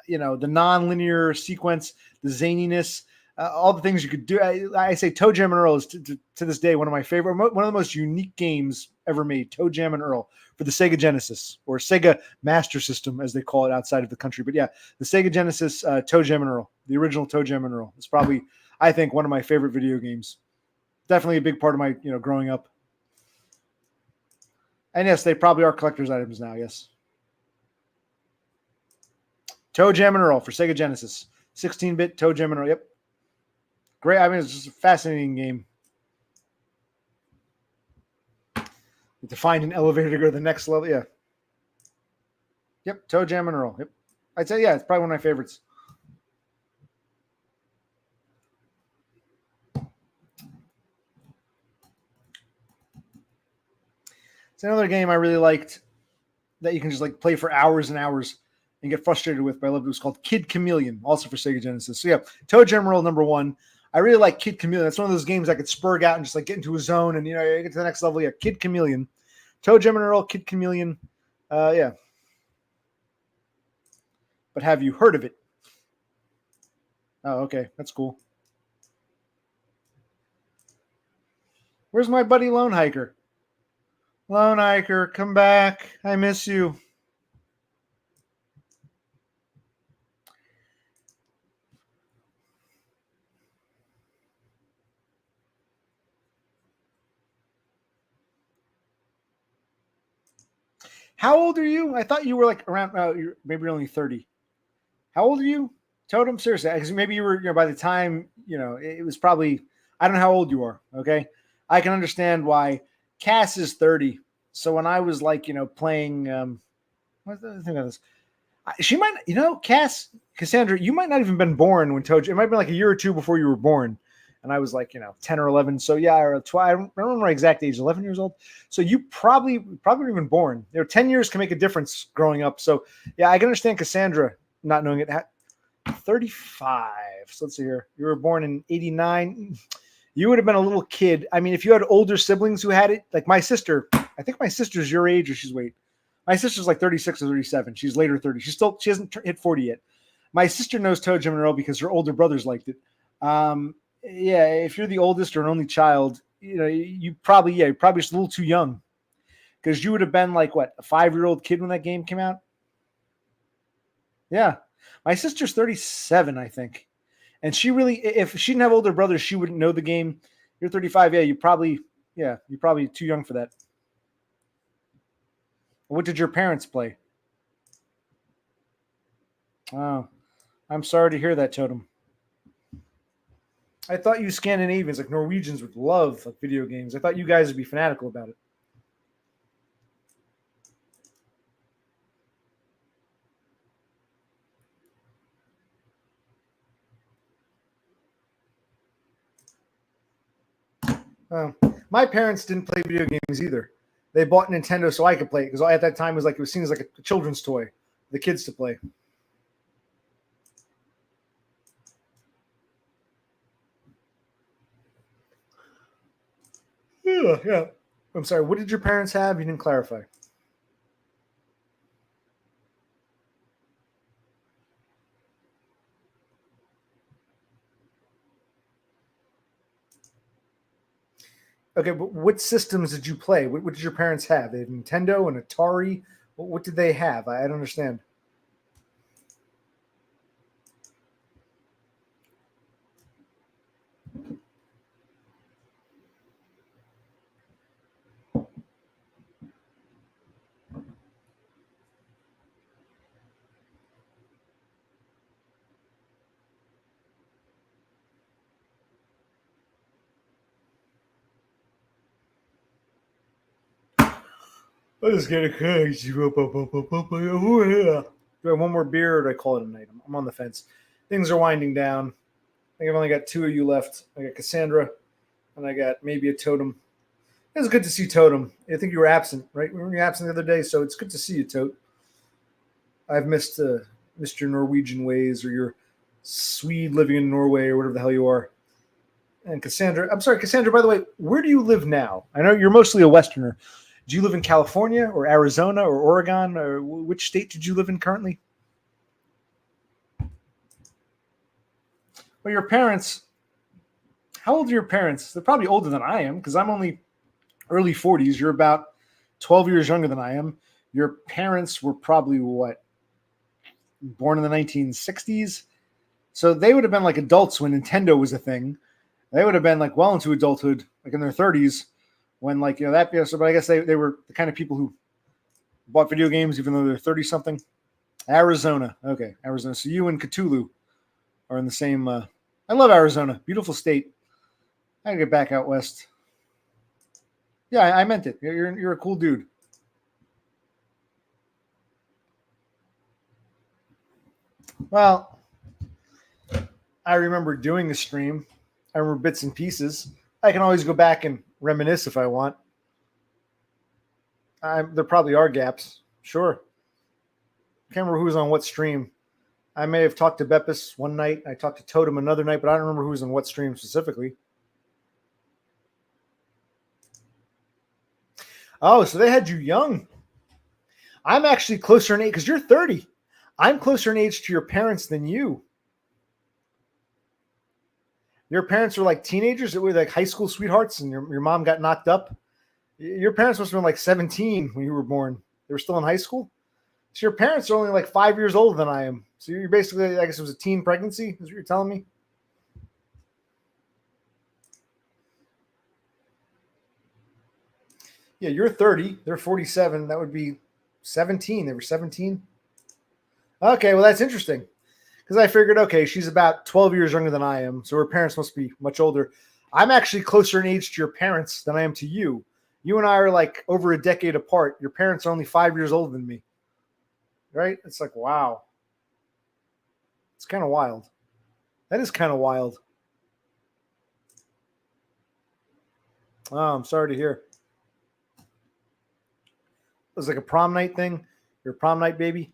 The non-linear sequence, the zaniness, all the things you could do. I say Toe Jam and Earl is to this day one of my favorite, one of the most unique games ever made. Toe Jam and Earl for the Sega Genesis, or Sega Master System as they call it outside of the country. But yeah, the Sega Genesis Toe Jam and Earl, the original Toe Jam and Earl, is probably, I think, one of my favorite video games. Definitely a big part of my growing up. And yes, they probably are collector's items now, yes. Toe Jam and Earl for Sega Genesis. 16-bit Toe Jam and Earl, yep. Great, I mean, it's just a fascinating game. To find an elevator to go to the next level, yeah. Yep, Toe Jam and Earl, yep. I'd say, yeah, it's probably one of my favorites. It's another game I really liked that you can just like play for hours and hours and get frustrated with, but I loved it. It was called Kid Chameleon, also for Sega Genesis. So yeah, Toe Jam and Earl number one. I really like Kid Chameleon. That's one of those games I could spurg out and just like get into a zone and, you know, get to the next level. Yeah, Kid Chameleon. Toe Jam and Earl, Kid Chameleon. Yeah. But have you heard of it? Oh, okay. That's cool. Where's my buddy Lone Hiker? Lone Hiker, come back. I miss you. How old are you? I thought you were like around, maybe you're only 30. How old are you? Totem, seriously, because maybe you were, you know, by the time, you know, it was probably, I don't know how old you are, okay? I can understand why. Cass is 30. So when I was like, you know, playing, what's the thing of this? She might, you know, Cassandra, you might not even been born when Toad, it might have been like a year or two before you were born. And I was like, you know, 10 or 11. So yeah, or 12, I don't remember my exact age, 11 years old. So you probably weren't even born. You know, 10 years can make a difference growing up. So yeah, I can understand Cassandra not knowing it. 35. So let's see here. You were born in 89. You would have been a little kid. I mean, if you had older siblings who had it, like my sister, I think my sister's your age or she's wait. My sister's like 36 or 37. She's later 30. She hasn't hit 40 yet. My sister knows Toe Jam and Earl because her older brothers liked it. Yeah, if you're the oldest or an only child, you know, you're probably just a little too young because you would have been like what, a 5-year-old kid when that game came out. Yeah, my sister's 37, I think, and she really, if she didn't have older brothers, she wouldn't know the game. You're 35, yeah, you're probably too young for that. What did your parents play? Oh, I'm sorry to hear that, Totem. I thought you Scandinavians, like Norwegians, would love like video games. I thought you guys would be fanatical about it. My parents didn't play video games either. They bought Nintendo so I could play it because at that time it was seen as like a children's toy, the kids to play. Yeah. I'm sorry. What did your parents have? You didn't clarify. Okay, but what systems did you play? What did your parents have? They had Nintendo and Atari. What did they have? I don't understand. I just get a crazy. Do I have one more beer or do I call it a night? I'm on the fence. Things are winding down. I think I've only got 2 of you left. I got Cassandra and I got maybe a Totem. It's good to see Totem. I think you were absent, right? We were absent the other day, so it's good to see you, Tote. I've missed your Norwegian ways or your Swede living in Norway or whatever the hell you are. And Cassandra, I'm sorry, Cassandra, by the way, where do you live now? I know you're mostly a Westerner. Do you live in California or Arizona or Oregon? Or which state did you live in currently? Well, your parents, how old are your parents? They're probably older than I am because I'm only early 40s. You're about 12 years younger than I am. Your parents were probably what? Born in the 1960s. So they would have been like adults when Nintendo was a thing. They would have been like well into adulthood, like in their 30s, when like that. So, but I guess they were the kind of people who bought video games even though they're 30 something. Arizona, okay, Arizona. So you and Cthulhu are in the same. I love Arizona, beautiful state. I gotta get back out west. Yeah, I meant it. You're a cool dude. Well, I remember doing a stream. I remember bits and pieces. I can always go back and reminisce if I want. There probably are gaps. Sure. Can't remember who was on what stream. I may have talked to Beppis one night. I talked to Totem another night, but I don't remember who was on what stream specifically. Oh, so they had you young. I'm actually closer in age because you're 30. I'm closer in age to your parents than you. Your parents were like teenagers that were like high school sweethearts, and your mom got knocked up. Your parents must have been like 17 when you were born. They were still in high school. So your parents are only like 5 years older than I am. So you're basically, I guess it was a teen pregnancy, is what you're telling me? Yeah, you're 30. They're 47. That would be 17. They were 17. Okay, well, that's interesting. Because I figured, okay, she's about 12 years younger than I am. So her parents must be much older. I'm actually closer in age to your parents than I am to you. You and I are like over a decade apart. Your parents are only 5 years older than me. Right? It's like, wow. It's kind of wild. That is kind of wild. Oh, I'm sorry to hear. It was like a prom night thing. Your prom night baby.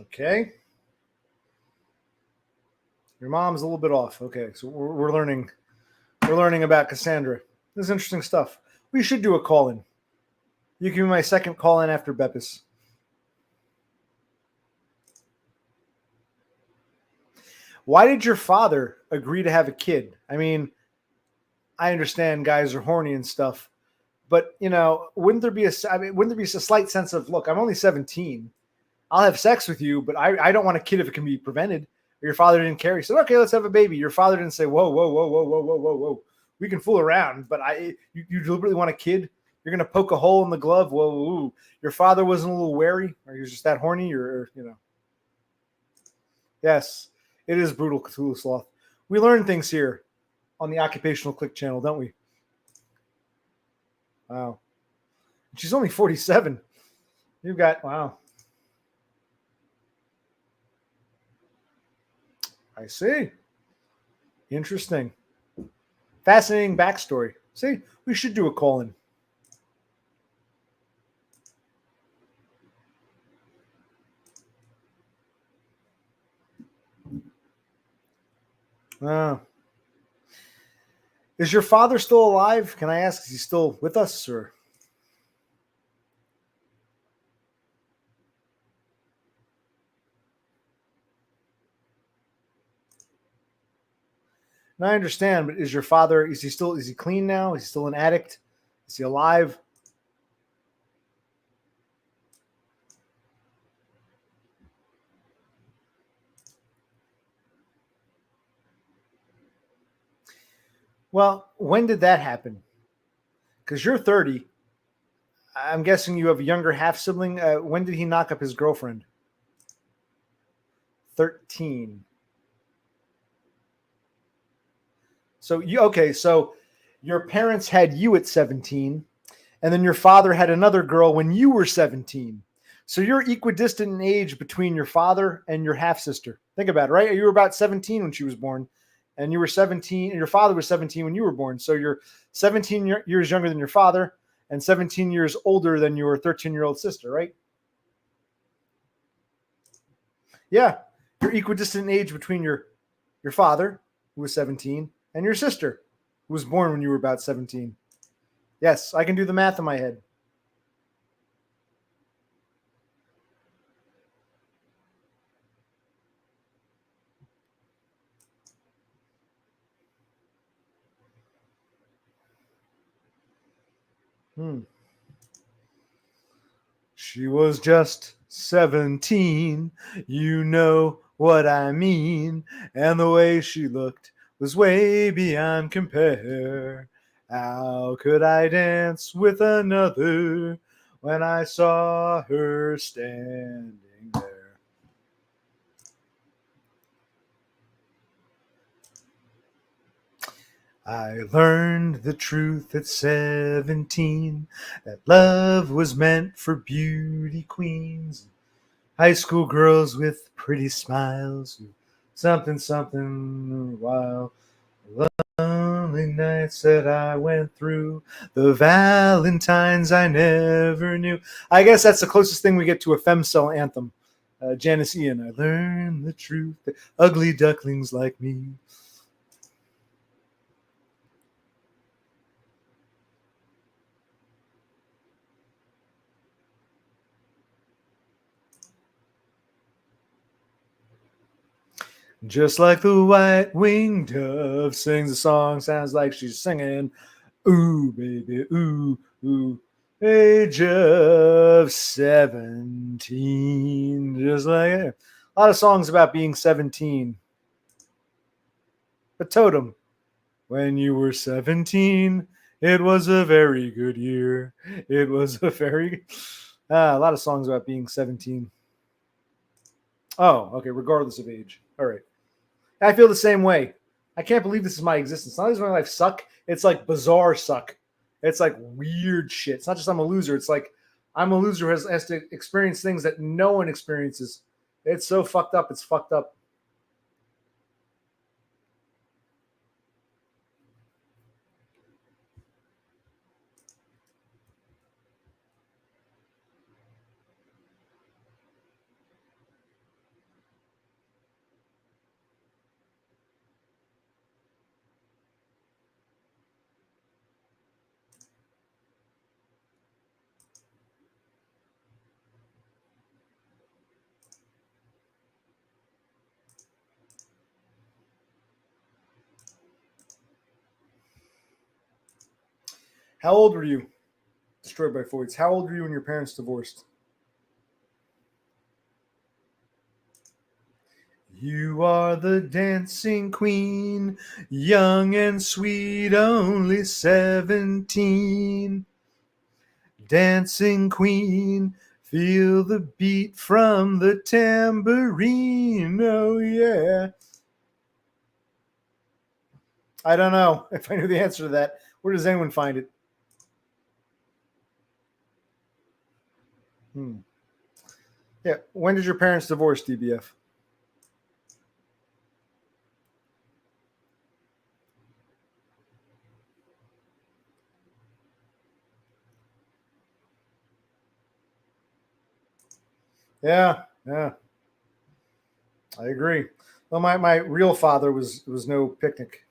Okay. Your mom's a little bit off. Okay, so we're learning. We're learning about Cassandra. This is interesting stuff. We should do a call in. You can be my second call in after Beppis. Why did your father agree to have a kid? I mean, I understand guys are horny and stuff, but wouldn't there be a slight sense of, look, I'm only 17. I'll have sex with you, but I don't want a kid if it can be prevented. Or your father didn't care. He said, okay, let's have a baby. Your father didn't say, whoa, whoa, whoa, whoa, whoa, whoa, whoa, whoa. We can fool around, but you deliberately want a kid? You're going to poke a hole in the glove? Whoa, whoa, whoa. Your father wasn't a little wary? Or he was just that horny? Or. Yes, it is brutal, Cthulhu Sloth. We learn things here on the Occupational Click channel, don't we? Wow. She's only 47. You've got, wow. I see. Interesting. Fascinating backstory. See, we should do a call-in. Is your father still alive? Can I ask? Is he still with us, or? No, I understand, but is your father? Is he clean now? Is he still an addict? Is he alive? Well, when did that happen? Because you're 30. I'm guessing you have a younger half sibling. When did he knock up his girlfriend? 13. So so your parents had you at 17, and then your father had another girl when you were 17. So you're equidistant in age between your father and your half sister. Think about it, right? You were about 17 when she was born, and you were 17, and your father was 17 when you were born. So you're 17 years younger than your father and 17 years older than your 13-year-old sister, right? Yeah, you're equidistant in age between your your father, who was 17, and your sister, who was born when you were about 17. Yes, I can do the math in my head. Hmm. She was just 17, you know what I mean. And the way she looked was way beyond compare. How could I dance with another when I saw her standing there? I learned the truth at 17, that love was meant for beauty queens, high school girls with pretty smiles, something, something, while lonely nights that I went through, the Valentines I never knew. I guess that's the closest thing we get to a femcell anthem. Janice Ian, I learned the truth that ugly ducklings like me. Just like the white-winged dove sings a song, sounds like she's singing, ooh, baby, ooh, ooh, age of 17. Just like it. A lot of songs about being 17. But Totem, when you were 17, it was a very good year. It was a very... a lot of songs about being 17. Oh, okay, regardless of age. All right. I feel the same way. I can't believe this is my existence. Not only does my life suck, it's like bizarre suck. It's like weird shit. It's not just I'm a loser. It's like I'm a loser who has to experience things that no one experiences. It's so fucked up. It's fucked up. How old were you? Destroyed by Floyd's. How old were you when your parents divorced? You are the dancing queen, young and sweet, only 17. Dancing queen, feel the beat from the tambourine. Oh, yeah. I don't know if I knew the answer to that. Where does anyone find it? Hmm. Yeah. When did your parents divorce, DBF? Yeah. Yeah. I agree. Well, my real father was no picnic.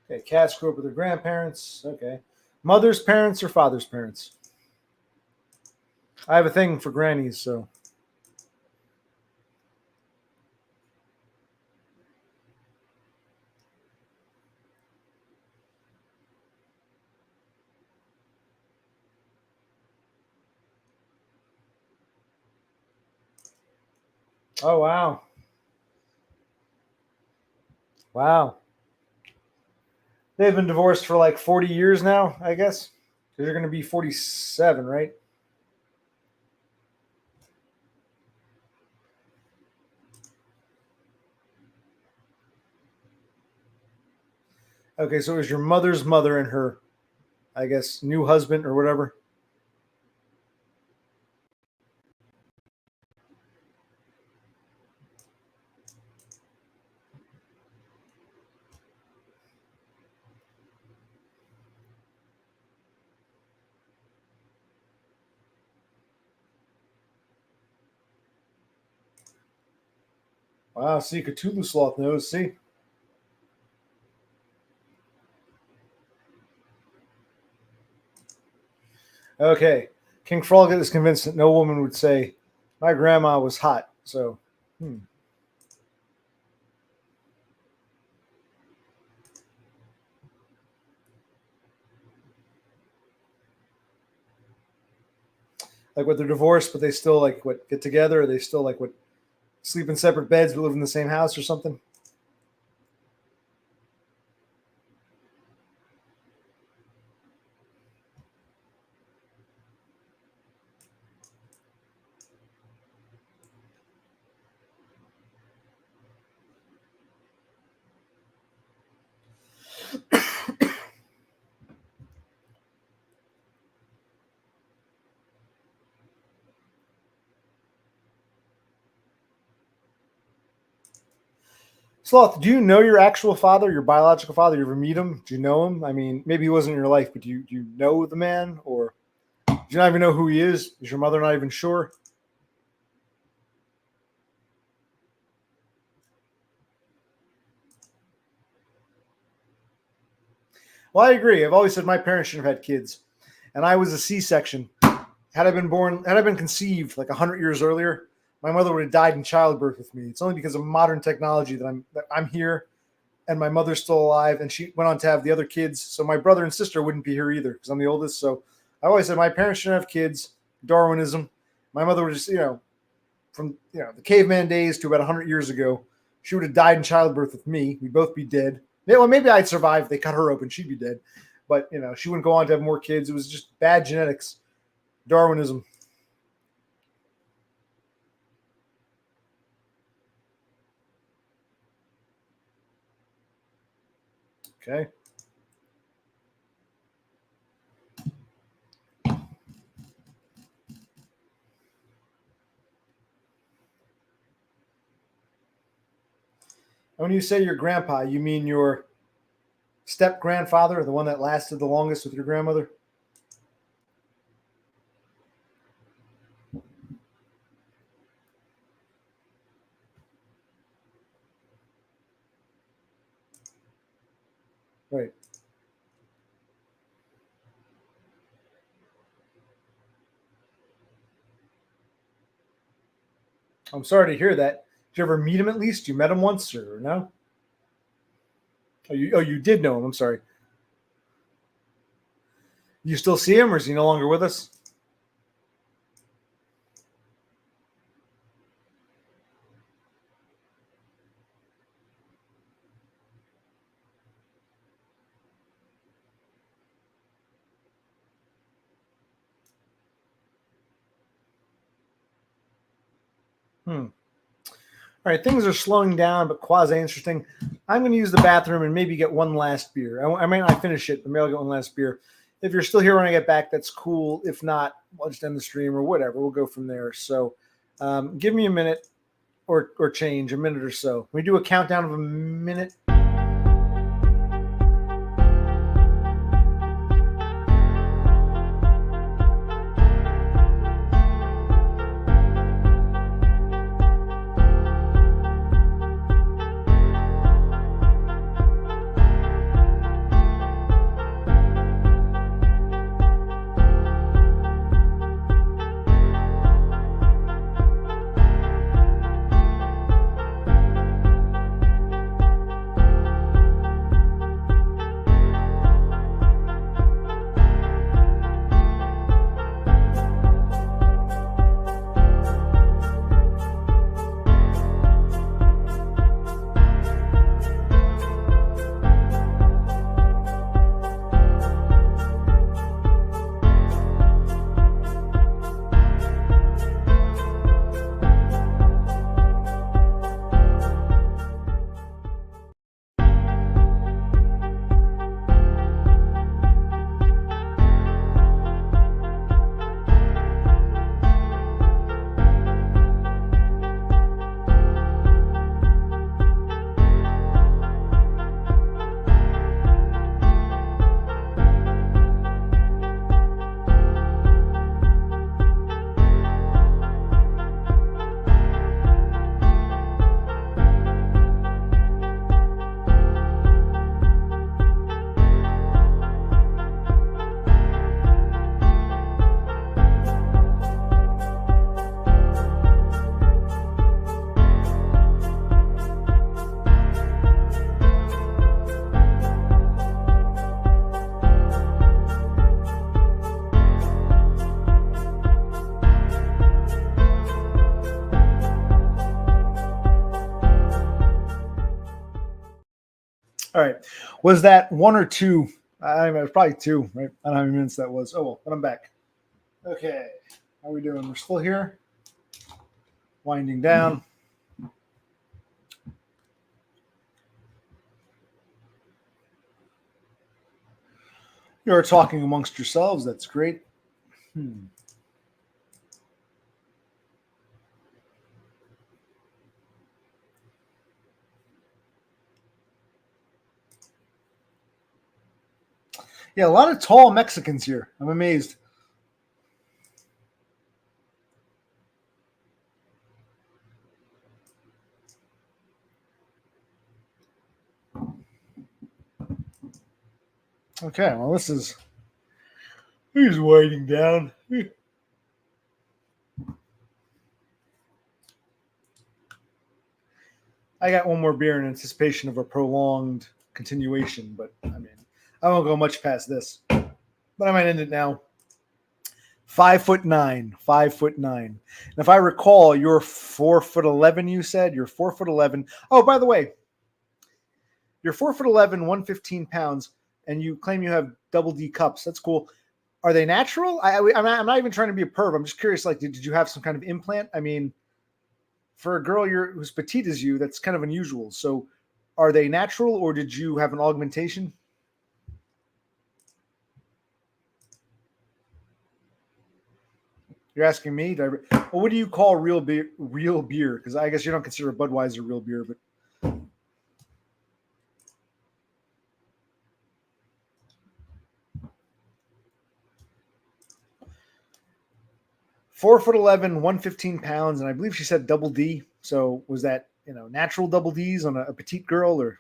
Okay. Cats grew up with their grandparents. Okay. Mother's parents or father's parents? I have a thing for grannies, so. Oh, wow. Wow. They've been divorced for like 40 years now, I guess. Because you're going to be 47, right? Okay, so it was your mother's mother and her, I guess, new husband or whatever. Wow, see, Cthulhu Sloth knows. See? Okay. King Frolic is convinced that no woman would say, my grandma was hot. So, like what, they're divorced, but they still like what, get together? Or they still like what, sleep in separate beds but live in the same house or something? Sloth, do you know your actual father, your biological father? You ever meet him? Do you know him? I mean, maybe he wasn't in your life, but do you know the man? Or do you not even know who he is? Is your mother not even sure? Well, I agree. I've always said my parents shouldn't have had kids. And I was a C-section. Had I been conceived like 100 years earlier, my mother would have died in childbirth with me. It's only because of modern technology that I'm here and my mother's still alive, and she went on to have the other kids. So my brother and sister wouldn't be here either because I'm the oldest. So I always said my parents shouldn't have kids. Darwinism. My mother would just, from the caveman days to about 100 years ago, she would have died in childbirth with me. We'd both be dead. Yeah, well, maybe I'd survive. If they cut her open, she'd be dead. But she wouldn't go on to have more kids. It was just bad genetics. Darwinism. Okay. When you say your grandpa, you mean your step grandfather, the one that lasted the longest with your grandmother? Right. I'm sorry to hear that. Did you ever meet him at least? You met him once or no? Oh, you did know him. I'm sorry. You still see him or is he no longer with us? Hmm. All right, things are slowing down, but quasi interesting. I'm going to use the bathroom and maybe get one last beer. I might not finish it, but maybe I'll get one last beer. If you're still here when I get back, that's cool. If not, I'll just end the stream or whatever. We'll go from there. So give me a minute or change, a minute or so. We do a countdown of a minute. All right. Was that one or two? I mean, it was probably two, right? I don't know how many minutes that was. Oh, well, but I'm back. Okay. How are we doing? We're still here. Winding down. You're talking amongst yourselves. That's great. Yeah, a lot of tall Mexicans here. I'm amazed. Okay, well, he's winding down. I got one more beer in anticipation of a prolonged continuation, but I mean, I won't go much past this. But I might end it now. 5'9", 5'9". And if I recall, you're 4'11". You said you're 4'11". Oh, by the way, you're 4'11", 115 pounds, and you claim you have double D cups. That's cool. Are they natural? I'm not even trying to be a perv. I'm just curious. Like, did you have some kind of implant? I mean, for a girl who's petite as you, that's kind of unusual. So, are they natural, or did you have an augmentation? You're asking me? Well, what do you call real beer? Real beer? Because I guess you don't consider Budweiser real beer, but 4'11", 115 pounds, and I believe she said double D. So was that natural double Ds on a petite girl, or?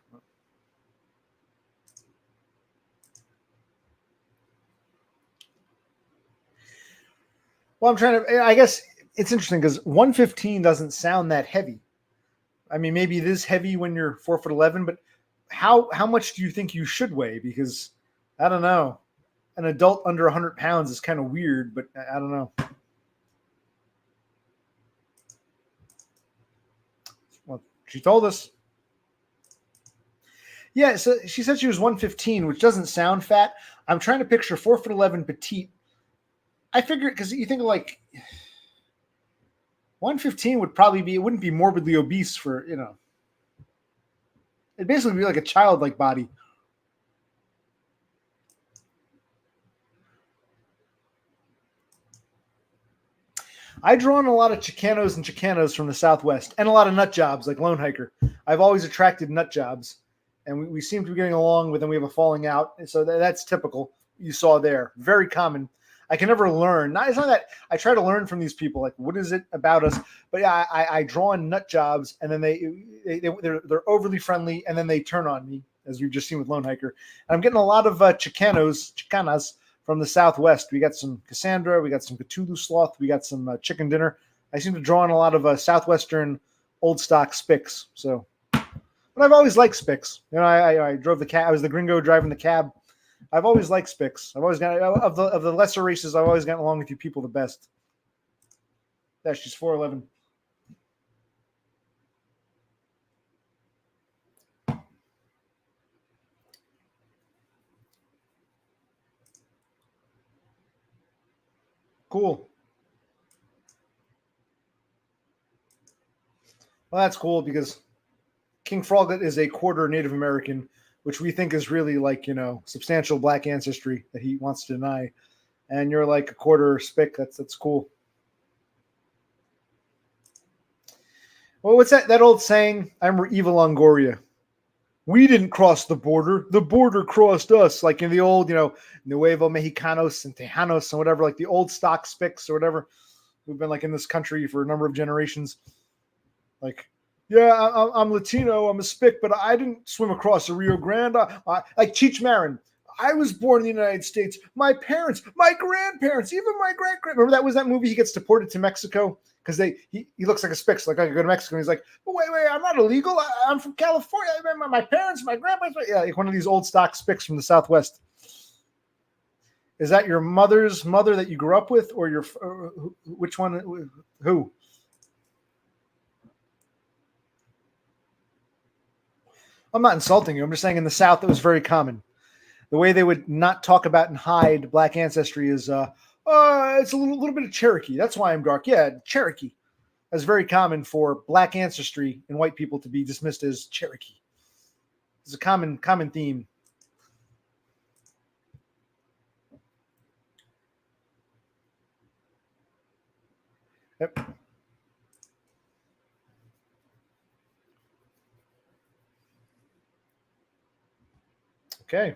Well, I'm trying to. I guess it's interesting because 115 doesn't sound that heavy. I mean, maybe it is heavy when you're 4'11", but how much do you think you should weigh? Because I don't know. An adult under 100 pounds is kind of weird, but I don't know. Well, she told us. Yeah, so she said she was 115, which doesn't sound fat. I'm trying to picture 4'11" petite. I figured because you think of like 115 would probably be, it wouldn't be morbidly obese for, it'd basically be like a childlike body. I draw on a lot of Chicanos and Chicanas from the Southwest and a lot of nut jobs like Lone Hiker. I've always attracted nut jobs, and we seem to be getting along, but then we have a falling out. So that's typical. You saw there. Very common. I can never learn. It's not that I try to learn from these people. Like, what is it about us? But yeah, I draw on nut jobs, and then they're overly friendly, and then they turn on me, as we've just seen with Lone Hiker. And I'm getting a lot of Chicanas from the Southwest. We got some Cassandra, we got some Cthulhu Sloth, we got some chicken dinner. I seem to draw on a lot of Southwestern old stock Spicks. So, but I've always liked Spicks. I drove the cab. I was the gringo driving the cab. I've always liked Spicks. I've always got of the lesser races. I've always gotten along with you people the best. Yeah, she's 4'11". Cool. Well, that's cool because King Froglet is a quarter Native American, which we think is really like, substantial black ancestry that he wants to deny. And you're like a quarter Spick. That's cool. Well, what's that old saying? I remember Eva Longoria. We didn't cross the border. The border crossed us. Like in the old, Nuevo Mexicanos and Tejanos and whatever, like the old stock Spicks or whatever, who've been like in this country for a number of generations. Like, yeah, I'm Latino, I'm a Spick, but I didn't swim across the Rio Grande. Like Cheech Marin. I was born in the United States. My parents, my grandparents, even my great-grand. Remember that movie? He gets deported to Mexico because he looks like a Spix. Like I could go to Mexico. And he's like, oh, wait, I'm not illegal. I'm from California. I remember my parents, my grandparents. Yeah, like one of these old stock Spicks from the Southwest. Is that your mother's mother that you grew up with, or which one? Who? I'm not insulting you. I'm just saying in the South it was very common. The way they would not talk about and hide black ancestry is, it's a little bit of Cherokee. That's why I'm dark. Yeah, Cherokee. That's very common for black ancestry and white people to be dismissed as Cherokee. It's a common theme. Yep. Okay.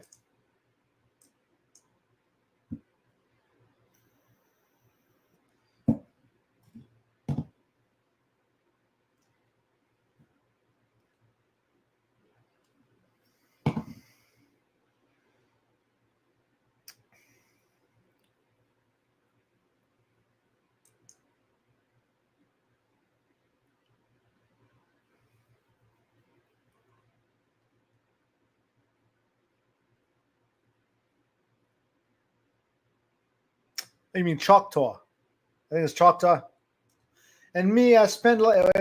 You mean Choctaw? I think it's Choctaw. And me, I spend like.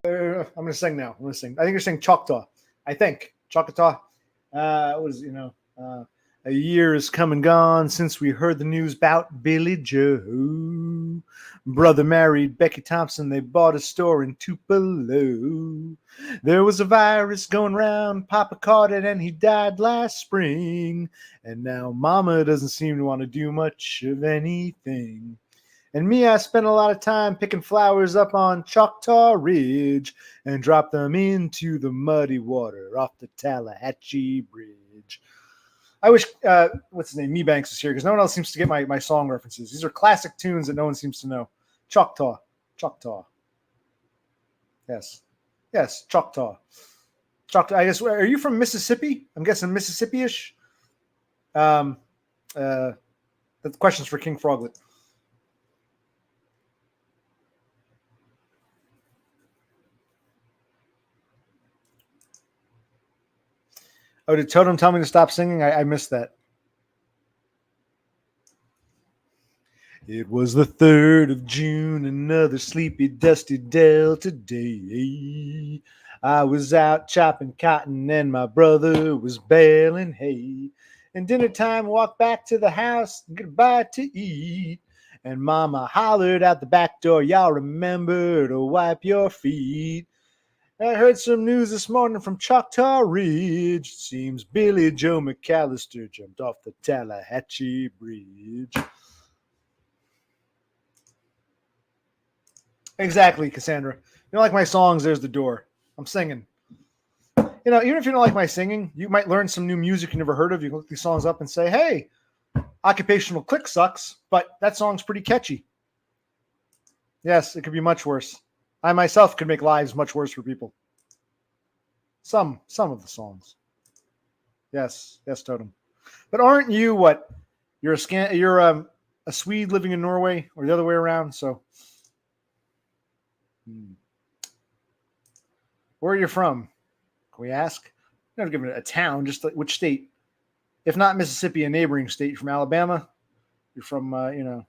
I'm gonna sing now. I'm gonna sing. I think you're saying Choctaw. I think Choctaw. A year has come and gone since we heard the news about Billy Joe. Brother married Becky Thompson. They bought a store in Tupelo. There was a virus going round. Papa caught it and he died last spring. And now Mama doesn't seem to want to do much of anything. And me, I spent a lot of time picking flowers up on Choctaw Ridge and dropped them into the muddy water off the Tallahatchie Bridge. I wish, what's his name, Mebanks is here, because no one else seems to get my song references. These are classic tunes that no one seems to know. Choctaw. Yes, Choctaw. I guess, are you from Mississippi? I'm guessing Mississippi-ish. The question's for King Froglet. Oh, did Totem tell me to stop singing? I missed that. It was the 3rd of June, another sleepy, dusty Delta day. I was out chopping cotton and my brother was baling hay. And dinner time, walked back to the house, get a bite to eat. And Mama hollered out the back door, y'all remember to wipe your feet. I heard some news this morning from Choctaw Ridge. It seems Billy Joe McAllister jumped off the Tallahatchie Bridge. Exactly, Cassandra. You don't like my songs, there's the door. I'm singing. You know, even if you don't like my singing, you might learn some new music you never heard of. You can look these songs up and say, hey, Occupational Click sucks, but that song's pretty catchy. Yes, it could be much worse. I myself could make lives much worse for people. Some of the songs. Yes, Totem. But aren't you what? You're a Swede living in Norway, or the other way around. So, where are you from? Can we ask? Never given it a town. Just like, which state? If not Mississippi, a neighboring state. You're from Alabama. You're from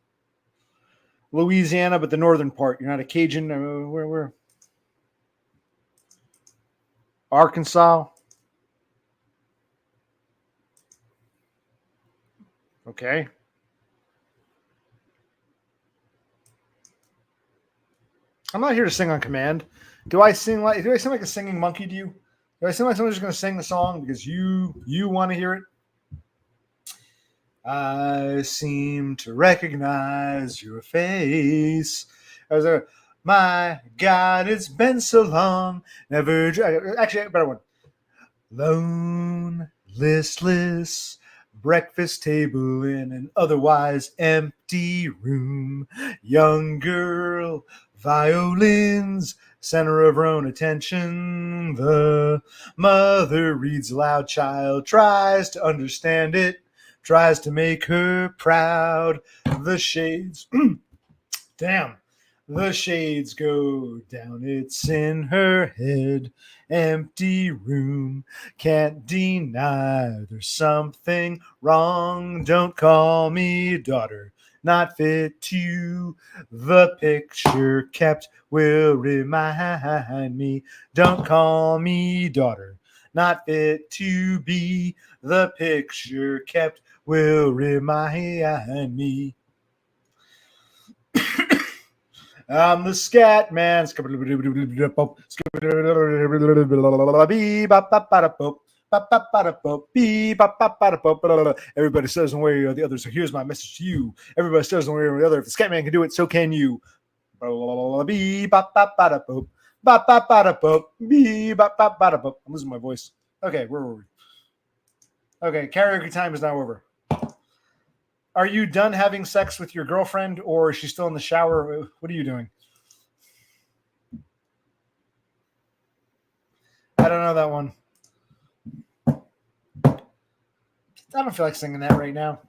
Louisiana, but the northern part. You're not a Cajun. Where? Arkansas. Okay. I'm not here to sing on command. Do I seem like a singing monkey to you? Do I seem like someone's just going to sing the song because you want to hear it? I seem to recognize your face. My God, it's been so long. Never. Actually, a better one. Lone, listless, breakfast table in an otherwise empty room. Young girl, violins, center of her own attention. The mother reads aloud, child tries to understand it, tries to make her proud. The shades, damn, the shades go down. It's in her head. Empty room, can't deny there's something wrong. Don't call me daughter, not fit to the picture kept will remind me. Don't call me daughter, not fit to be. The picture kept will remind me. I'm the scat man. Everybody says one way or the other, so here's my message to you. Everybody says one way or the other. If the scat man can do it, so can you. I'm losing my voice. Okay, where were we? Okay, karaoke time is now over. Are you done having sex with your girlfriend, or is she still in the shower? What are you doing? I don't know that one. I don't feel like singing that right now.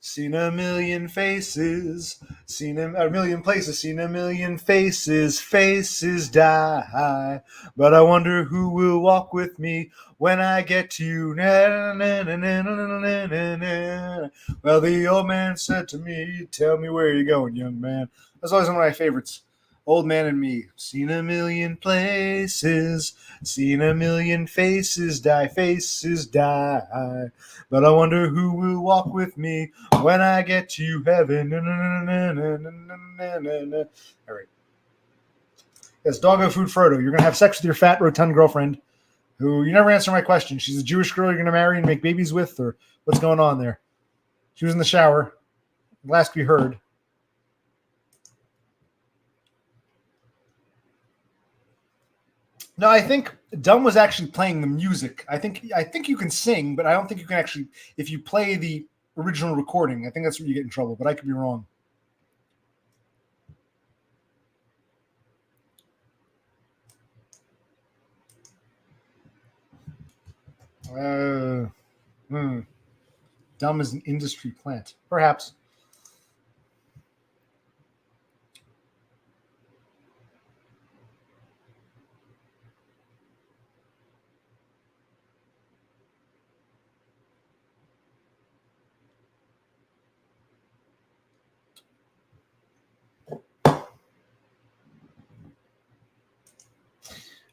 Seen a million faces, seen a million places, seen a million faces, faces die. But I wonder who will walk with me when I get to you. Na, na, na, na, na, na, na, na. Well, the old man said to me, tell me where you're going, young man. That's always one of my favorites. Old Man and Me. Seen a million places, seen a million faces die, faces die. But I wonder who will walk with me when I get to heaven. All right. Yes, Doggo Food Frodo. You're going to have sex with your fat, rotund girlfriend who you never answer my question. She's a Jewish girl you're going to marry and make babies with, or what's going on there? She was in the shower. Last we heard. No, I think Dumb was actually playing the music. I think you can sing, but I don't think you can actually, if you play the original recording, I think that's where you get in trouble, but I could be wrong. Dumb is an industry plant. Perhaps.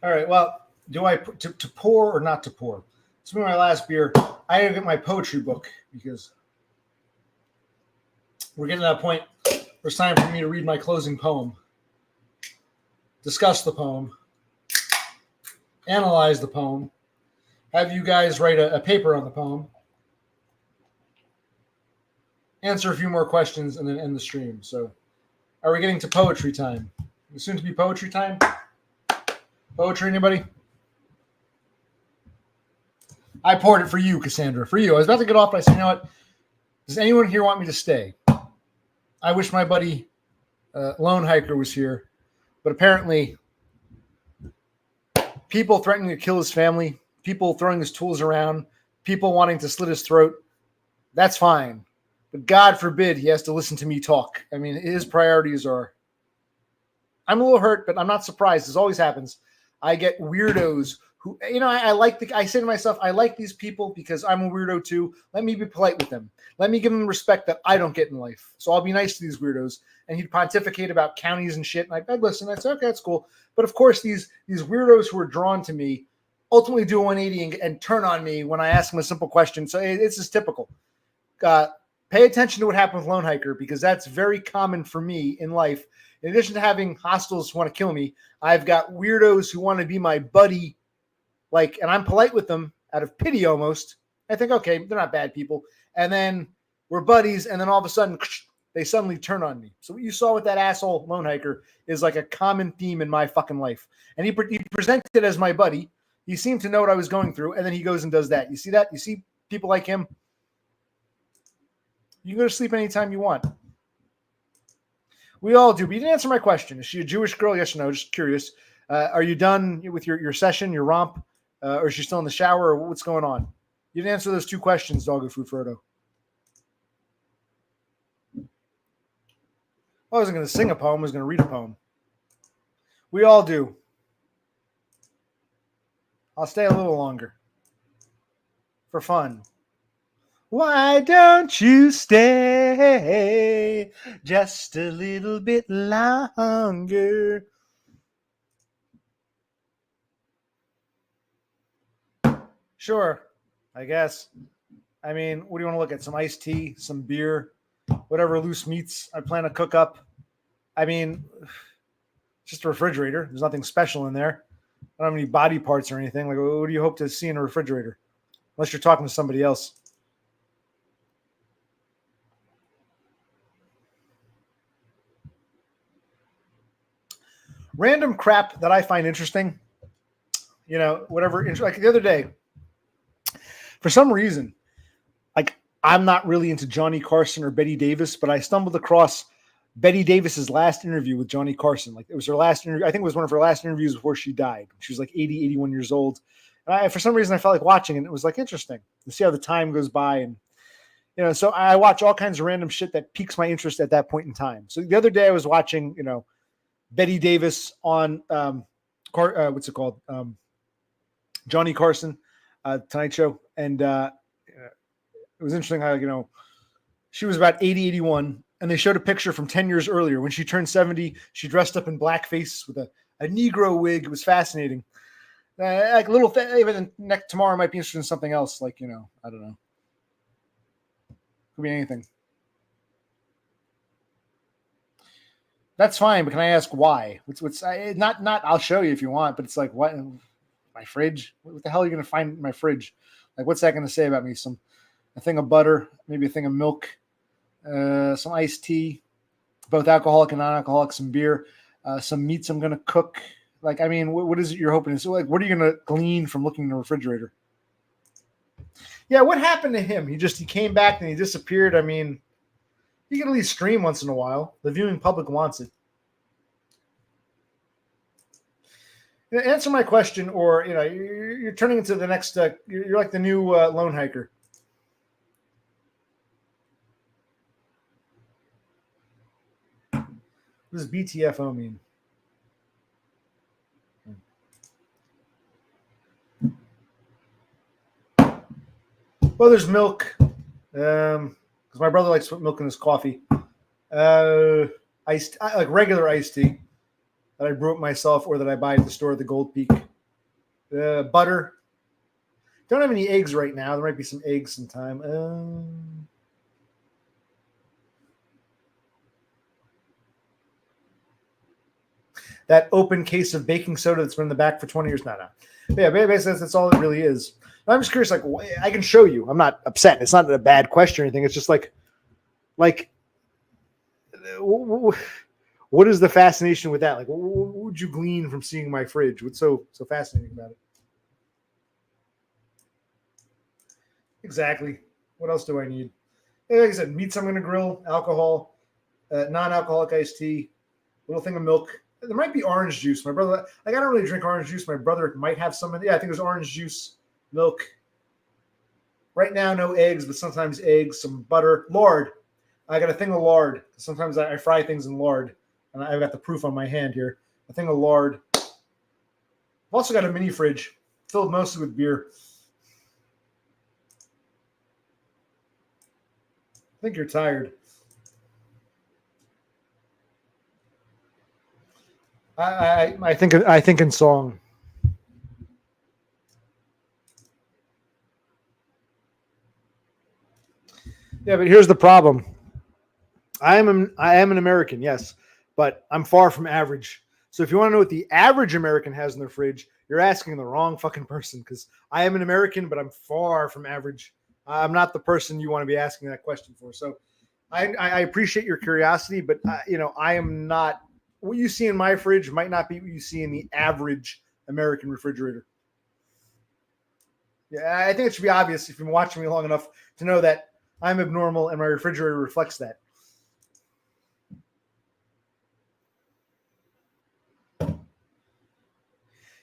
All right. Well, do I to pour or not to pour? This will be my last beer. I gotta get my poetry book because we're getting to that point where it's time for me to read my closing poem, discuss the poem, analyze the poem, have you guys write a paper on the poem, answer a few more questions, and then end the stream. So, are we getting to poetry time? Soon to be poetry time? Poetry, anybody? I poured it for you, Cassandra. For you. I was about to get off, but I said, you know what? Does anyone here want me to stay? I wish my buddy Lone Hiker was here, but apparently people threatening to kill his family, people throwing his tools around, people wanting to slit his throat, that's fine. But God forbid he has to listen to me talk. I mean, his priorities are... I'm a little hurt, but I'm not surprised. This always happens. I get weirdos who, you know, I say to myself, I like these people because I'm a weirdo too. Let me be polite with them. Let me give them respect that I don't get in life. So I'll be nice to these weirdos. And he'd pontificate about counties and shit. And I'd listen. I'd say, okay, that's cool. But of course, these weirdos who are drawn to me ultimately do a 180 and turn on me when I ask them a simple question. So it's just typical. Pay attention to what happened with Lone Hiker because that's very common for me in life. In addition to having hostiles who want to kill me, I've got weirdos who want to be my buddy, and I'm polite with them out of pity almost. I think, okay, they're not bad people. And then we're buddies, and then all of a sudden, they suddenly turn on me. So what you saw with that asshole Lone Hiker is like a common theme in my fucking life. And he presented as my buddy. He seemed to know what I was going through, and then he goes and does that. You see that? You see people like him? You can go to sleep anytime you want. We all do. But you didn't answer my question. Is she a Jewish girl? Yes or no? Just curious. Are you done with your session, your romp? Or is she still in the shower? Or what's going on? You didn't answer those two questions, Doggo Food Frodo. I wasn't going to sing a poem. I was going to read a poem. We all do. I'll stay a little longer. For fun. Why don't you stay just a little bit longer? Sure, I guess. I mean, what do you want to look at? Some iced tea, some beer, whatever loose meats I plan to cook up. I mean, just a refrigerator. There's nothing special in there. I don't have any body parts or anything. Like, what do you hope to see in a refrigerator? Unless you're talking to somebody else. Random crap that I find interesting. You know, whatever. Like the other day, for some reason, like I'm not really into Johnny Carson or Betty Davis, but I stumbled across Betty Davis's last interview with Johnny Carson. Like it was her last interview. I think it was one of her last interviews before she died. She was like 80, 81 years old. And for some reason, I felt like watching it. And it was like interesting to see how the time goes by. And, you know, so I watch all kinds of random shit that piques my interest at that point in time. So the other day I was watching, you know, Betty Davis on what's it called? Johnny Carson, Tonight Show. And it was interesting how, you know, she was about 80, 81. And they showed a picture from 10 years earlier. When she turned 70, she dressed up in blackface with a Negro wig. It was fascinating. Like little, even next tomorrow I might be interested in something else. Like, you know, I don't know. Could be anything. That's fine, but can I ask why? What's not? I'll show you if you want, but it's like what? My fridge? What the hell are you going to find in my fridge? Like, what's that going to say about me? A thing of butter, maybe a thing of milk, some iced tea, both alcoholic and non-alcoholic, some beer, some meats I'm going to cook. Like, I mean, what is it you're hoping? So, like, what are you going to glean from looking in the refrigerator? Yeah, what happened to him? He came back and he disappeared. I mean, you can at least stream once in a while. The viewing public wants it. You know, answer my question, or you know, you're turning into the next. You're like the new lone hiker. What does BTFO mean? Well, there's milk, because my brother likes to put milk in his coffee. Like regular iced tea that I brew it myself, or that I buy at the store at the Gold Peak. Butter. Don't have any eggs right now. There might be some eggs sometime. That open case of baking soda that's been in the back for 20 years. No. Yeah, basically that's all it really is. I'm just curious. Like, I can show you. I'm not upset. It's not a bad question or anything. It's just like, what is the fascination with that? Like, what would you glean from seeing my fridge? What's so fascinating about it? Exactly. What else do I need? Like I said, meats I'm going to grill, alcohol, non-alcoholic iced tea, little thing of milk. There might be orange juice. My brother, like, I don't really drink orange juice. My brother might have some. Yeah, I think there's orange juice, milk. Right now, no eggs, but sometimes eggs, some butter, lard. I got a thing of lard. Sometimes I fry things in lard, and I've got the proof on my hand here. A thing of lard. I've also got a mini fridge filled mostly with beer. I think you're tired. I think in song. Yeah, but here's the problem. I am an American, yes, but I'm far from average. So if you want to know what the average American has in their fridge, you're asking the wrong fucking person, because I am an American, but I'm far from average. I'm not the person you want to be asking that question for. So I appreciate your curiosity, but you know, I am not. What you see in my fridge might not be what you see in the average American refrigerator. Yeah, I think it should be obvious if you've been watching me long enough to know that I'm abnormal and my refrigerator reflects that. You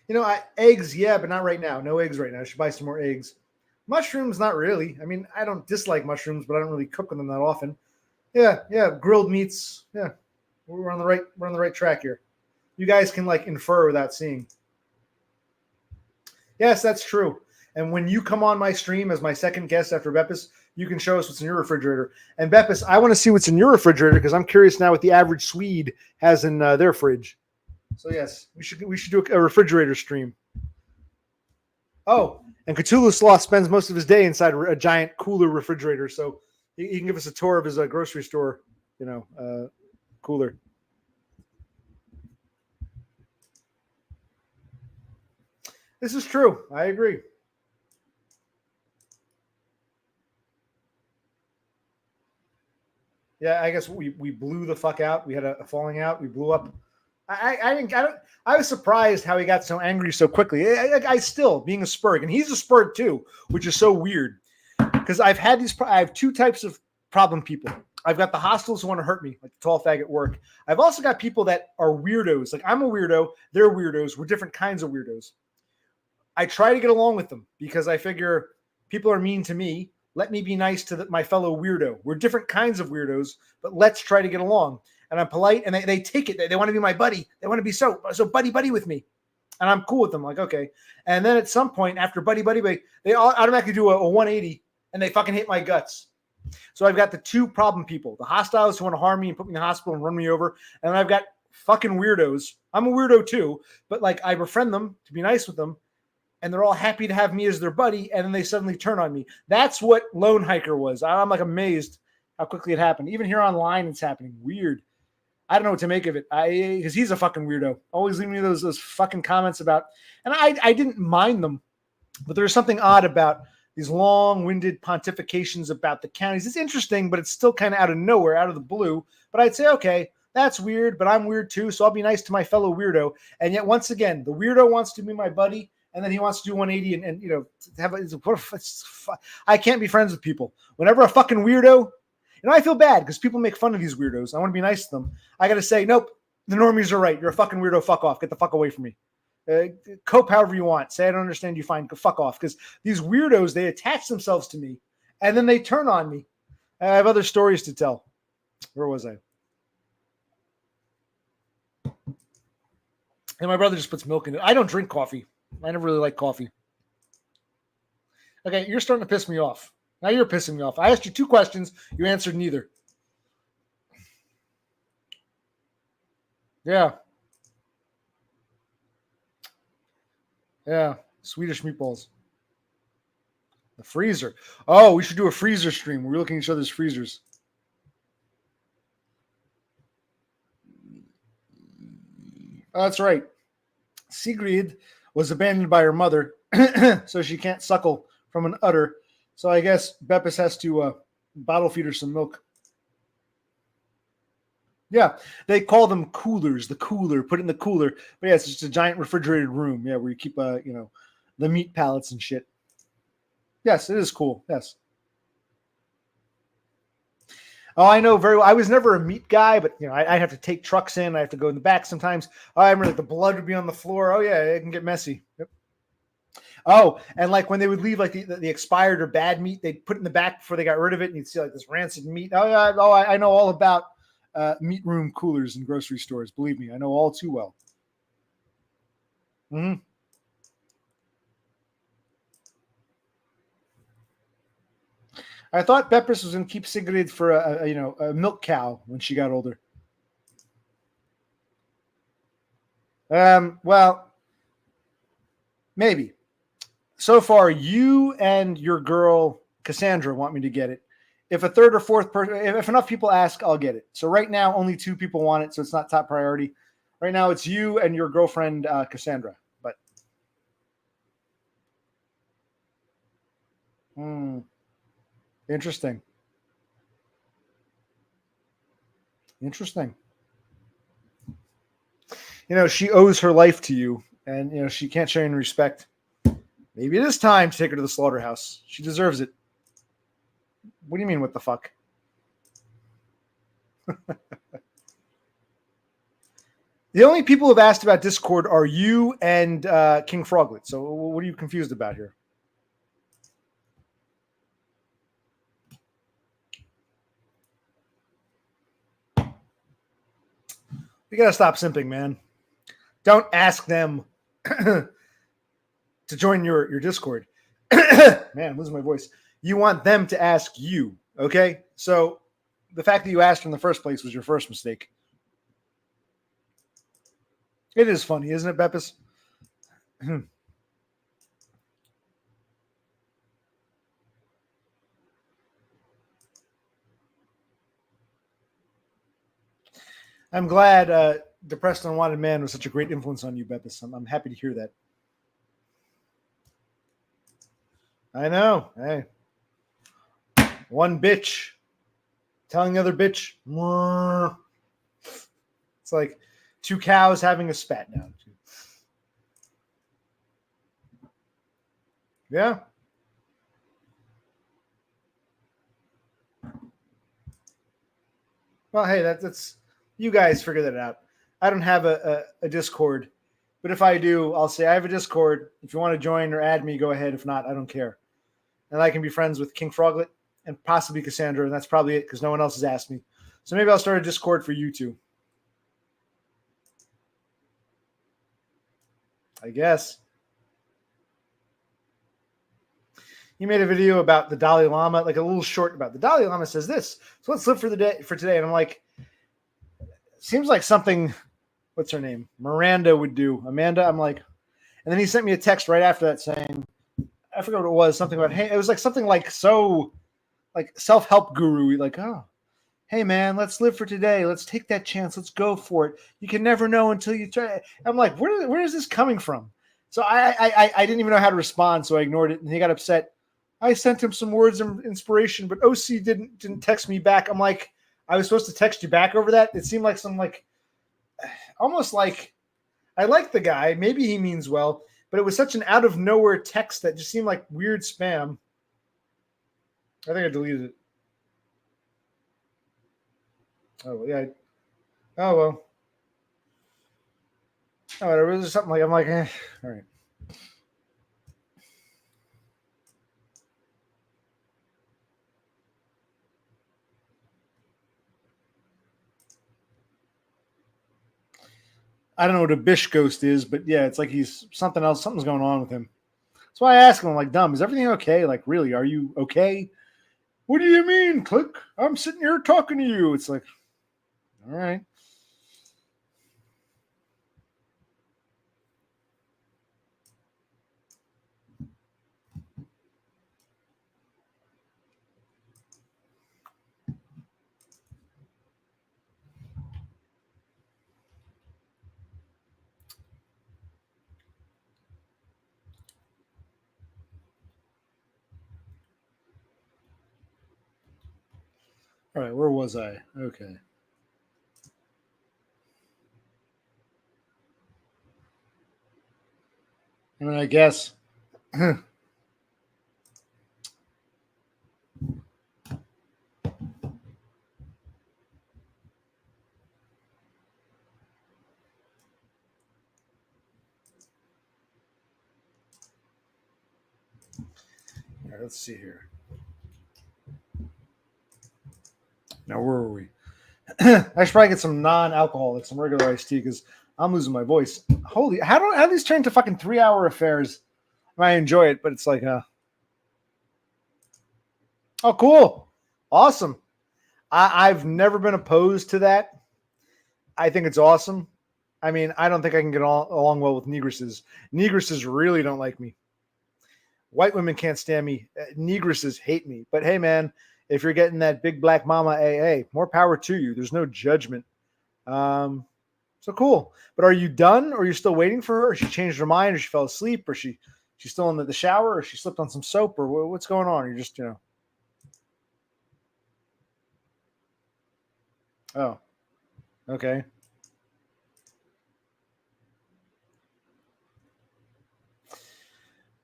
know, eggs, yeah, but not right now. No eggs right now. I should buy some more eggs. Mushrooms, not really. I mean, I don't dislike mushrooms, but I don't really cook with them that often. Yeah, grilled meats. Yeah, we're on the right track here. You guys can like infer without seeing. Yes, that's true. And when you come on my stream as my second guest after Beppis, you can show us what's in your refrigerator. And Beppis, I want to see what's in your refrigerator because I'm curious now what the average Swede has in their fridge. So yes, we should do a refrigerator stream. Oh, And Cthulhu Sloth spends most of his day inside a giant cooler refrigerator. So he can give us a tour of his grocery store, cooler. This is true. I agree. Yeah, I guess we blew the fuck out. We had a falling out. We blew up. I was surprised how he got so angry so quickly. I still, being a Spurg, and he's a Spurg too, which is so weird. Because I have two types of problem people. I've got the hostiles who want to hurt me, like the tall fag at work. I've also got people that are weirdos. Like I'm a weirdo, they're weirdos. We're different kinds of weirdos. I try to get along with them because I figure people are mean to me. Let me be nice to my fellow weirdo. We're different kinds of weirdos, but let's try to get along. And I'm polite, and they take it. They want to be my buddy. They want to be so buddy with me. And I'm cool with them. Like, okay. And then at some point, after buddy, they all automatically do a 180, and they fucking hit my guts. So I've got the two problem people, the hostiles who want to harm me and put me in the hospital and run me over. And then I've got fucking weirdos. I'm a weirdo too, but like I befriend them to be nice with them. And they're all happy to have me as their buddy, and then they suddenly turn on me. That's what Lone Hiker was. I'm like amazed how quickly it happened. Even here online, it's happening. Weird. I don't know what to make of it. Because he's a fucking weirdo. Always leaving me those fucking comments about, and I didn't mind them, but there's something odd about these long-winded pontifications about the counties. It's interesting, but it's still kind of out of nowhere, out of the blue. But I'd say, okay, that's weird, but I'm weird too, so I'll be nice to my fellow weirdo. And yet, once again, the weirdo wants to be my buddy. And then he wants to do 180 and have I can't be friends with people. Whenever a fucking weirdo, I feel bad because people make fun of these weirdos. I want to be nice to them. I got to say, nope, the normies are right. You're a fucking weirdo. Fuck off. Get the fuck away from me. Cope however you want. Say I don't understand you. Fine. Fuck off. Because these weirdos, they attach themselves to me and then they turn on me. I have other stories to tell. Where was I? And my brother just puts milk in it. I don't drink coffee. I never really like coffee. Okay, you're starting to piss me off. Now you're pissing me off. I asked you two questions. You answered neither. Yeah. Yeah. Swedish meatballs. The freezer. Oh, we should do a freezer stream. We're looking at each other's freezers. Oh, that's right. Sigrid was abandoned by her mother, so she can't suckle from an udder. So I guess Beppis has to bottle feed her some milk. Yeah, they call them coolers. The cooler, put it in the cooler. But yeah, it's just a giant refrigerated room. Yeah, where you keep the meat pallets and shit. Yes, it is cool. Yes. Oh, I know very well. I was never a meat guy, but I'd have to take trucks in. I have to go in the back sometimes. I remember the blood would be on the floor. Oh yeah, it can get messy. Yep. Oh, and like when they would leave like the expired or bad meat, they'd put it in the back before they got rid of it, and you'd see like this rancid meat. Oh yeah, I know all about meat room coolers in grocery stores. Believe me, I know all too well. Mm-hmm. I thought Beppis was going to keep Sigrid for a milk cow when she got older. Well, maybe. So far, you and your girl Cassandra want me to get it. If a third or fourth person, if enough people ask, I'll get it. So right now, only 2 people want it, so it's not top priority. Right now, it's you and your girlfriend Cassandra. But interesting. Interesting. She owes her life to you, and she can't show you any respect. Maybe it is time to take her to the slaughterhouse. She deserves it. What do you mean, what the fuck? The only people who've asked about Discord are you and King Froglet. So what are you confused about here? You gotta stop simping, man. Don't ask them to join your Discord. Man, I'm losing my voice. You want them to ask you, okay? So the fact that you asked in the first place was your first mistake. It is funny, isn't it, Beppis? I'm glad Depressed and Unwanted Man was such a great influence on you, Beppis. I'm happy to hear that. I know. Hey, one bitch telling the other bitch. Mwah. It's like two cows having a spat now. Yeah. Well, hey, that's you guys figure that out. I don't have a Discord, but if I do, I'll say I have a Discord. If you want to join or add me, go ahead. If not, I don't care. And I can be friends with King Froglet and possibly Cassandra, and that's probably it because no one else has asked me. So maybe I'll start a Discord for you two. I guess. He made a video about the Dalai Lama, like a little short about the Dalai Lama says this. So let's live for the day for today. And I'm like, seems like something. What's her name? Miranda would do. Amanda. I'm like, and then he sent me a text right after that saying, I forgot what it was. Something about hey, it was like something like so, like self-help guru. Like, oh, hey man, let's live for today. Let's take that chance. Let's go for it. You can never know until you try. I'm like, where is this coming from? So I didn't even know how to respond, so I ignored it, and he got upset. I sent him some words of inspiration, but OC didn't text me back. I'm like, I was supposed to text you back over that. It seemed like some like, almost like, I like the guy. Maybe he means well, but it was such an out of nowhere text that just seemed like weird spam. I think I deleted it. Oh yeah. Oh well. Oh, whatever. It was something like I'm like, all right. I don't know what a bish ghost is, but yeah, it's like he's something else. Something's going on with him. So I ask him, I'm like, dumb, is everything okay? Like, really, are you okay? What do you mean, Click? I'm sitting here talking to you. It's like, all right. All right, where was I? Okay. I mean, I guess. All right, let's see here. Now, where are we? I should probably get some non-alcoholic, some regular iced tea because I'm losing my voice. Holy, how do these turn to fucking 3 hour affairs? I enjoy it, but it's like, oh, cool, awesome. I've never been opposed to that. I think it's awesome. I mean, I don't think I can get along well with negresses. Negresses really don't like me. White women can't stand me. Negresses hate me. But hey, man, if you're getting that big black mama AA, more power to you. There's no judgment. So cool. But are you done, or are you still waiting for her? Or she changed her mind, or she fell asleep, or she's still in the shower, or she slipped on some soap, or what's going on? You're just oh, okay.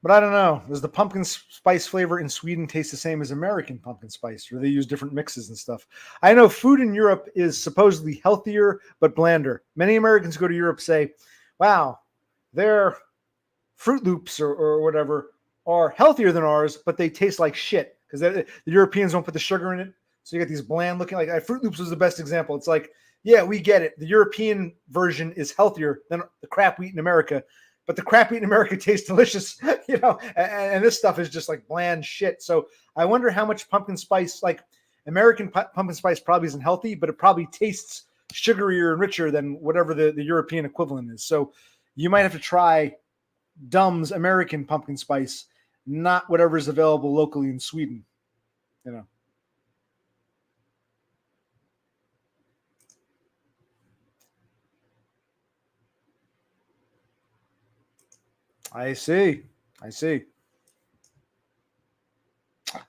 But I don't know. Does the pumpkin spice flavor in Sweden taste the same as American pumpkin spice, or they use different mixes and stuff? I know food in Europe is supposedly healthier but blander. Many Americans go to Europe say, "Wow, their Fruit Loops or whatever are healthier than ours, but they taste like shit because the Europeans don't put the sugar in it. So you get these bland looking like Fruit Loops was the best example. It's like, yeah, we get it. The European version is healthier than the crap we eat in America, but the crap we eat in America tastes delicious, and this stuff is just like bland shit. So I wonder how much pumpkin spice, like American pumpkin spice probably isn't healthy, but it probably tastes sugarier and richer than whatever the European equivalent is. So you might have to try Dumb's American pumpkin spice, not whatever's available locally in Sweden. You know. I see. I see.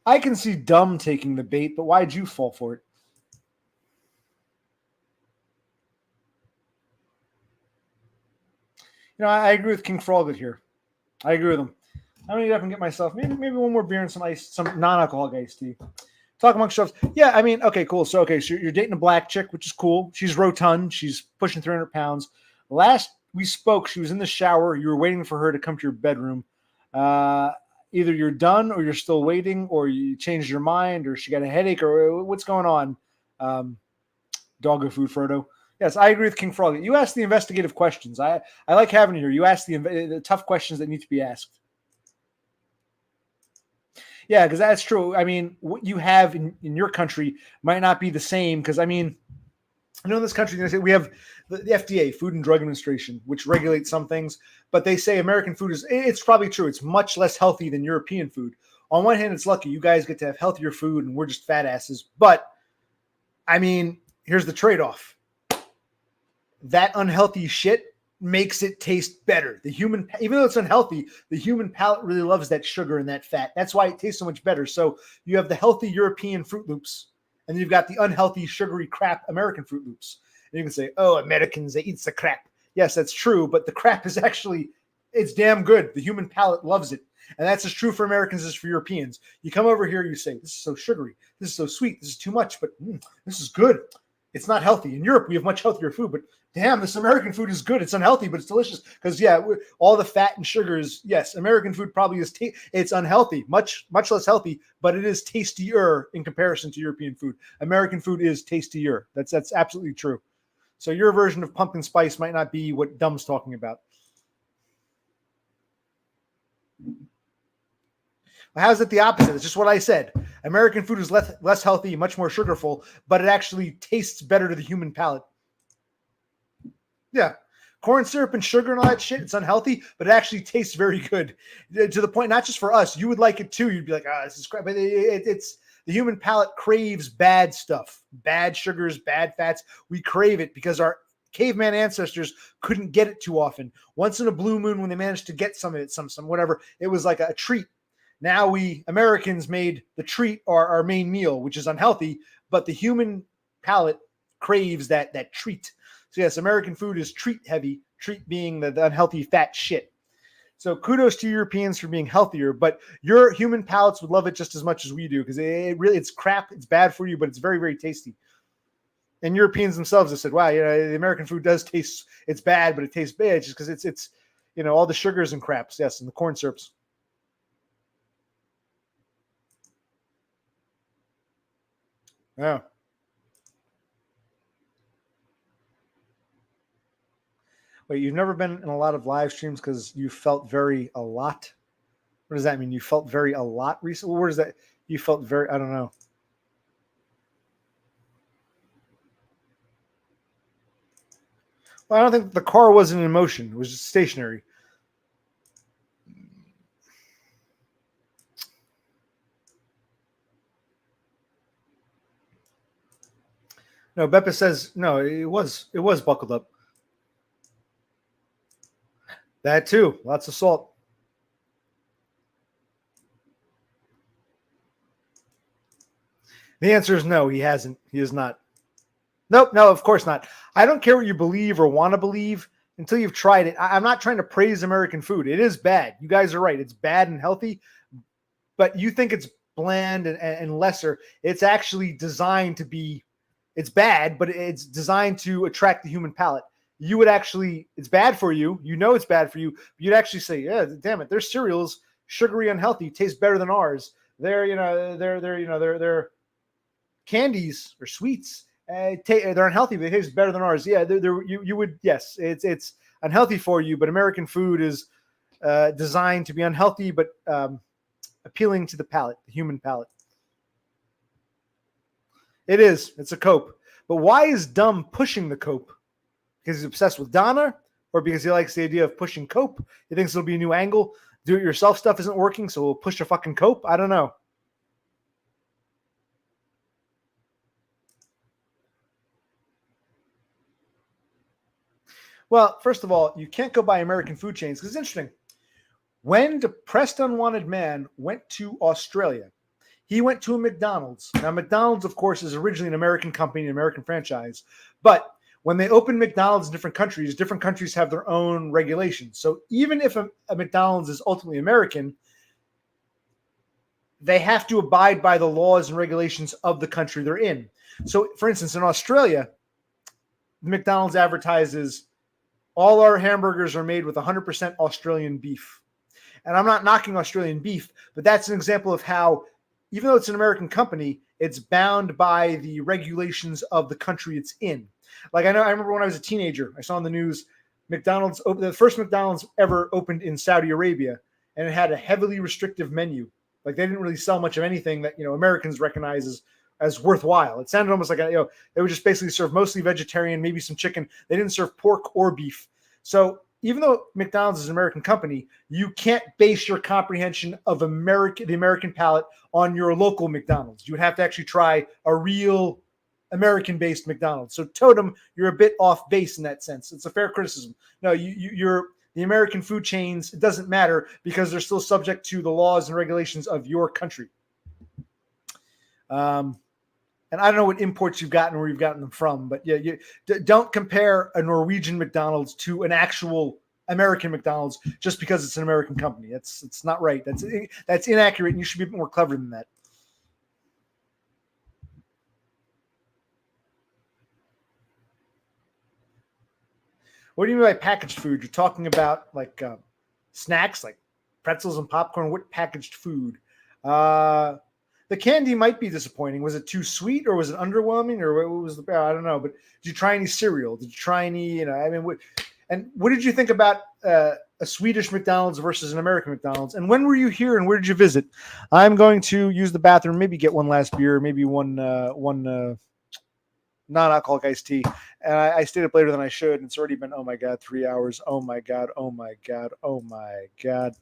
I can see dumb taking the bait, but why'd you fall for it? I agree with King Froglet here. I agree with him. I'm gonna get up and get myself maybe one more beer and some non-alcoholic iced tea. Talk amongst yourselves. Yeah, I mean, okay, cool. So you're dating a black chick, which is cool. She's rotund. She's pushing 300 pounds. Last we spoke, she was in the shower. You were waiting for her to come to your bedroom. Uh, Either you're done, or you're still waiting, or you changed your mind, or she got a headache, or what's going on. Um, Doggo food, Frodo. Yes, I agree with King Frog. You ask the investigative questions. I like having you here. You ask the tough questions that need to be asked. Yeah, because that's true. I mean, what you have in your country might not be the same. Because I mean, in this country, we have the FDA, Food and Drug Administration, which regulates some things, but they say American food it's probably true. It's much less healthy than European food. On one hand, it's lucky you guys get to have healthier food and we're just fat asses. But I mean, here's the trade-off. That unhealthy shit makes it taste better. Even though it's unhealthy, the human palate really loves that sugar and that fat. That's why it tastes so much better. So you have the healthy European Fruit Loops, and you've got the unhealthy, sugary crap American Fruit Loops. And you can say, oh, Americans, they eat the crap. Yes, that's true, but the crap is it's damn good. The human palate loves it. And that's as true for Americans as for Europeans. You come over here, you say, this is so sugary. This is so sweet. This is too much, but this is good. It's not healthy. In Europe, we have much healthier food, but damn, this American food is good. It's unhealthy, but it's delicious. Because, all the fat and sugars, yes, American food probably is, it's unhealthy, much less healthy, but it is tastier in comparison to European food. American food is tastier. That's absolutely true. So your version of pumpkin spice might not be what Dumb's talking about. How's it the opposite? It's just what I said. American food is less healthy, much more sugarful, but it actually tastes better to the human palate. Yeah. Corn syrup and sugar and all that shit, it's unhealthy, but it actually tastes very good. To the point, not just for us, you would like it too. You'd be like, this is crap. But it's the human palate craves bad stuff, bad sugars, bad fats. We crave it because our caveman ancestors couldn't get it too often. Once in a blue moon, when they managed to get some of it, some whatever, it was like a treat. Now we Americans made the treat our main meal, which is unhealthy, but the human palate craves that treat. So yes, American food is treat heavy, treat being the unhealthy fat shit. So kudos to Europeans for being healthier, but your human palates would love it just as much as we do because it's crap, it's bad for you, but it's very, very tasty. And Europeans themselves have said, wow, the American food does taste, it's bad, but it tastes bad just because it's all the sugars and craps, yes, and the corn syrups. Yeah. Wait, you've never been in a lot of live streams because you felt very a lot? What does that mean? You felt very a lot recently? Where does that? You felt very, I don't know. Well, I don't think the car wasn't in motion. It was just stationary. No, Beppe says, no, it was buckled up. That too. Lots of salt. The answer is no, he hasn't. He is not. Nope, no, of course not. I don't care what you believe or want to believe until you've tried it. I'm not trying to praise American food. It is bad. You guys are right. It's bad and healthy, but you think it's bland and lesser. It's actually designed to be, it's bad, but it's designed to attract the human palate. You would actually, it's bad for you. You know it's bad for you. You'd actually say, yeah, damn it. Their cereals, sugary, unhealthy, taste better than ours. They're candies or sweets. They're unhealthy, but it tastes better than ours. Yeah, you would, yes, it's unhealthy for you, but American food is designed to be unhealthy, but appealing to the palate, the human palate. It is. It's a cope. But why is Dumb pushing the cope? Because he's obsessed with Donna, or because he likes the idea of pushing cope? He thinks it'll be a new angle. Do-it-yourself stuff isn't working, so we'll push a fucking cope? I don't know. Well, first of all, you can't go by American food chains because it's interesting. When depressed, unwanted man went to Australia, he went to a McDonald's. Now, McDonald's, of course, is originally an American company, an American franchise. But when they open McDonald's in different countries have their own regulations. So even if a McDonald's is ultimately American, they have to abide by the laws and regulations of the country they're in. So, for instance, in Australia, McDonald's advertises all our hamburgers are made with 100% Australian beef. And I'm not knocking Australian beef, but that's an example of how, even though it's an American company, it's bound by the regulations of the country it's in. Like I remember when I was a teenager, I saw on the news McDonald's, the first McDonald's ever opened in Saudi Arabia, and it had a heavily restrictive menu. Like they didn't really sell much of anything that Americans recognize as worthwhile. It sounded almost like they would just basically serve mostly vegetarian, maybe some chicken. They didn't serve pork or beef. So even though McDonald's is an American company, you can't base your comprehension of the American palate on your local McDonald's. You would have to actually try a real American-based McDonald's. So Totem, you're a bit off base in that sense. It's a fair criticism. No, you're the American food chains. It doesn't matter because they're still subject to the laws and regulations of your country. And I don't know what imports you've gotten or where you've gotten them from, but yeah, don't compare a Norwegian McDonald's to an actual American McDonald's just because it's an American company. It's not right. That's inaccurate, and you should be more clever than that. What do you mean by packaged food? You're talking about like snacks, like pretzels and popcorn. What packaged food? The candy might be disappointing. Was it too sweet, or was it underwhelming, or what was the? I don't know. But did you try any cereal? Did you try any? What did you think about a Swedish McDonald's versus an American McDonald's? And when were you here, and where did you visit? I'm going to use the bathroom, maybe get one last beer, maybe one non-alcoholic iced tea. And I stayed up later than I should. And it's already been, oh my God, 3 hours. Oh my God. Oh my God. Oh my God.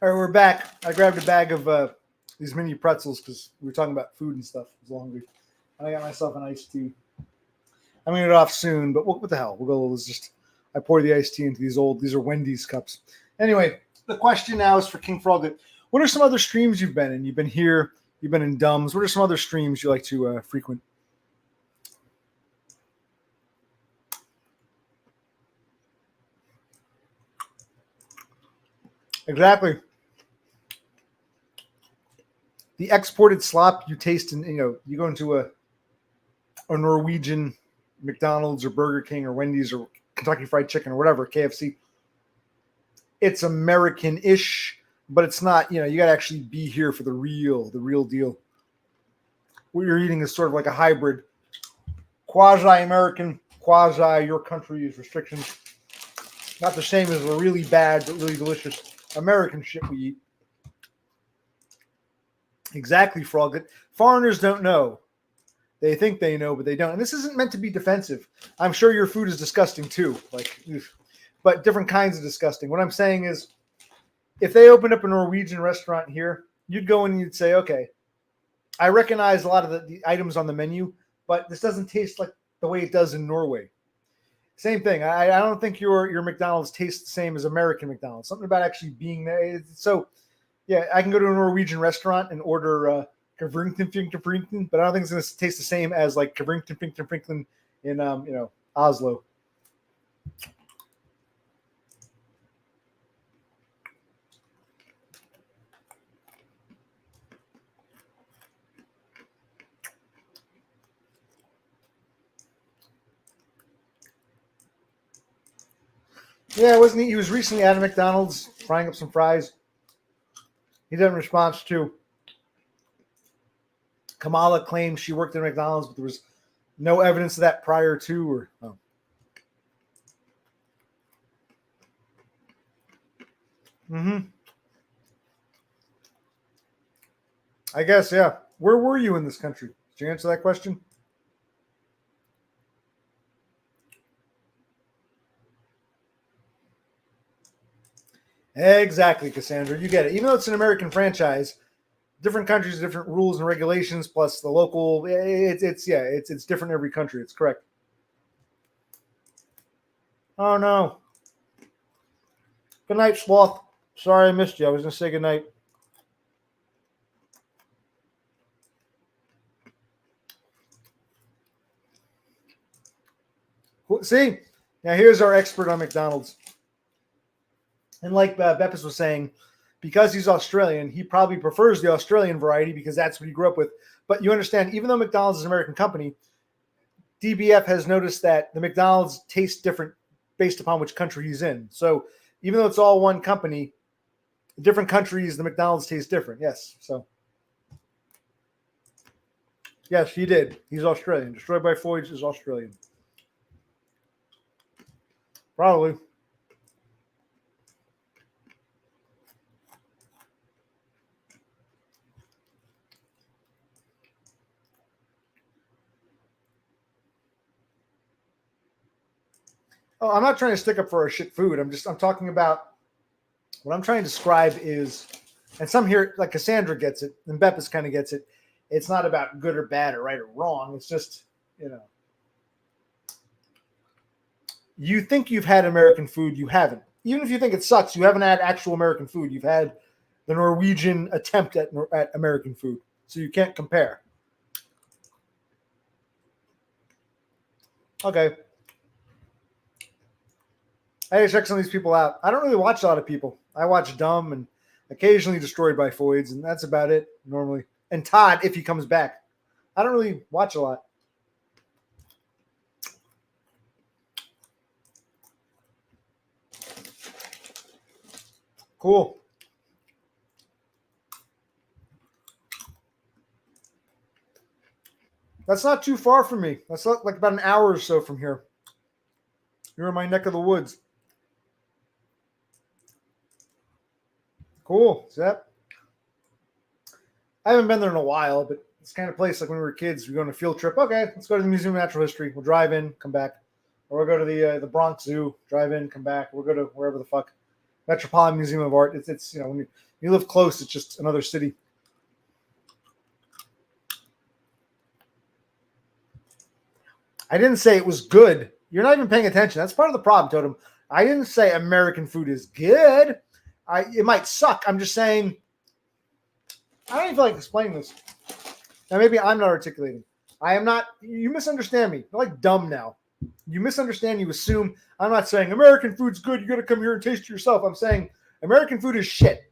All right, we're back. I grabbed a bag of these mini pretzels because we were talking about food and stuff. It was hungry. I got myself an iced tea. I'm gonna get it off soon, but what the hell? We'll go. Let's just. I pour the iced tea into these are Wendy's cups. Anyway, the question now is for King Frog. What are some other streams you've been in? You've been here. You've been in Dumbs. What are some other streams you like to frequent? Exactly. The exported slop you taste in, you go into a Norwegian McDonald's or Burger King or Wendy's or Kentucky Fried Chicken or whatever, KFC. It's American-ish, but it's not, you got to actually be here for the real deal. What you're eating is sort of like a hybrid, quasi-American, quasi your country's restrictions. Not the same as the really bad but really delicious American shit we eat. Exactly, Frog. Foreigners don't know. They think they know, but they don't. And this isn't meant to be defensive. I'm sure your food is disgusting too. But different kinds of disgusting. What I'm saying is, if they opened up a Norwegian restaurant here, you'd go in and you'd say, okay, I recognize a lot of the items on the menu, but this doesn't taste like the way it does in Norway. Same thing. I don't think your McDonald's tastes the same as American McDonald's. Something about actually being there. So, yeah, I can go to a Norwegian restaurant and order Kavrington, but I don't think it's going to taste the same as like Kavrington in Oslo. Yeah, wasn't he? He was recently at a McDonald's frying up some fries. He did in response to Kamala claimed she worked at McDonald's, but there was no evidence of that prior to or. Oh. I guess, yeah. Where were you in this country? Did you answer that question? Exactly, Cassandra. You get it. Even though it's an American franchise, different countries, different rules and regulations, plus the local. It's different in every country. It's correct. Oh no. Good night, Sloth. Sorry I missed you. I was gonna say good night. See, now here's our expert on McDonald's. And like Beppis was saying, because he's Australian, he probably prefers the Australian variety because that's what he grew up with. But you understand, even though McDonald's is an American company, DBF has noticed that the McDonald's tastes different based upon which country he's in. So even though it's all one company, different countries, the McDonald's tastes different. Yes. So, yes, he did. He's Australian. Destroyed by Floyd's is Australian. Probably. Oh, I'm not trying to stick up for our shit food. I'm talking about what I'm trying to describe is, and some here, like Cassandra gets it, and Beppis kind of gets it. It's not about good or bad or right or wrong. It's just, you think you've had American food, you haven't. Even if you think it sucks, you haven't had actual American food. You've had the Norwegian attempt at American food. So you can't compare. Okay. I gotta check some of these people out. I don't really watch a lot of people. I watch Dumb and occasionally Destroyed by Foids, and that's about it normally. And Todd, if he comes back. I don't really watch a lot. Cool. That's not too far from me. That's like about an hour or so from here. You're in my neck of the woods. Cool. See that? I haven't been there in a while, but it's kind of place like when we were kids, we go on a field trip. Okay, let's go to the Museum of Natural History. We'll drive in, come back. Or we'll go to the Bronx Zoo, drive in, come back. We'll go to wherever the fuck. Metropolitan Museum of Art. It's when You live close, it's just another city. I didn't say it was good. You're not even paying attention. That's part of the problem, Totem. I didn't say American food is good. It might suck. I'm just saying, I don't even feel like explaining this. Now, maybe I'm not articulating. I am not. You misunderstand me. You're like dumb now. You misunderstand. You assume. I'm not saying American food's good. You got to come here and taste it yourself. I'm saying American food is shit.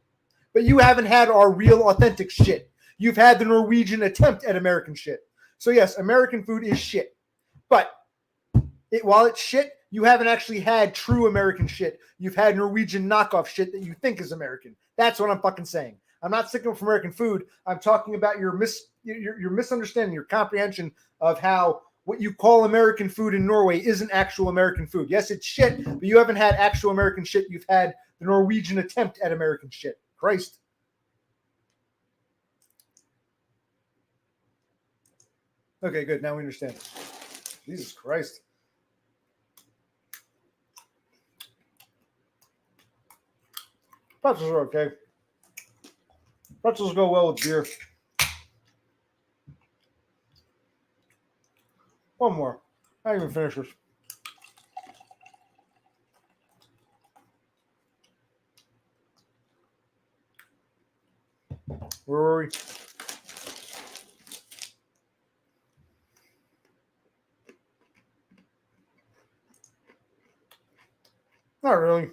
But you haven't had our real, authentic shit. You've had the Norwegian attempt at American shit. So yes, American food is shit. But while it's shit, you haven't actually had true American shit. You've had Norwegian knockoff shit that you think is American. That's what I'm fucking saying. I'm not sticking up for American food. I'm talking about your misunderstanding, your comprehension of how what you call American food in Norway isn't actual American food. Yes, it's shit, but you haven't had actual American shit. You've had the Norwegian attempt at American shit. Christ. Okay, good. Now we understand. Jesus Christ. Pretzels are okay. Pretzels go well with beer. One more. I didn't even finish this. Where were we? Not really.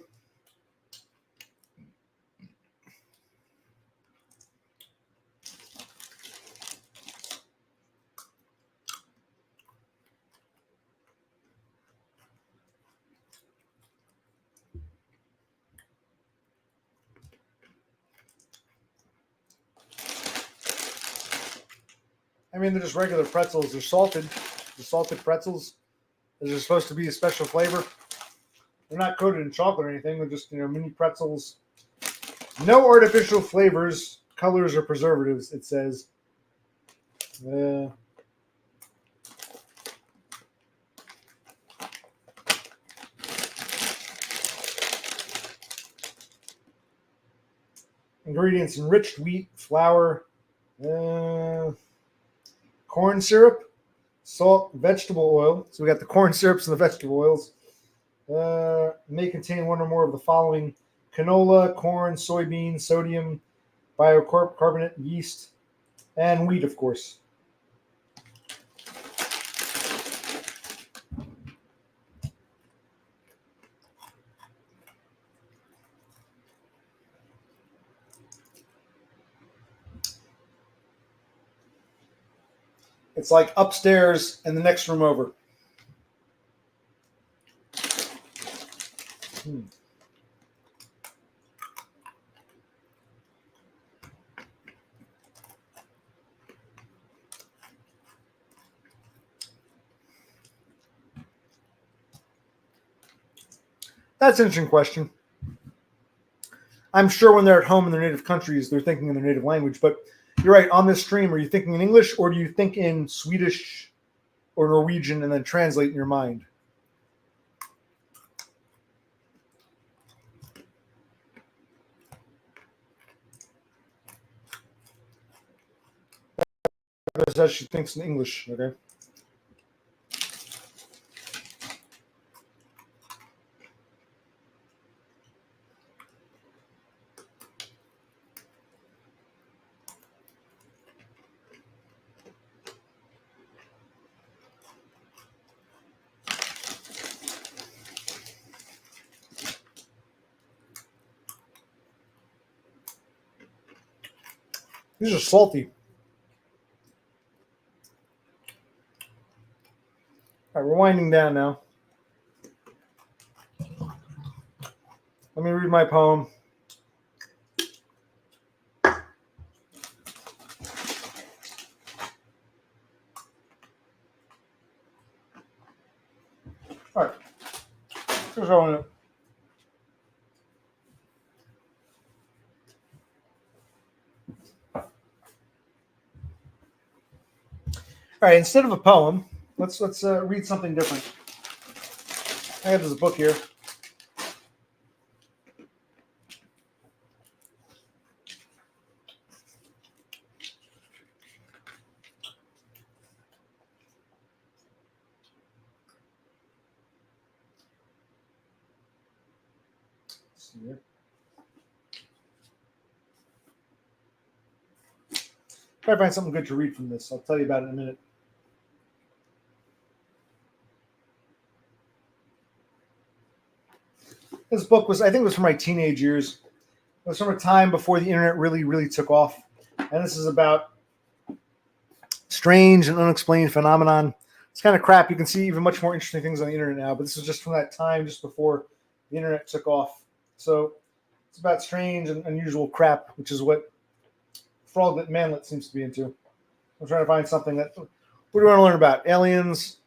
I mean, they're just regular pretzels. They're salted. The salted pretzels. They're supposed to be a special flavor. They're not coated in chocolate or anything. They're just, mini pretzels. No artificial flavors, colors, or preservatives, it says. Ingredients: enriched wheat, flour, corn syrup, salt, vegetable oil. So we got the corn syrups and the vegetable oils. May contain one or more of the following: canola, corn, soybean, sodium, bicarbonate, yeast, and wheat, of course. It's like upstairs and the next room over. That's an interesting question. I'm sure when they're at home in their native countries, they're thinking in their native language. But you're right, on this stream, are you thinking in English or do you think in Swedish or Norwegian and then translate in your mind? That's how she thinks in English, okay? These are salty. All right, we're winding down now. Let me read my poem. All right. Here's how I want it. All right, instead of a poem, let's read something different. I have this book here. see here. Try to find something good to read from this. I'll tell you about it in a minute. This book was, I think it was from my teenage years. It was from a time before the internet really, really took off. And this is about strange and unexplained phenomenon. It's kind of crap. You can see even much more interesting things on the internet now, but this was just from that time just before the internet took off. So it's about strange and unusual crap, which is what Froglet Manlet seems to be into. I'm trying to find something that, what do you want to learn about? Aliens,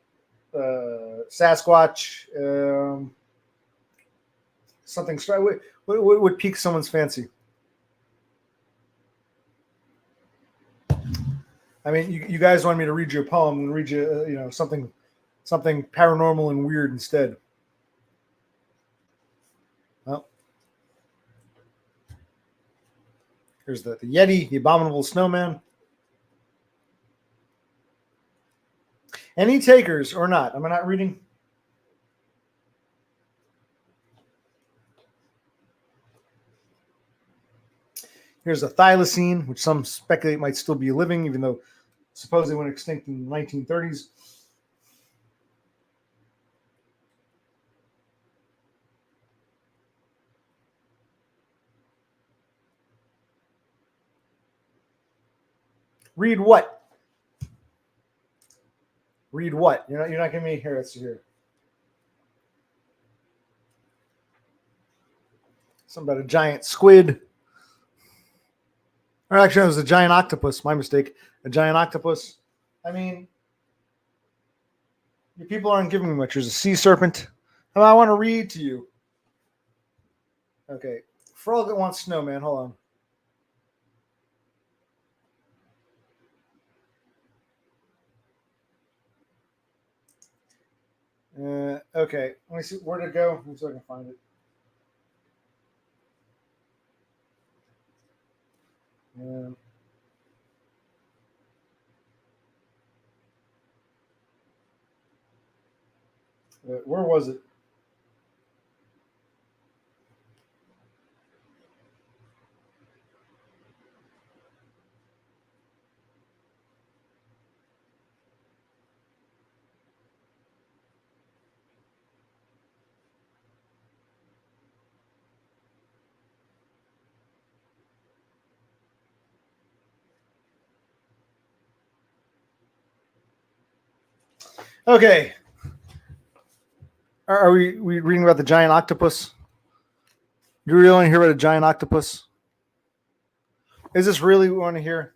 Sasquatch, something. What would pique someone's fancy? I mean, you guys want me to read you a poem and read you, something paranormal and weird instead. Well, here's the Yeti, the abominable snowman. Any takers or not? Am I not reading? Here's a thylacine, which some speculate might still be living, even though supposedly went extinct in the 1930s. Read what? Read what? You're not giving me here. Let's see here. Something about a giant squid. Or actually, it was a giant octopus. My mistake. A giant octopus. I mean, you people aren't giving me much. There's a sea serpent. I want to read to you. Okay. Frog that wants snowman. Hold on. Okay. Let me see where to go. Let me see if I can find it. Where was it? Okay. Are we reading about the giant octopus? Do you really want to hear about a giant octopus? Is this really what we want to hear?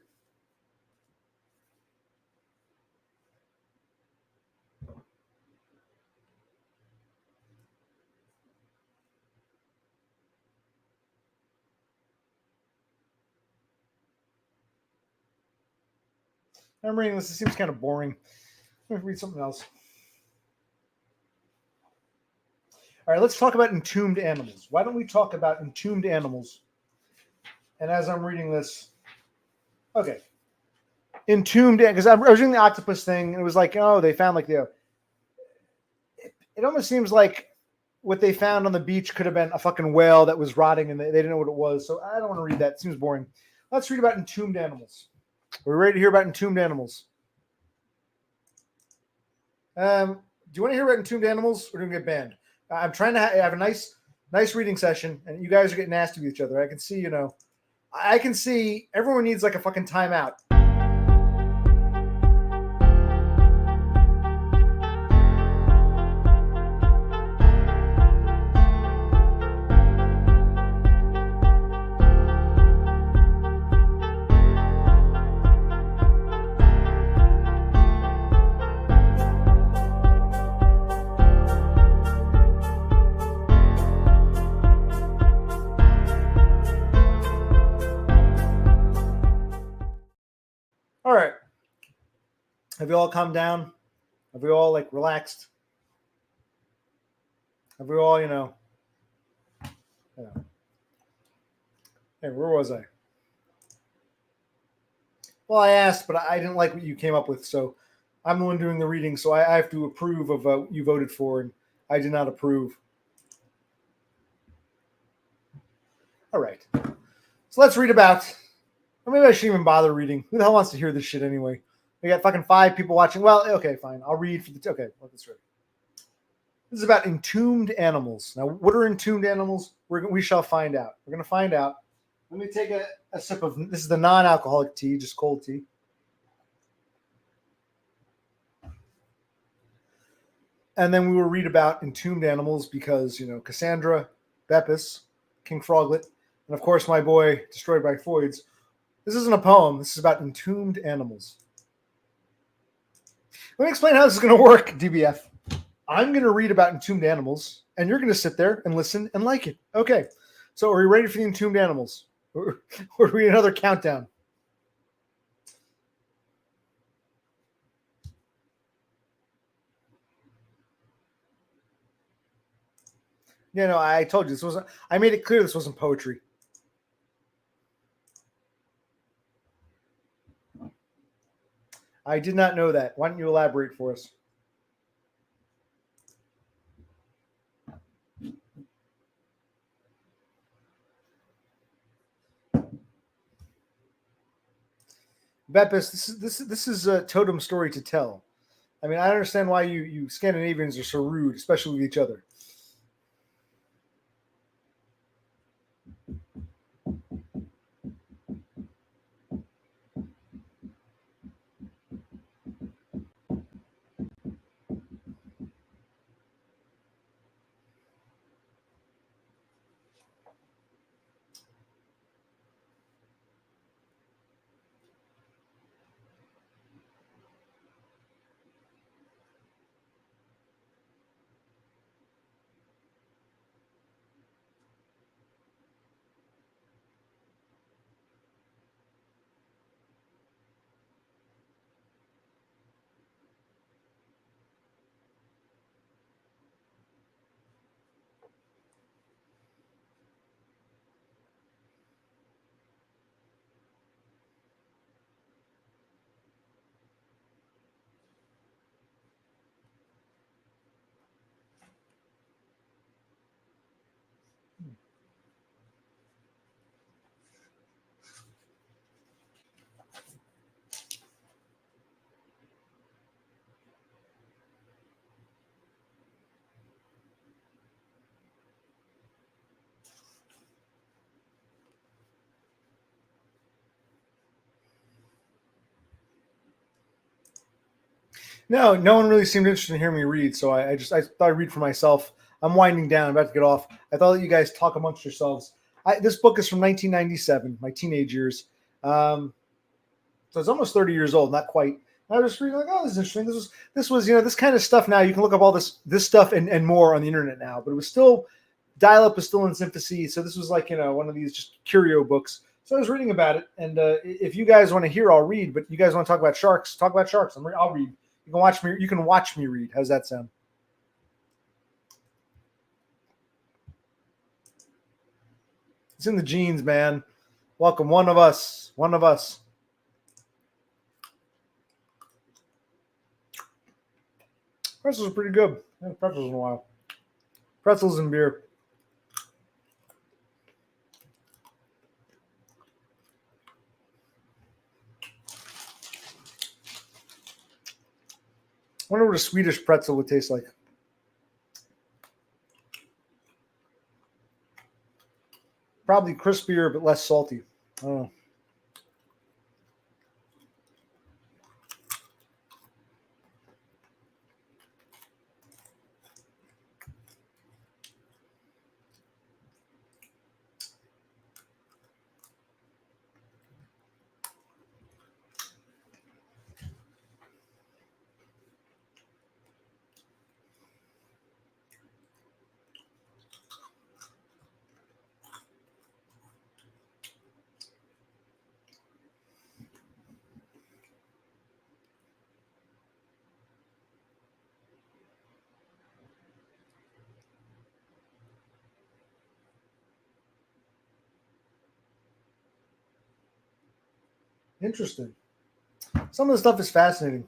I'm reading this. It seems kind of boring. Let me read something else. All right, let's talk about entombed animals. Why don't we talk about entombed animals? And as I'm reading this, okay, entombed, because I was reading the octopus thing, and it was like, oh, they found like it almost seems like what they found on the beach could have been a fucking whale that was rotting, and they didn't know what it was. So I don't want to read that. It seems boring. Let's read about entombed animals. We're ready to hear about entombed animals. Do you want to hear about entombed animals? We're going to get banned. I'm trying to have a nice reading session, and you guys are getting nasty with each other. I can see, I can see everyone needs like a fucking timeout. All right. Have you all calmed down? Have we all like relaxed? Have we all, Hey, where was I? Well, I asked, but I didn't like what you came up with, so I'm the one doing the reading, so I have to approve of what you voted for, and I did not approve. All right. So let's read about, or maybe I shouldn't even bother reading. Who the hell wants to hear this shit anyway? We got fucking 5 people watching. Well, okay, fine. I'll read for the, okay, let's read. This is about entombed animals. Now, what are entombed animals? We shall find out. We're going to find out. Let me take a sip of, this is the non-alcoholic tea, just cold tea. And then we will read about entombed animals because, Cassandra, Bepis, King Froglet, and of course my boy, Destroyed by Foids. This isn't a poem. This is about entombed animals. Let me explain how this is going to work, DBF. I'm going to read about entombed animals, and you're going to sit there and listen and like it. Okay. So are we ready for the entombed animals? Or do we need another countdown? I told you this wasn't. I made it clear this wasn't poetry. I did not know that. Why don't you elaborate for us? Bepis, this is a totem story to tell. I mean, I understand why you Scandinavians are so rude, especially with each other. No one really seemed interested in hearing me read, so I thought I'd read for myself. I'm winding down, I'm about to get off. I thought that you guys talk amongst yourselves. This book is from 1997, my teenage years. So it's almost 30 years old, not quite. And I was just reading like, oh, this is interesting. This was this kind of stuff. Now you can look up all this stuff and more on the internet now, but it was still dial-up was still in its infancy. So this was like one of these just curio books. So I was reading about it, and if you guys want to hear, I'll read. But you guys want to talk about sharks? Talk about sharks. I'll read. You can watch me. You can watch me read. How's that sound? It's in the genes, man. Welcome, one of us. One of us. Pretzels are pretty good. I haven't had pretzels in a while. Pretzels and beer. I wonder what a Swedish pretzel would taste like. Probably crispier, but less salty. I don't know. Interesting. Some of the stuff is fascinating.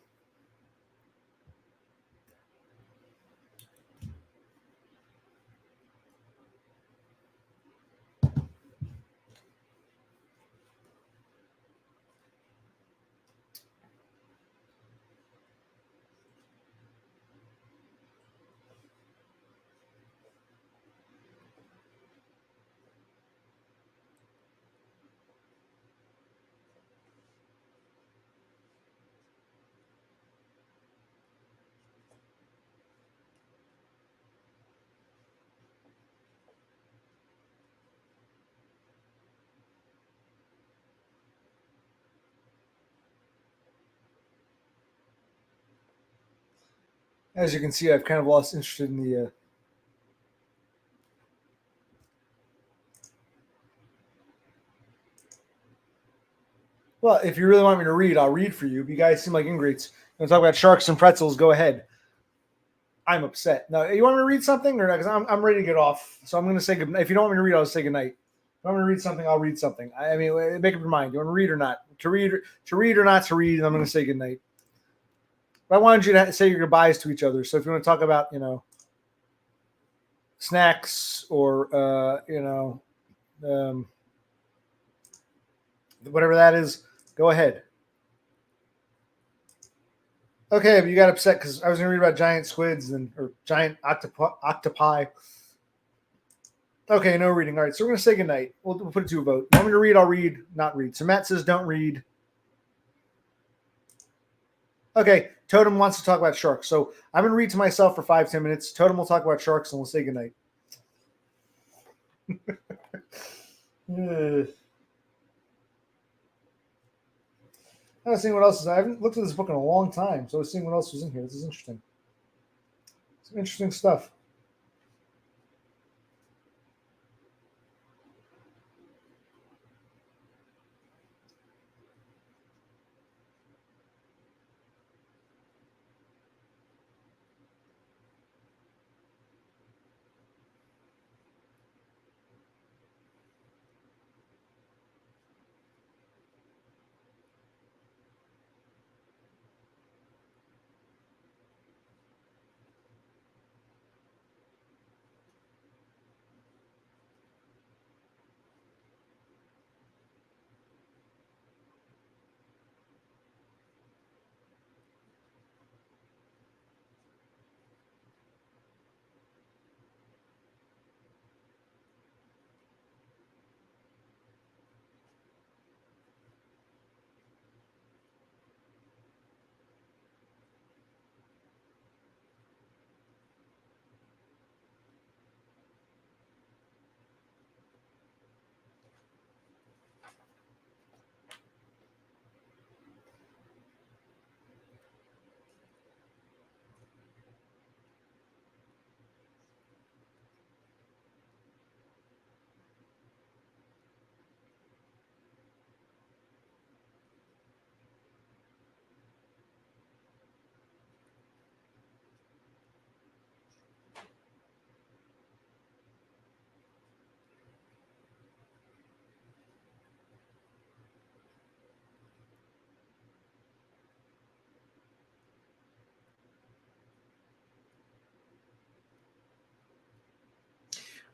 As you can see, I've kind of lost interest in the. Well, if you really want me to read, I'll read for you. But you guys seem like ingrates. You want to talk about sharks and pretzels? Go ahead. I'm upset. Now, you want me to read something or not? Because I'm ready to get off. So I'm going to say good. If you don't want me to read, I'll say good night. If I'm going to read something, I'll read something. I mean, make up your mind. You want to read or not? To read or not to read, and I'm going to say good night. But I wanted you to say your goodbyes to each other. So if you want to talk about, snacks or, whatever that is, go ahead. Okay, but you got upset because I was going to read about giant squids or giant octopi. Okay, no reading. All right, so we're going to say goodnight. We'll put it to a vote. Want me to read? I'll read. Not read. So Matt says don't read. Okay, Totem wants to talk about sharks. So I'm going to read to myself for 5-10 minutes. Totem will talk about sharks and we'll say goodnight. I was seeing what else is. I haven't looked at this book in a long time, so I was seeing what else was in here. This is interesting. Some interesting stuff.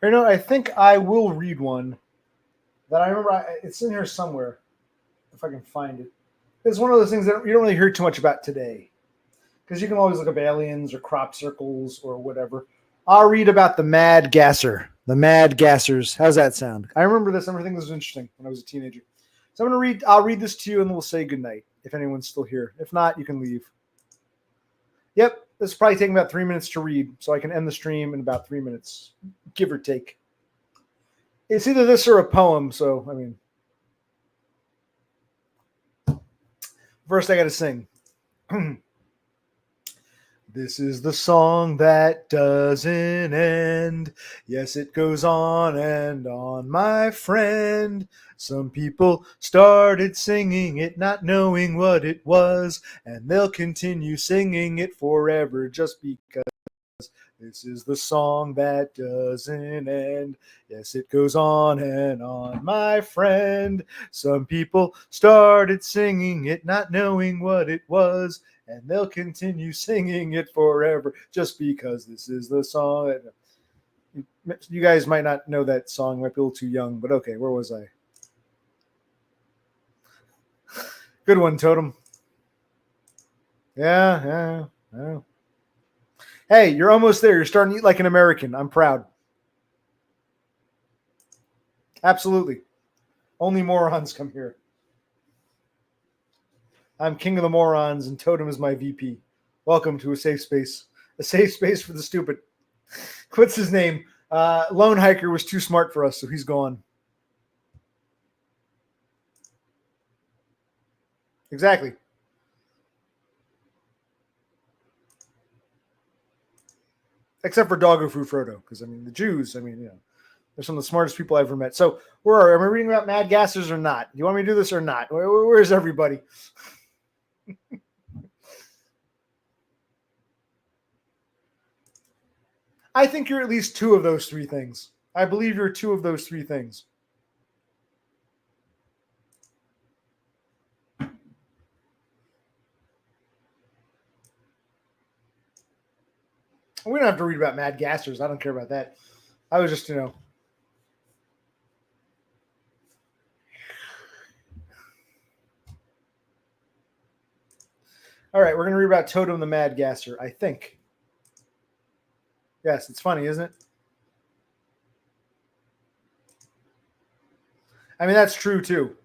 I think I will read one that I remember. It's in here somewhere, if I can find it. It's one of those things that you don't really hear too much about today, because you can always look up aliens or crop circles or whatever. I'll read about the Mad Gasser. The Mad Gassers. How's that sound? I remember this. Everything was interesting when I was a teenager. So I'm gonna read. I'll read this to you, and we'll say goodnight if anyone's still here. If not, you can leave. Yep, this will probably take about 3 minutes to read, so I can end the stream in about 3 minutes, give or take. It's either this or a poem. So I mean, first I got to sing. This is the song that doesn't end. Yes, it goes on and on, my friend. Some people started singing it, not knowing what it was, and they'll continue singing it forever just because. This is the song that doesn't end. Yes, it goes on and on, my friend. Some people started singing it, not knowing what it was, and they'll continue singing it forever just because this is the song. You guys might not know that song, might be a little too young, but okay, where was I? Good one, Totem. Yeah. Hey, you're almost there. You're starting to eat like an American. I'm proud. Absolutely. Only morons come here. I'm king of the morons, and Totem is my VP. Welcome to a safe space. A safe space for the stupid. What's his name? Lone Hiker was too smart for us, so he's gone. Exactly. Except for Doggo Food Frodo, because I mean the Jews. I mean, they're some of the smartest people I've ever met. So am I reading about mad gassers or not? Do you want me to do this or not? Where's everybody? I think you're at least two of those three things. I believe you're two of those three things. We don't have to read about mad gassers. I don't care about that. I was just, All right, we're going to read about Totem the Mad Gasser, I think. Yes, it's funny, isn't it? I mean, that's true, too.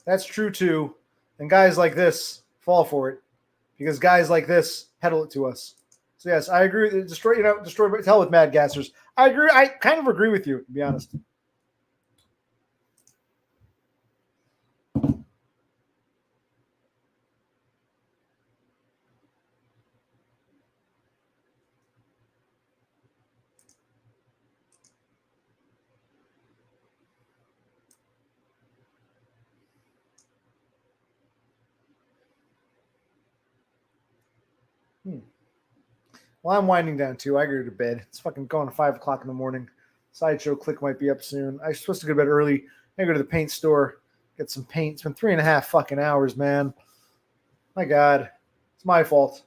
That's true, too. And guys like this fall for it because guys like this peddle it to us. So, yes, I agree. Destroy hell with mad gassers. I agree. I kind of agree with you, to be honest. Well, I'm winding down too. I go to bed. It's fucking going to 5 o'clock in the morning. Sideshow Click might be up soon. I'm supposed to go to bed early. I go to the paint store, get some paint. It's been 3.5 fucking hours, man. My God, it's my fault.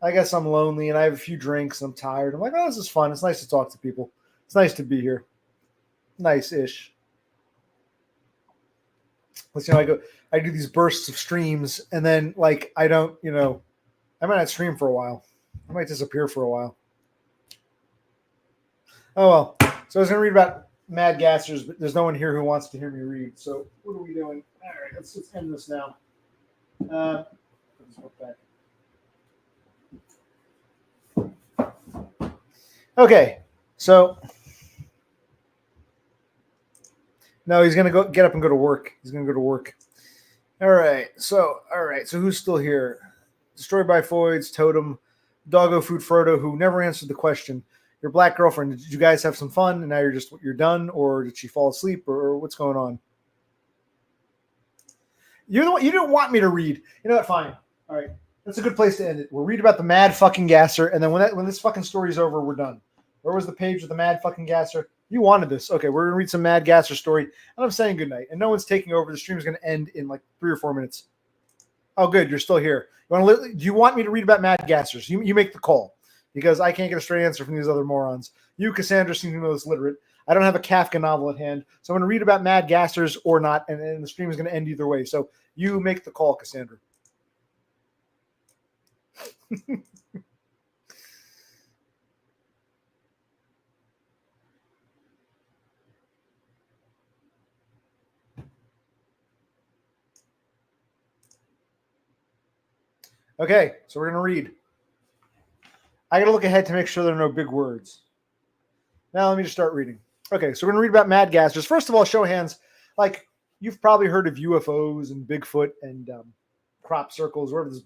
I guess I'm lonely and I have a few drinks. And I'm tired. I'm like, oh, this is fun. It's nice to talk to people. It's nice to be here. Nice-ish. But, I do these bursts of streams, and then I don't, I might not stream for a while. I might disappear for a while. Oh, well. So I was going to read about mad gassers, but there's no one here who wants to hear me read. So what are we doing? All right, let's end this now. Put this book back. Okay, so no, he's going to get up and go to work. He's going to go to work. All right, so who's still here? Destroyed by Foids, Totem, Doggo Food Frodo, who never answered the question. Your black girlfriend, did you guys have some fun and now you're done, or did she fall asleep, or what's going on? You didn't want me to read. You know what? Fine. All right. That's a good place to end it. We'll read about the mad fucking gasser, and then when this fucking story's over, we're done. Where was the page with the mad fucking gasser? You wanted this. Okay, we're gonna read some mad gasser story, and I'm saying goodnight. And no one's taking over. The stream's gonna end in 3 or 4 minutes. Oh, good. You're still here. Do you want me to read about mad gassers? You make the call, because I can't get a straight answer from these other morons. You, Cassandra, seem to know this literate. I don't have a Kafka novel at hand, so I'm going to read about mad gassers or not, and the stream is going to end either way. So you make the call, Cassandra. Okay, so we're going to read. I got to look ahead to make sure there are no big words. Now let me just start reading. Okay, so we're going to read about mad gassers. First of all, show of hands. You've probably heard of UFOs and Bigfoot and crop circles, whatever this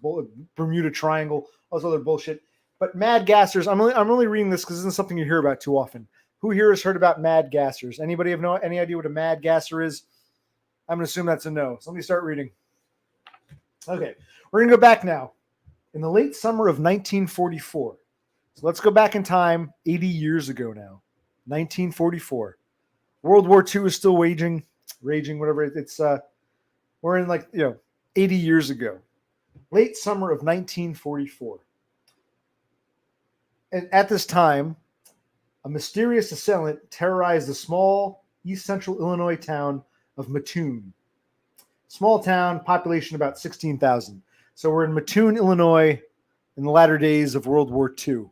Bermuda Triangle, all this other bullshit. But mad gassers, I'm only reading this because this isn't something you hear about too often. Who here has heard about mad gassers? Anybody have any idea what a mad gasser is? I'm going to assume that's a no. So let me start reading. Okay, we're going to go back now. In the late summer of 1944. So let's go back in time 80 years ago now. 1944. World War II is still raging, whatever. It's we're in 80 years ago. Late summer of 1944. And at this time, a mysterious assailant terrorized the small east central Illinois town of Mattoon. Small town, population about 16,000. So we're in Mattoon, Illinois, in the latter days of World War II.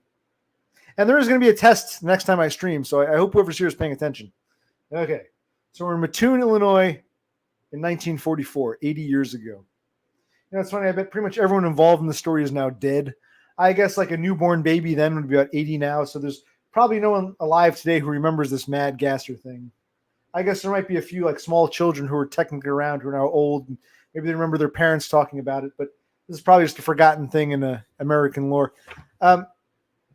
And there is going to be a test next time I stream, so I hope whoever's here is paying attention. Okay, so we're in Mattoon, Illinois in 1944, 80 years ago. It's funny, I bet pretty much everyone involved in the story is now dead. I guess a newborn baby then would be about 80 now, so there's probably no one alive today who remembers this mad gasser thing. I guess there might be a few small children who are technically around who are now old, and maybe they remember their parents talking about it, but This is probably just a forgotten thing in American lore.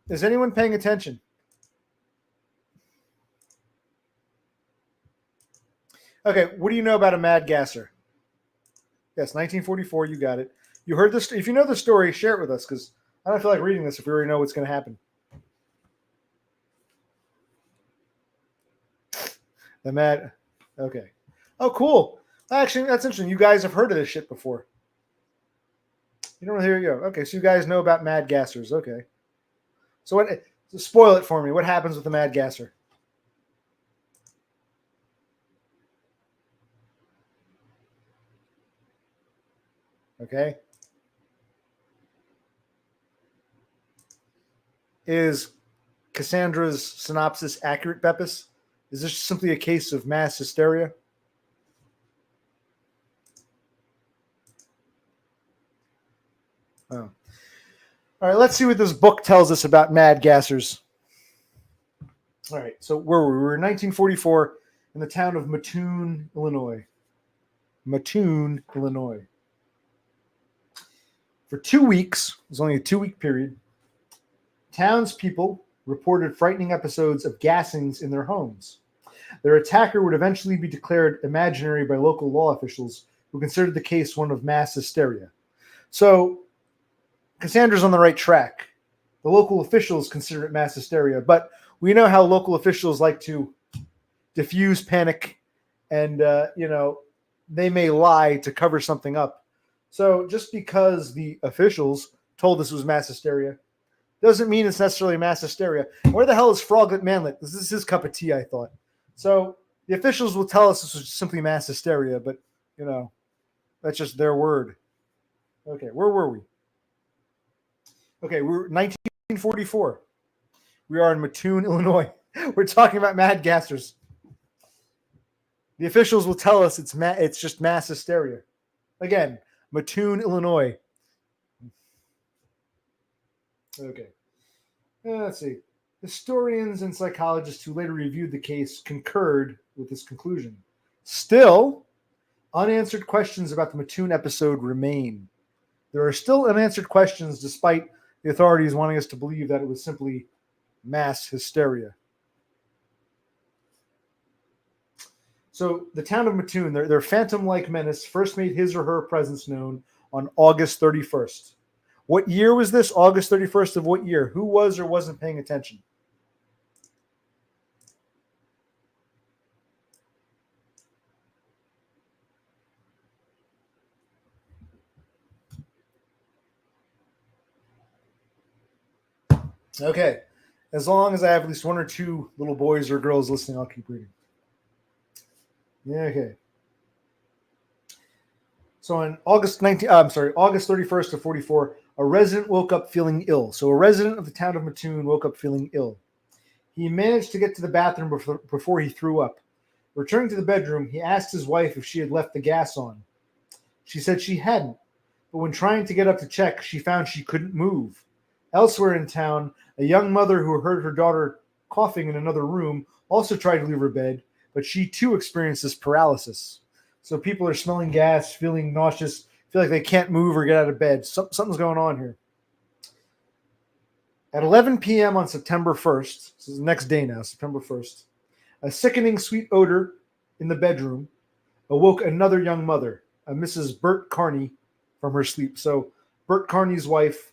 Is anyone paying attention? Okay, what do you know about a mad gasser? Yes, 1944. You got it. You heard this. If you know the story, share it with us because I don't feel like reading this if we already know what's going to happen. The mad. Okay. Oh, cool. Actually, that's interesting. You guys have heard of this shit before. You don't hear you go. Okay, so you guys know about mad gassers. Okay. So what? So spoil it for me. What happens with the mad gasser? Okay. Is Cassandra's synopsis accurate, Beppis? Is this simply a case of mass hysteria? Oh. All right, let's see what this book tells us about mad gassers. All right, so where were we? We were in 1944 in the town of Mattoon, Illinois. Mattoon, Illinois. For 2 weeks, it was only a 2-week period, townspeople reported frightening episodes of gassings in their homes. Their attacker would eventually be declared imaginary by local law officials who considered the case one of mass hysteria. So Cassandra's on the right track. The local officials consider it mass hysteria, but we know how local officials like to diffuse panic and, they may lie to cover something up. So just because the officials told us it was mass hysteria doesn't mean it's necessarily mass hysteria. Where the hell is Froglet Manlet? This is his cup of tea, I thought. So the officials will tell us this was simply mass hysteria, but, that's just their word. Okay, where were we? Okay, we're 1944. We are in Mattoon, Illinois. We're talking about mad gassers. The officials will tell us it's just mass hysteria. Again, Mattoon, Illinois. Okay. Let's see. Historians and psychologists who later reviewed the case concurred with this conclusion. Still, unanswered questions about the Mattoon episode remain. There are still unanswered questions despite the authorities wanting us to believe that it was simply mass hysteria. So the town of Mattoon, their phantom-like menace first made his or her presence known on August 31st. What year was this? August 31st of what year? Who was or wasn't paying attention? Okay. As long as I have at least one or two little boys or girls listening, I'll keep reading. Yeah, okay. So on August 31st of 44, a resident woke up feeling ill. So a resident of the town of Mattoon woke up feeling ill. He managed to get to the bathroom before he threw up. Returning to the bedroom, he asked his wife if she had left the gas on. She said she hadn't, but when trying to get up to check, she found she couldn't move. Elsewhere in town, a young mother who heard her daughter coughing in another room also tried to leave her bed, but she too experienced this paralysis. So people are smelling gas, feeling nauseous, feel like they can't move or get out of bed. Something's going on here. At 11 p.m. on September 1st, this is the next day now, September 1st, a sickening sweet odor in the bedroom awoke another young mother, a Mrs. Bert Carney, from her sleep. So Bert Carney's wife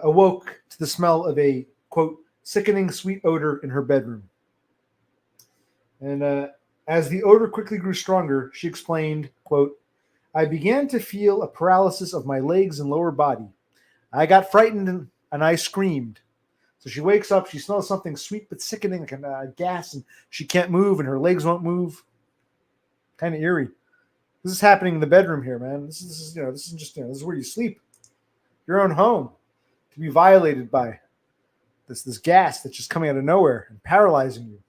awoke to the smell of a, quote, sickening sweet odor in her bedroom. And as the odor quickly grew stronger, she explained, quote, I began to feel a paralysis of my legs and lower body. I got frightened and I screamed. So she wakes up, she smells something sweet but sickening, like a gas, and she can't move and her legs won't move. Kind of eerie. This is happening in the bedroom here, man. This is this is where you sleep. Your own home. To be violated by this gas that's just coming out of nowhere and paralyzing you.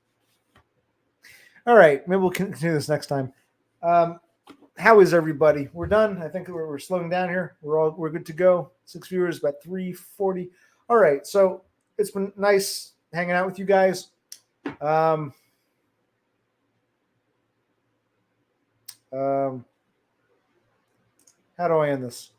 All right, maybe we'll continue this next time. How is everybody? We're done. I think we're slowing down here. We're good to go. 6 viewers, about 340. All right, so it's been nice hanging out with you guys. How do I end this?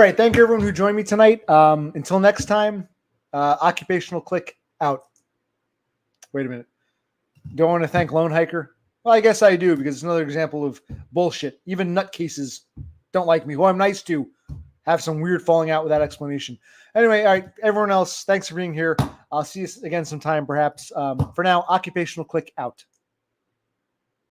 right. Thank you, everyone who joined me tonight. Until next time, Occupational Click out. Wait a minute. Do I want to thank Lone Hiker? Well, I guess I do, because it's another example of bullshit. Even nutcases don't like me, who I'm nice to, have some weird falling out with that explanation. Anyway, all right, everyone else, thanks for being here. I'll see you again sometime, perhaps. For now, Occupational Click out.